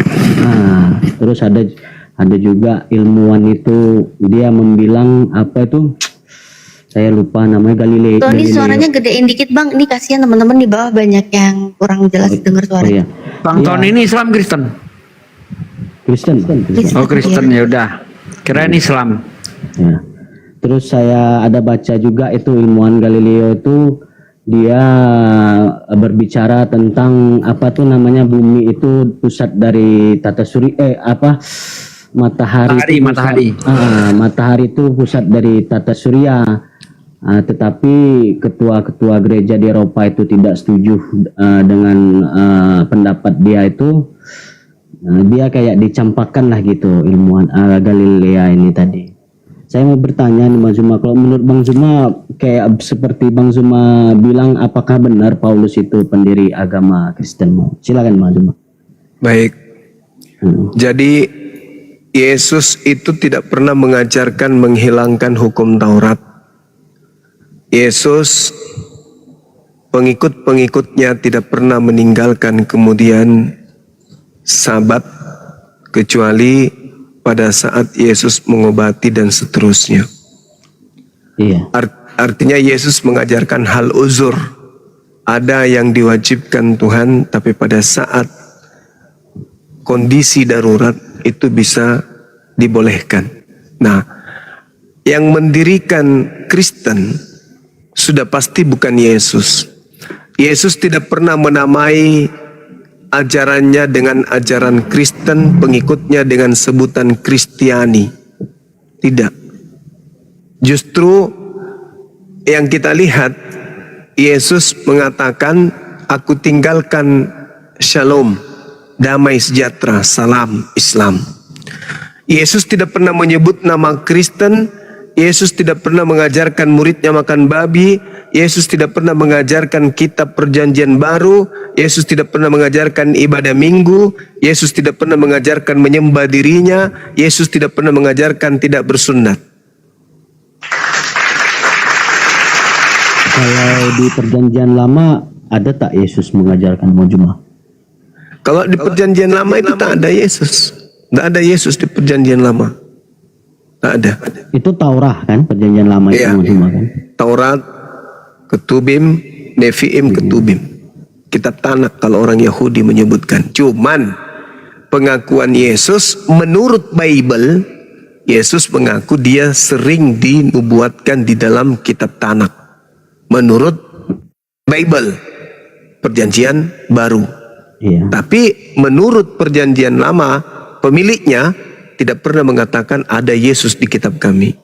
Nah, terus ada juga ilmuwan itu dia membilang apa itu saya lupa namanya
Tony
Galileo.
suaranya gedein dikit Bang. Ini kasihan teman-teman di bawah banyak yang kurang jelas dengar
Oh,
suaranya.
iya.
Bang Tony ini Islam Kristen.
Kristen.
Oh Kristen ya udah. Kirain Islam.
Ya. Terus saya ada baca juga itu ilmuwan Galileo itu dia berbicara tentang apa tuh namanya bumi itu pusat dari tata surya matahari. Matahari itu pusat dari tata surya. Tetapi ketua-ketua gereja di Eropa itu tidak setuju dengan pendapat dia itu. Dia kayak dicampakkan lah gitu ilmuwan Galilea ini tadi. Saya mau bertanya nih Bang Zuma, kalau menurut Bang Zuma kayak seperti Bang Zuma bilang, apakah benar Paulus itu pendiri agama Kristen? Silakan Bang Zuma.
Baik. Jadi Yesus itu tidak pernah mengajarkan menghilangkan hukum Taurat. Yesus pengikut-pengikutnya tidak pernah meninggalkan kemudian Sabat kecuali pada saat Yesus mengobati dan seterusnya.
Iya.
Artinya Yesus mengajarkan hal uzur. Ada yang diwajibkan Tuhan, tapi pada saat kondisi darurat itu bisa dibolehkan. Nah, yang mendirikan Kristen sudah pasti bukan Yesus. Yesus tidak pernah menamai ajarannya dengan ajaran Kristen, pengikutnya dengan sebutan Kristiani. Tidak. Justru yang kita lihat, Yesus mengatakan, aku tinggalkan shalom, damai sejahtera, salam Islam. Yesus tidak pernah menyebut nama Kristen. Yesus tidak pernah mengajarkan muridnya makan babi. Yesus tidak pernah mengajarkan kitab perjanjian baru. Yesus tidak pernah mengajarkan ibadah minggu. Yesus tidak pernah mengajarkan menyembah dirinya. Yesus tidak pernah mengajarkan tidak bersunat.
Kalau di perjanjian lama ada tak Yesus mengajarkan mau Jumat?
Kalau di perjanjian lama itu tak ada Yesus. Tak ada Yesus di perjanjian lama. Tak ada.
Itu Taurat kan, perjanjian lama itu mau Jumat kan?
Taurat, Ketubim, Neviim, Ketubim. Kitab Tanak kalau orang Yahudi menyebutkan. Cuman pengakuan Yesus menurut Bible, Yesus mengaku dia sering dinubuatkan di dalam kitab Tanak. Menurut Bible, perjanjian baru.
Iya.
Tapi menurut perjanjian lama, pemiliknya tidak pernah mengatakan ada Yesus di kitab kami.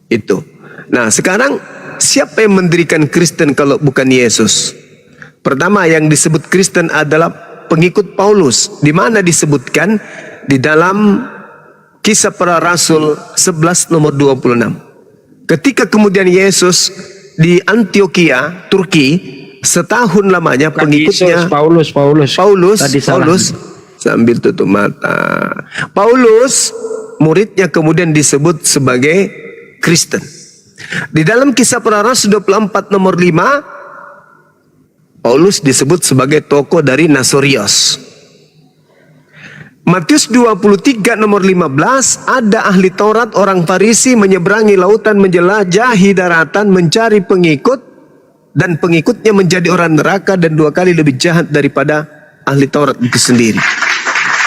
Itu. Nah, sekarang siapa yang mendirikan Kristen kalau bukan Yesus? Pertama yang disebut Kristen adalah pengikut Paulus. Di mana disebutkan? Di dalam Kisah Para Rasul 11 nomor 26. Ketika kemudian Yesus di Antioquia, Turki, setahun lamanya pengikutnya
Paulus tadi salah.
Paulus sambil tutup mata. Paulus muridnya kemudian disebut sebagai Kristen. Di dalam Kisah Para Rasul 24 nomor 5, Paulus disebut sebagai tokoh dari Nasorios. Matius 23 nomor 15, ada ahli Taurat orang Farisi menyeberangi lautan, menjelajahi daratan, mencari pengikut, dan pengikutnya menjadi orang neraka dan 2 kali lebih jahat daripada ahli Taurat itu sendiri.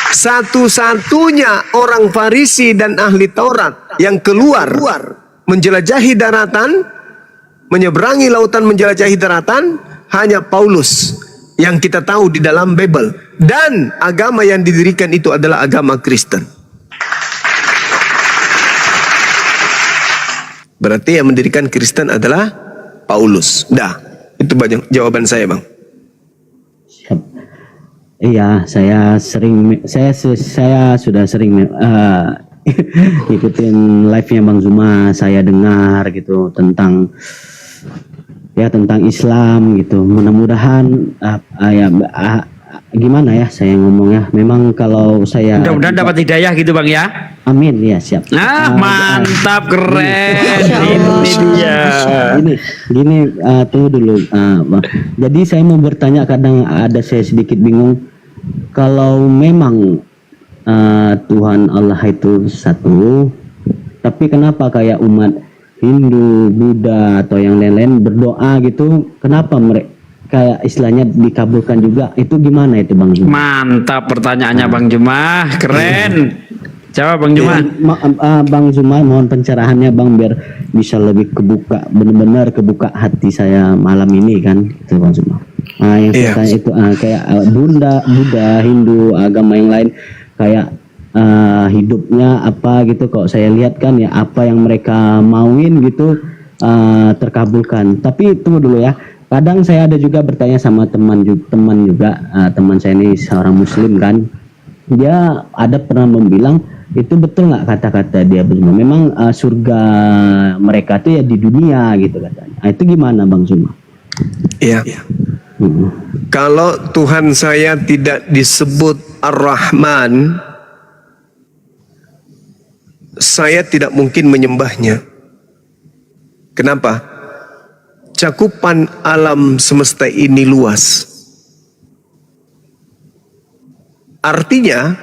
Satu-satunya orang Farisi dan ahli Taurat yang keluar menjelajahi daratan, menyeberangi lautan, menjelajahi daratan, hanya Paulus yang kita tahu di dalam Bible. Dan agama yang didirikan itu adalah agama Kristen. Berarti yang mendirikan Kristen adalah Paulus. Dah, itu banyak jawaban saya, Bang.
Siap. Iya, saya sudah sering ikutin live-nya Bang Zuma. Saya dengar gitu tentang Islam gitu. Mudah-mudahan gimana ya saya ngomongnya. Memang kalau saya
Mudah-mudahan dapat hidayah gitu Bang ya.
Amin ya, siap.
Mantap, keren. Ini dia.
Gini, tunggu dulu, Bang. Jadi saya mau bertanya, kadang ada saya sedikit bingung. Kalau memang Tuhan Allah itu satu, tapi kenapa kayak umat Hindu, Buddha atau yang lain-lain berdoa gitu, kenapa mereka kayak istilahnya dikabulkan juga? Itu gimana itu Bang Juma?
Mantap pertanyaannya Bang Juma, keren. Jawab Bang Juma.
Bang Zuma, mohon pencerahannya Bang, biar bisa lebih kebuka, benar-benar kebuka hati saya malam ini kan, itu Bang Zuma. Yang saya tanya itu kayak Buddha, Hindu, agama yang lain, kayak hidupnya apa gitu. Kok saya lihat kan ya apa yang mereka mauin gitu terkabulkan. Tapi tunggu dulu ya. Kadang saya ada juga bertanya sama teman juga, teman saya ini seorang Muslim kan. Dia ada pernah membilang, itu betul nggak kata-kata dia Zuma? Memang surga mereka itu ya di dunia gitu katanya. Itu gimana Bang Zuma?
Iya. Kalau Tuhan saya tidak disebut Ar-Rahman, saya tidak mungkin menyembahnya. Kenapa? Cakupan alam semesta ini luas. Artinya,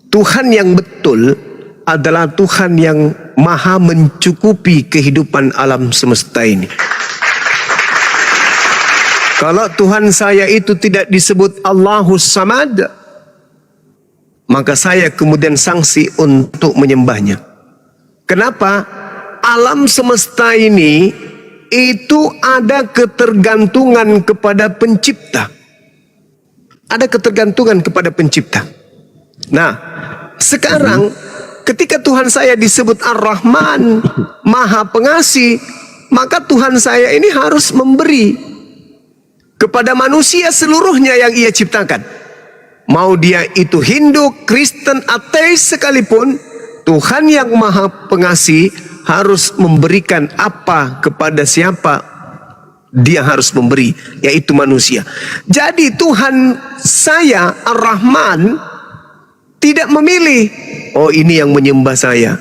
Tuhan yang betul adalah Tuhan yang maha mencukupi kehidupan alam semesta ini. Kalau Tuhan saya itu tidak disebut Allahus Samad, maka saya kemudian sanksi untuk menyembahnya. Kenapa? Alam semesta ini itu ada ketergantungan kepada pencipta. Ada ketergantungan kepada pencipta. Nah, sekarang ketika Tuhan saya disebut Ar-Rahman, Maha Pengasih, maka Tuhan saya ini harus memberi kepada manusia seluruhnya yang ia ciptakan. Mau dia itu Hindu, Kristen, ateis sekalipun, Tuhan yang Maha Pengasih harus memberikan apa kepada siapa dia harus memberi, yaitu manusia. Jadi Tuhan saya Ar-Rahman tidak memilih, oh ini yang menyembah saya,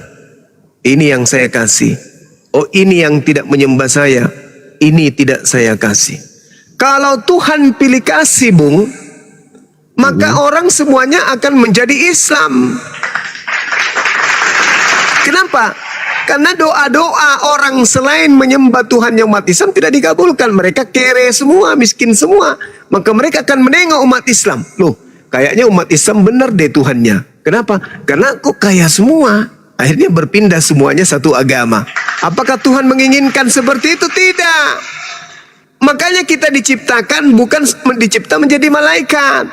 ini yang saya kasih. Oh ini yang tidak menyembah saya, ini tidak saya kasih. Kalau Tuhan pilih kasih, Bung, maka orang semuanya akan menjadi Islam. Kenapa? Karena doa-doa orang selain menyembah Tuhan yang umat Islam tidak dikabulkan. Mereka kere semua, miskin semua. Maka mereka akan menengok umat Islam. Loh, kayaknya umat Islam benar deh Tuhannya. Kenapa? Karena kok kaya semua. Akhirnya berpindah semuanya satu agama. Apakah Tuhan menginginkan seperti itu? Tidak. Makanya kita diciptakan bukan dicipta menjadi malaikat.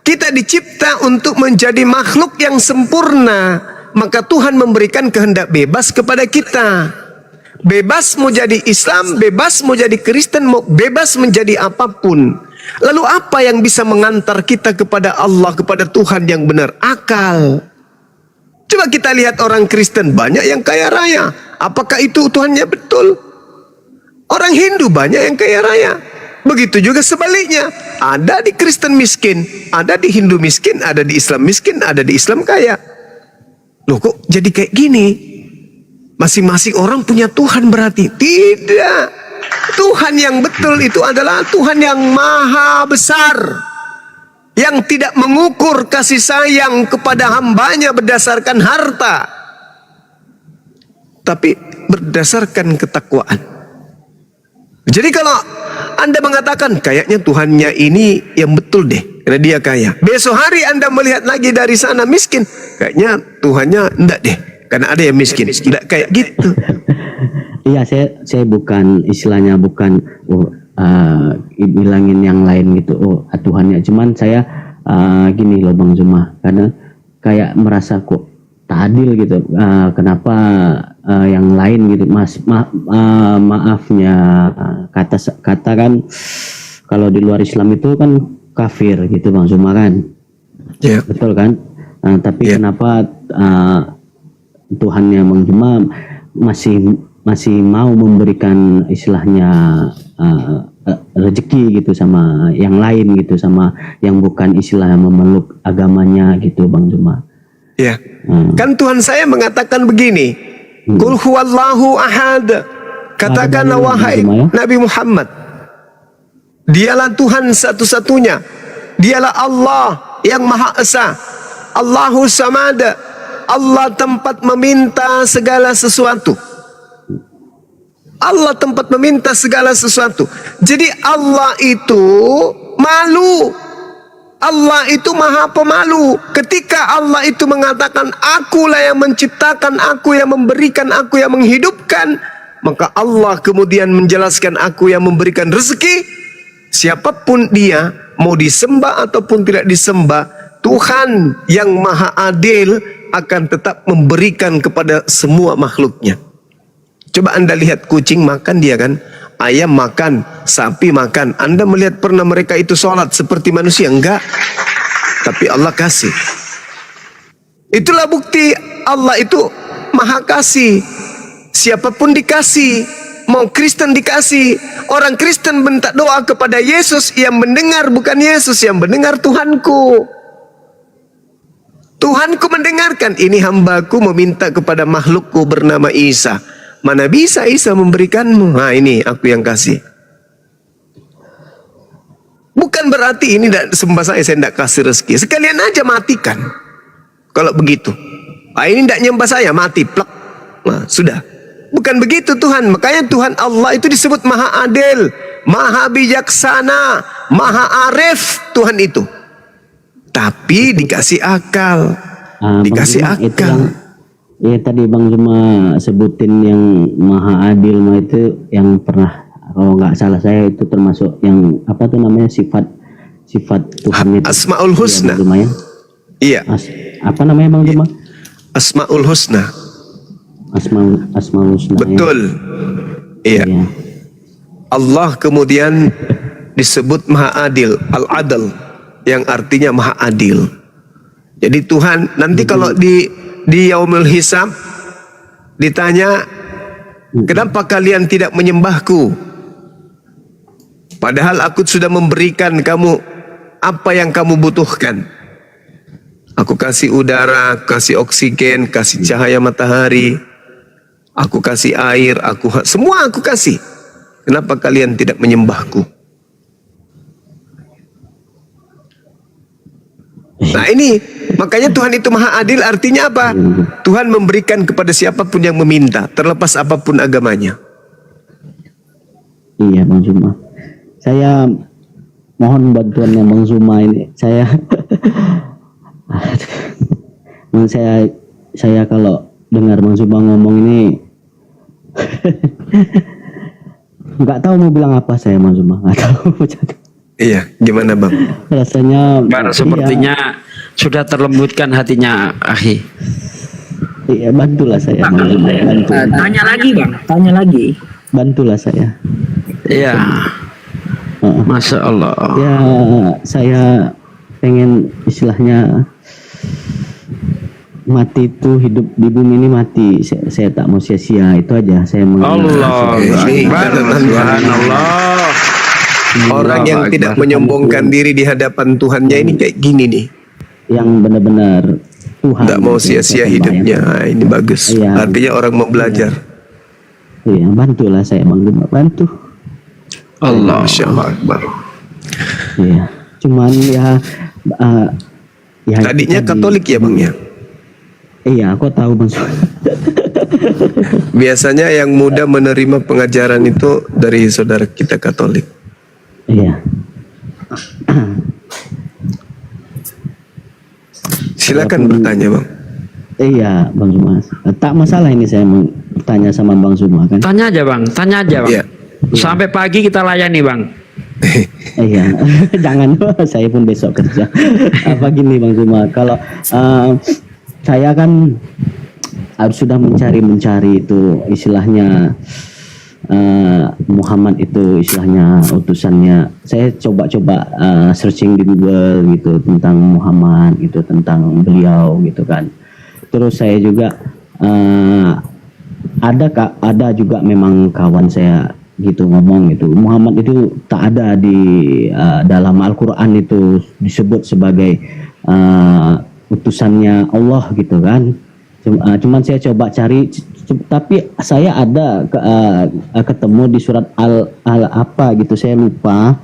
Kita dicipta untuk menjadi makhluk yang sempurna. Maka Tuhan memberikan kehendak bebas kepada kita. Bebas mau jadi Islam, bebas mau jadi Kristen, mau bebas menjadi apapun. Lalu apa yang bisa mengantar kita kepada Allah, kepada Tuhan yang benar? Akal. Coba kita lihat orang Kristen banyak yang kaya raya. Apakah itu Tuhannya betul? Orang Hindu banyak yang kaya raya. Begitu juga sebaliknya. Ada di Kristen miskin, ada di Hindu miskin, ada di Islam miskin, ada di Islam kaya. Loh kok jadi kayak gini? Masing-masing orang punya Tuhan berarti? Tidak. Tuhan yang betul itu adalah Tuhan yang maha besar. Yang tidak mengukur kasih sayang kepada hambanya berdasarkan harta. Tapi berdasarkan ketakwaan. Jadi kalau Anda mengatakan kayaknya Tuhannya ini yang betul deh, karena dia kaya. Besok hari Anda melihat lagi dari sana miskin, kayaknya Tuhannya enggak deh, karena ada yang miskin. Enggak kayak gitu.
Iya, saya bukan istilahnya bukan bilangin yang lain gitu. Tuhannya, cuman saya gini loh Bang Zuma, karena kayak merasa kok tak adil gitu. Kenapa yang lain gitu, maafnya kata kan kalau di luar Islam itu kan kafir gitu Bang Zuma kan, betul kan? Tapi kenapa Tuhannya Bang Zuma masih mau memberikan istilahnya rezeki gitu sama yang lain gitu, sama yang bukan istilahnya memeluk agamanya gitu Bang Zuma?
Ya, kan Tuhan saya mengatakan begini, Qul huwallahu ahad. Katakanlah wahai Nabi Muhammad, dialah Tuhan satu-satunya, dialah Allah yang Maha Esa, Allahu Samad, Allah tempat meminta segala sesuatu. Allah tempat meminta segala sesuatu. Jadi Allah itu malu. Allah itu maha pemalu. Ketika Allah itu mengatakan akulah yang menciptakan, aku yang memberikan, aku yang menghidupkan, maka Allah kemudian menjelaskan aku yang memberikan rezeki. Siapapun dia, mau disembah ataupun tidak disembah, Tuhan yang maha adil akan tetap memberikan kepada semua makhluknya. Coba Anda lihat kucing makan dia kan, ayam makan, sapi makan. Anda melihat pernah mereka itu sholat seperti manusia? Enggak. Tapi Allah kasih. Itulah bukti Allah itu maha kasih. Siapapun dikasih. Mau Kristen dikasih. Orang Kristen bentak doa kepada Yesus, yang mendengar bukan Yesus, yang mendengar Tuhanku. Tuhanku mendengarkan. Ini hambaku meminta kepada makhlukku bernama Isa. Mana bisa Isa memberikanmu? Nah ini aku yang kasih. Bukan berarti ini tidak sembah saya tidak kasih rezeki. Sekalian aja matikan. Kalau begitu. Ah ini tidak nyembah saya, mati. Plak. Nah sudah. Bukan begitu Tuhan. Makanya Tuhan Allah itu disebut maha adil. maha bijaksana, maha arif Tuhan itu. Tapi dikasih akal. Dikasih
Bang Zuma, itu
akal.
ya tadi Bang Zuma sebutin yang maha adil mah itu yang pernah, kalau nggak salah saya itu termasuk yang apa tuh namanya, sifat Tuhan itu.
Asmaul Husna.
Iya, Bang Zuma, ya.
Iya.
Apa namanya Bang Zuma?
Asmaul Husna.
Asmaul Husna.
Betul.
Ya.
Iya.
Iya.
Allah kemudian disebut maha adil, al-adl, yang artinya maha adil. Jadi Tuhan nanti kalau di yaumul hisab ditanya, kenapa kalian tidak menyembahku? Padahal aku sudah memberikan kamu apa yang kamu butuhkan. Aku kasih udara, kasih oksigen, kasih cahaya matahari, aku kasih air, semua aku kasih. Kenapa kalian tidak menyembahku? Nah ini, makanya Tuhan itu maha adil, artinya apa? Tuhan memberikan kepada siapapun yang meminta, terlepas apapun agamanya.
Iya Bang Zuma. Saya mohon bantuannya Bang Zuma ini. Saya kalau dengar Bang Zuma ngomong ini nggak tahu mau bilang apa saya Bang Zuma, nggak tahu.
Iya, gimana Bang?
Rasanya
Sepertinya sudah terlembutkan hatinya, Akhi.
Iya, bantulah saya Bang Zuma, bantu.
Tanya lagi Bang, tanya lagi.
Bantulah saya.
Iya. Masya Allah.
Ya, saya pengen istilahnya mati itu, hidup di bumi ini mati. Saya tak mau sia-sia, itu aja. Saya
Allah Akbar, subhanallah.
Orang yang tidak menyombongkan diri di hadapan Tuhannya ini kayak gini nih.
Yang benar-benar Tuhan.
Tidak mau sia-sia hidupnya. Ini bagus.
Iya.
Artinya orang mau belajar.
Iya, bantulah saya Bang Zuma, bantu.
Allah, Masya Allah Akbar.
Iya, cuman ya, ya
Tadinya Katolik ya Bang ya?
Iya, aku tahu Bang Zuma.
Biasanya yang muda menerima pengajaran itu dari saudara kita Katolik.
Iya.
Silakan bertanya Bang.
Iya Bang Zuma. Tak masalah ini saya mau bertanya sama Bang Zuma kan.
Tanya aja Bang, tanya aja Bang.
Iya.
Sampai pagi kita layani Bang.
Iya, jangan, saya pun besok kerja. Apa gini Bang Zuma, kalau saya kan sudah mencari itu istilahnya Muhammad itu istilahnya utusannya. Saya coba-coba searching di Google gitu tentang Muhammad gitu, tentang beliau gitu kan. Terus saya juga ada juga memang kawan saya gitu ngomong gitu, Muhammad itu tak ada di dalam Al-Quran itu disebut sebagai utusannya Allah gitu kan. Cuman saya coba cari, tapi saya ada ketemu di surat al apa gitu, saya lupa.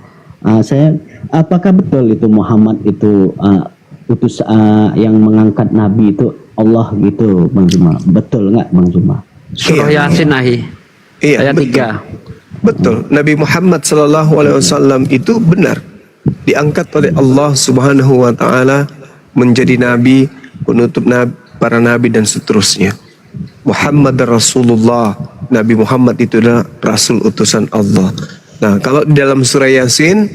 Saya apakah betul itu Muhammad itu utus yang mengangkat Nabi itu Allah gitu Bang Zuma, betul nggak Bang Zuma?
Surah Yasin Ahi.
Iya,
Ayat 3.
Betul, Nabi Muhammad SAW itu benar diangkat oleh Allah Subhanahu Wa Taala menjadi nabi, penutup para nabi dan seterusnya. Muhammad Rasulullah, Nabi Muhammad itu adalah Rasul utusan Allah. Nah, kalau di dalam surah Yasin,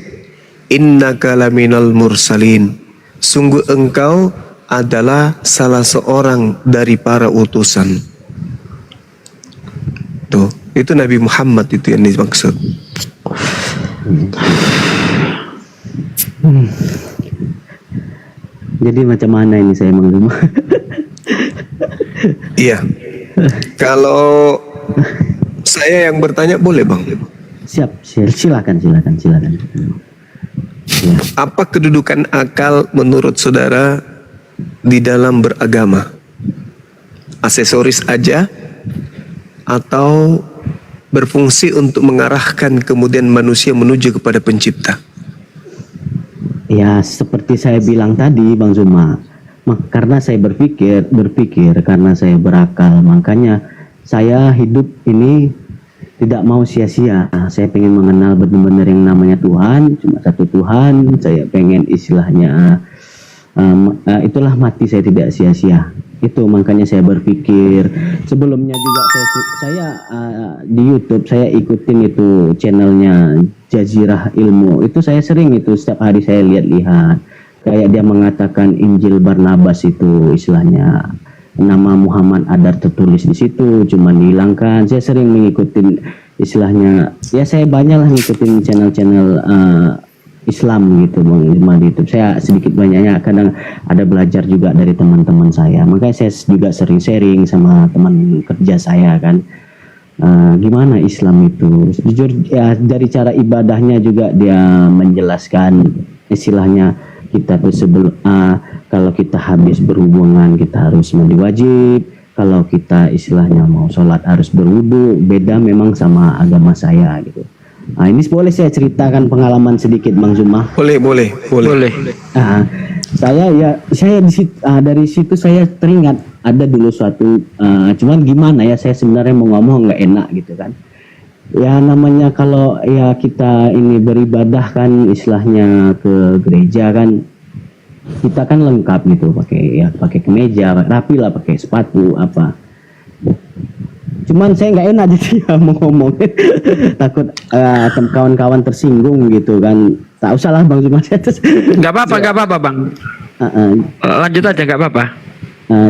innaka laminal mursalin, sungguh engkau adalah salah seorang dari para utusan. Tuh, itu Nabi Muhammad itu yang dimaksud.
Jadi macam mana ini saya Bang Zuma?
Iya. Kalau saya yang bertanya boleh Bang?
Siap, silakan. Ya.
Apa kedudukan akal menurut saudara di dalam beragama? Aksesoris aja atau berfungsi untuk mengarahkan kemudian manusia menuju kepada pencipta?
Ya, seperti saya bilang tadi Bang Zuma, karena saya berpikir karena saya berakal, makanya saya hidup ini tidak mau sia-sia. Saya pengen mengenal benar-benar yang namanya Tuhan, cuma satu Tuhan. Saya pengen istilahnya itulah mati saya tidak sia-sia. Itu makanya saya berpikir sebelumnya juga saya di YouTube saya ikutin itu channelnya Jazirah Ilmu. Itu saya sering itu setiap hari saya lihat-lihat. Kayak dia mengatakan Injil Barnabas itu istilahnya nama Muhammad Adar tertulis di situ, cuma dihilangkan. Saya sering mengikuti istilahnya, ya saya banyak lah ngikutin channel-channel Islam gitu Bang Juma di YouTube. Saya sedikit banyaknya kadang ada belajar juga dari teman-teman saya. Makanya saya juga sering sharing sama teman kerja saya kan. Gimana Islam itu? Jujur ya dari cara ibadahnya juga dia menjelaskan istilahnya kita tuh kalau kita habis berhubungan kita harus mandi wajib, kalau kita istilahnya mau sholat harus berwudu. Beda memang sama agama saya gitu. Nah, ini boleh saya ceritakan pengalaman sedikit Bang Zuma?
Boleh.
Saya dari situ saya teringat ada dulu suatu cuman gimana ya, saya sebenarnya mau ngomong nggak enak gitu kan. Ya namanya kalau ya kita ini beribadah kan istilahnya ke gereja kan, kita kan lengkap gitu, pakai kemeja rapi lah, pakai sepatu apa. Cuman saya nggak enak jadi ya mau ngomong takut kawan-kawan tersinggung gitu kan. Tak usah lah Bang Zuma.
Nggak apa-apa Bang. Lanjut aja nggak apa-apa.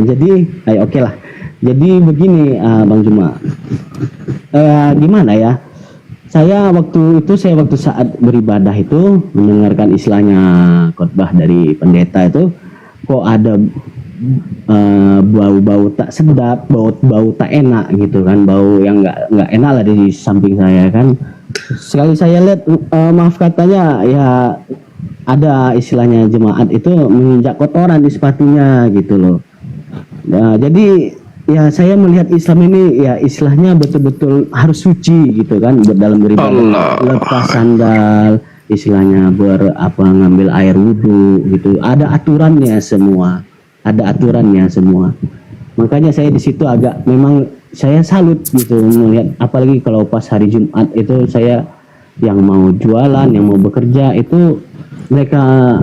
Jadi oke lah. Jadi begini Bang Zuma, gimana ya? Saya waktu saat beribadah itu mendengarkan istilahnya khotbah dari pendeta itu, kok ada bau-bau tak sedap, bau tak enak gitu kan, bau yang nggak enak lah di samping saya kan. Sekali saya lihat maaf katanya ya ada istilahnya jemaat itu menginjak kotoran di sepatunya gitu loh. Nah, jadi ya saya melihat Islam ini ya istilahnya betul-betul harus suci gitu kan, dalam beribadah lepas sandal istilahnya ngambil air wudhu gitu, ada aturannya semua, makanya saya di situ agak memang saya salut gitu melihat, apalagi kalau pas hari Jumat itu saya yang mau jualan, yang mau bekerja itu mereka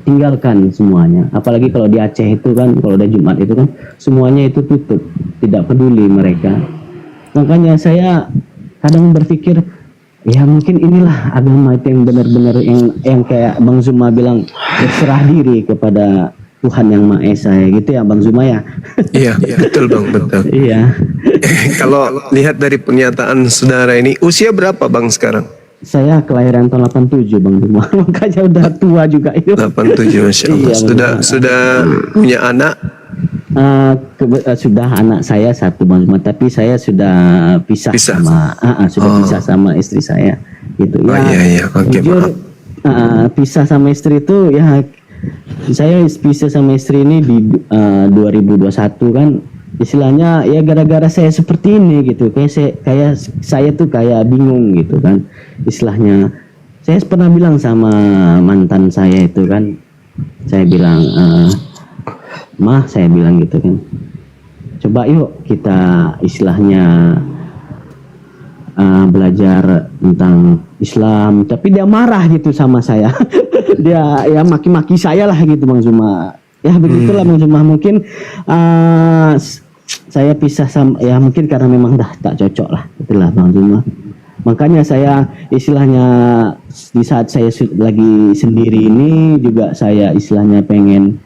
tinggalkan semuanya. Apalagi kalau di Aceh itu kan, kalau udah Jumat itu kan semuanya itu tutup, tidak peduli mereka. Makanya saya kadang berpikir ya mungkin inilah agama itu yang benar-benar yang kayak Bang Zuma bilang, berserah diri kepada Tuhan yang Maha Esa gitu ya Bang Zuma ya.
Iya betul Bang, betul.
Iya.
Kalau lihat dari pernyataan saudara ini, usia berapa Bang sekarang?
Saya kelahiran tahun 87 Bang Zuma, makanya udah tua juga itu.
87 Masya Allah.
Iya,
sudah punya anak?
Sudah anak saya satu Bang Zuma, tapi saya sudah pisah. Pisah sama istri saya gitu ya.
Iya. Oke,
jujur pisah sama istri itu ya, saya pisah sama istri ini di 2021 kan, istilahnya ya gara-gara saya seperti ini gitu, kayak saya tuh kayak bingung gitu kan, istilahnya saya pernah bilang sama mantan saya itu kan, saya bilang saya bilang gitu kan, coba yuk kita istilahnya belajar tentang Islam, tapi dia marah gitu sama saya. Dia ya maki-maki saya lah gitu Bang Zuma. Ya begitulah Bang Zuma, mungkin saya pisah sama ya mungkin karena memang dah tak cocok lah, itulah Bang Zuma. Makanya saya istilahnya di saat saya lagi sendiri ini juga saya istilahnya pengen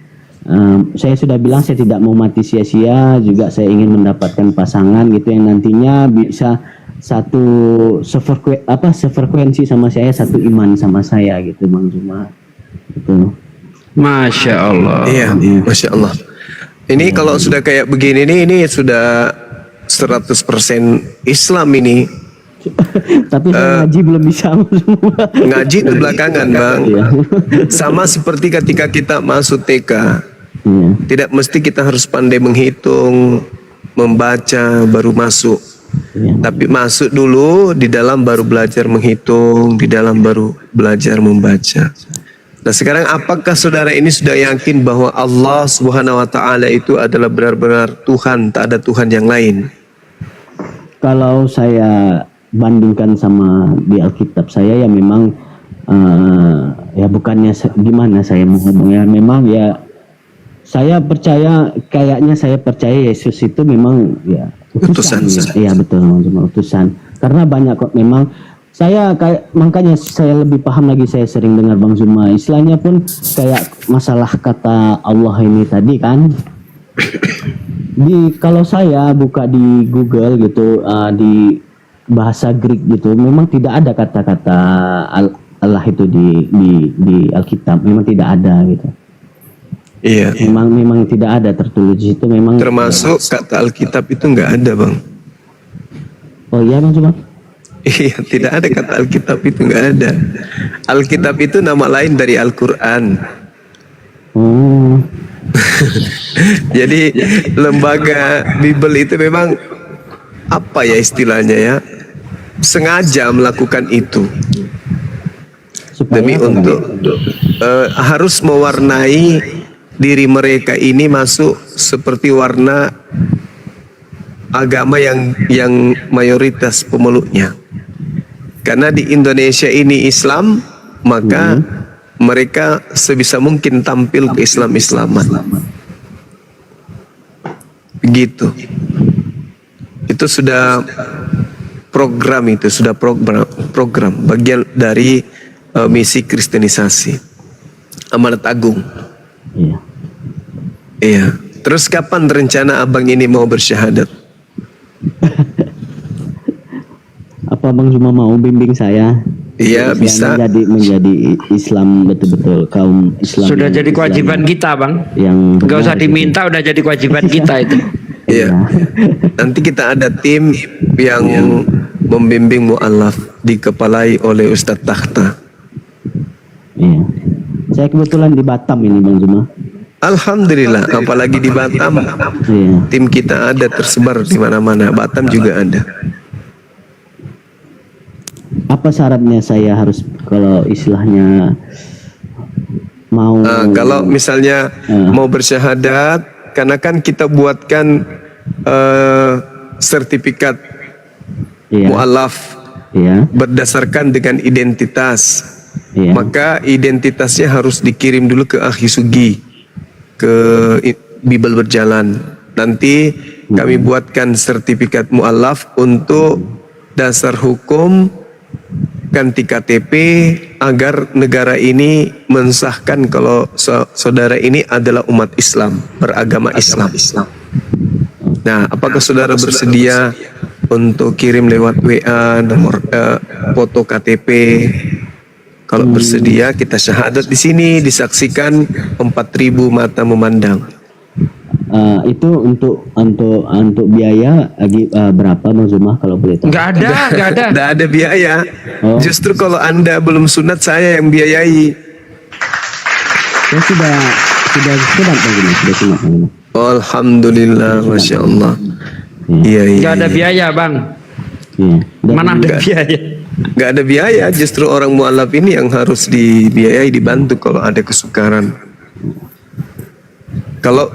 saya sudah bilang saya tidak mau mati sia-sia, juga saya ingin mendapatkan pasangan gitu yang nantinya bisa sefrekuensi sama saya, satu iman sama saya gitu Bang Zuma. Itu.
Masya Allah.
Iya, Masya Allah. Ini kalau sudah kayak begini nih, ini sudah 100% Islam ini.
Tapi ngaji belum bisa.
Ngaji itu belakangan Bang. Sama seperti ketika kita masuk TK. Tidak mesti kita harus pandai menghitung, membaca baru masuk. Tapi masuk dulu, di dalam baru belajar menghitung, di dalam baru belajar membaca. Nah sekarang apakah saudara ini sudah yakin bahwa Allah Subhanahu wa Ta'ala itu adalah benar-benar Tuhan, tak ada Tuhan yang lain?
kalau saya bandingkan sama di Alkitab saya ya memang ya bukannya gimana saya mau ngomong ya, memang ya saya percaya, kayaknya saya percaya Yesus itu memang ya utusan. Iya betul, cuma utusan. Karena banyak kok memang saya kayak, makanya saya lebih paham lagi, saya sering dengar Bang Zuma istilahnya pun kayak masalah kata Allah ini tadi kan. Kalau saya buka di Google gitu, di bahasa Greek gitu, memang tidak ada kata-kata Allah itu di Alkitab, memang tidak ada gitu.
Iya.
Memang tidak ada tertulis di situ, memang.
Termasuk kata Alkitab itu nggak ada, Bang.
Oh iya Bang Zuma?
Iya, tidak ada kata Alkitab itu, nggak ada. Alkitab itu nama lain dari Al-Quran.
Oh.
Jadi lembaga Bible itu memang apa ya istilahnya ya, sengaja melakukan itu demi untuk harus mewarnai diri mereka ini masuk seperti warna agama yang mayoritas pemeluknya. Karena di Indonesia ini Islam, maka mereka sebisa mungkin tampil ke Islam-Islaman. Begitu. Itu sudah program, bagian dari misi kristenisasi Amanat Agung.
Iya.
Iya. Terus kapan rencana abang ini mau bersyahadat?
Apa Bang Zuma mau bimbing saya?
Iya, bisa.
Menjadi Islam betul-betul, kaum Islam.
Sudah jadi kewajiban kita, Bang.
Yang
nggak usah diminta, udah jadi kewajiban kita itu.
Iya. Nanti kita ada tim yang membimbing mu'alaf, dikepalai oleh Ustadz Takhta.
Iya. Saya kebetulan di Batam ini Bang Zuma.
Alhamdulillah, apalagi di Batam.
Iya.
Tim kita ada tersebar di mana-mana. Batam juga ada.
Apa syaratnya saya harus, kalau istilahnya mau
kalau misalnya mau bersyahadat, karena kan kita buatkan sertifikat mu'alaf berdasarkan dengan identitas. Maka identitasnya harus dikirim dulu ke Akhi Sugi, ke Bible Berjalan. Nanti kami buatkan sertifikat mu'alaf untuk dasar hukum, ganti KTP, agar negara ini mensahkan kalau saudara ini adalah umat Islam, beragama Islam. Nah, apakah saudara bersedia untuk kirim lewat WA nomor foto KTP? Kalau bersedia, kita syahadat di sini, disaksikan 4.000 mata memandang.
Itu untuk biaya berapa Bang Zuma kalau boleh tahu?
Nggak ada.
Nggak ada biaya. Justru kalau Anda belum sunat, saya yang biayai.
Saya sudah sunat Bang Zuma, sudah sunat Bang Zuma.
Alhamdulillah, Masya Allah. Iya.
Nggak ada biaya, Bang. Mana ada biaya?
Nggak ada biaya, justru orang mu'alaf ini yang harus dibiayai, dibantu kalau ada kesukaran. Kalau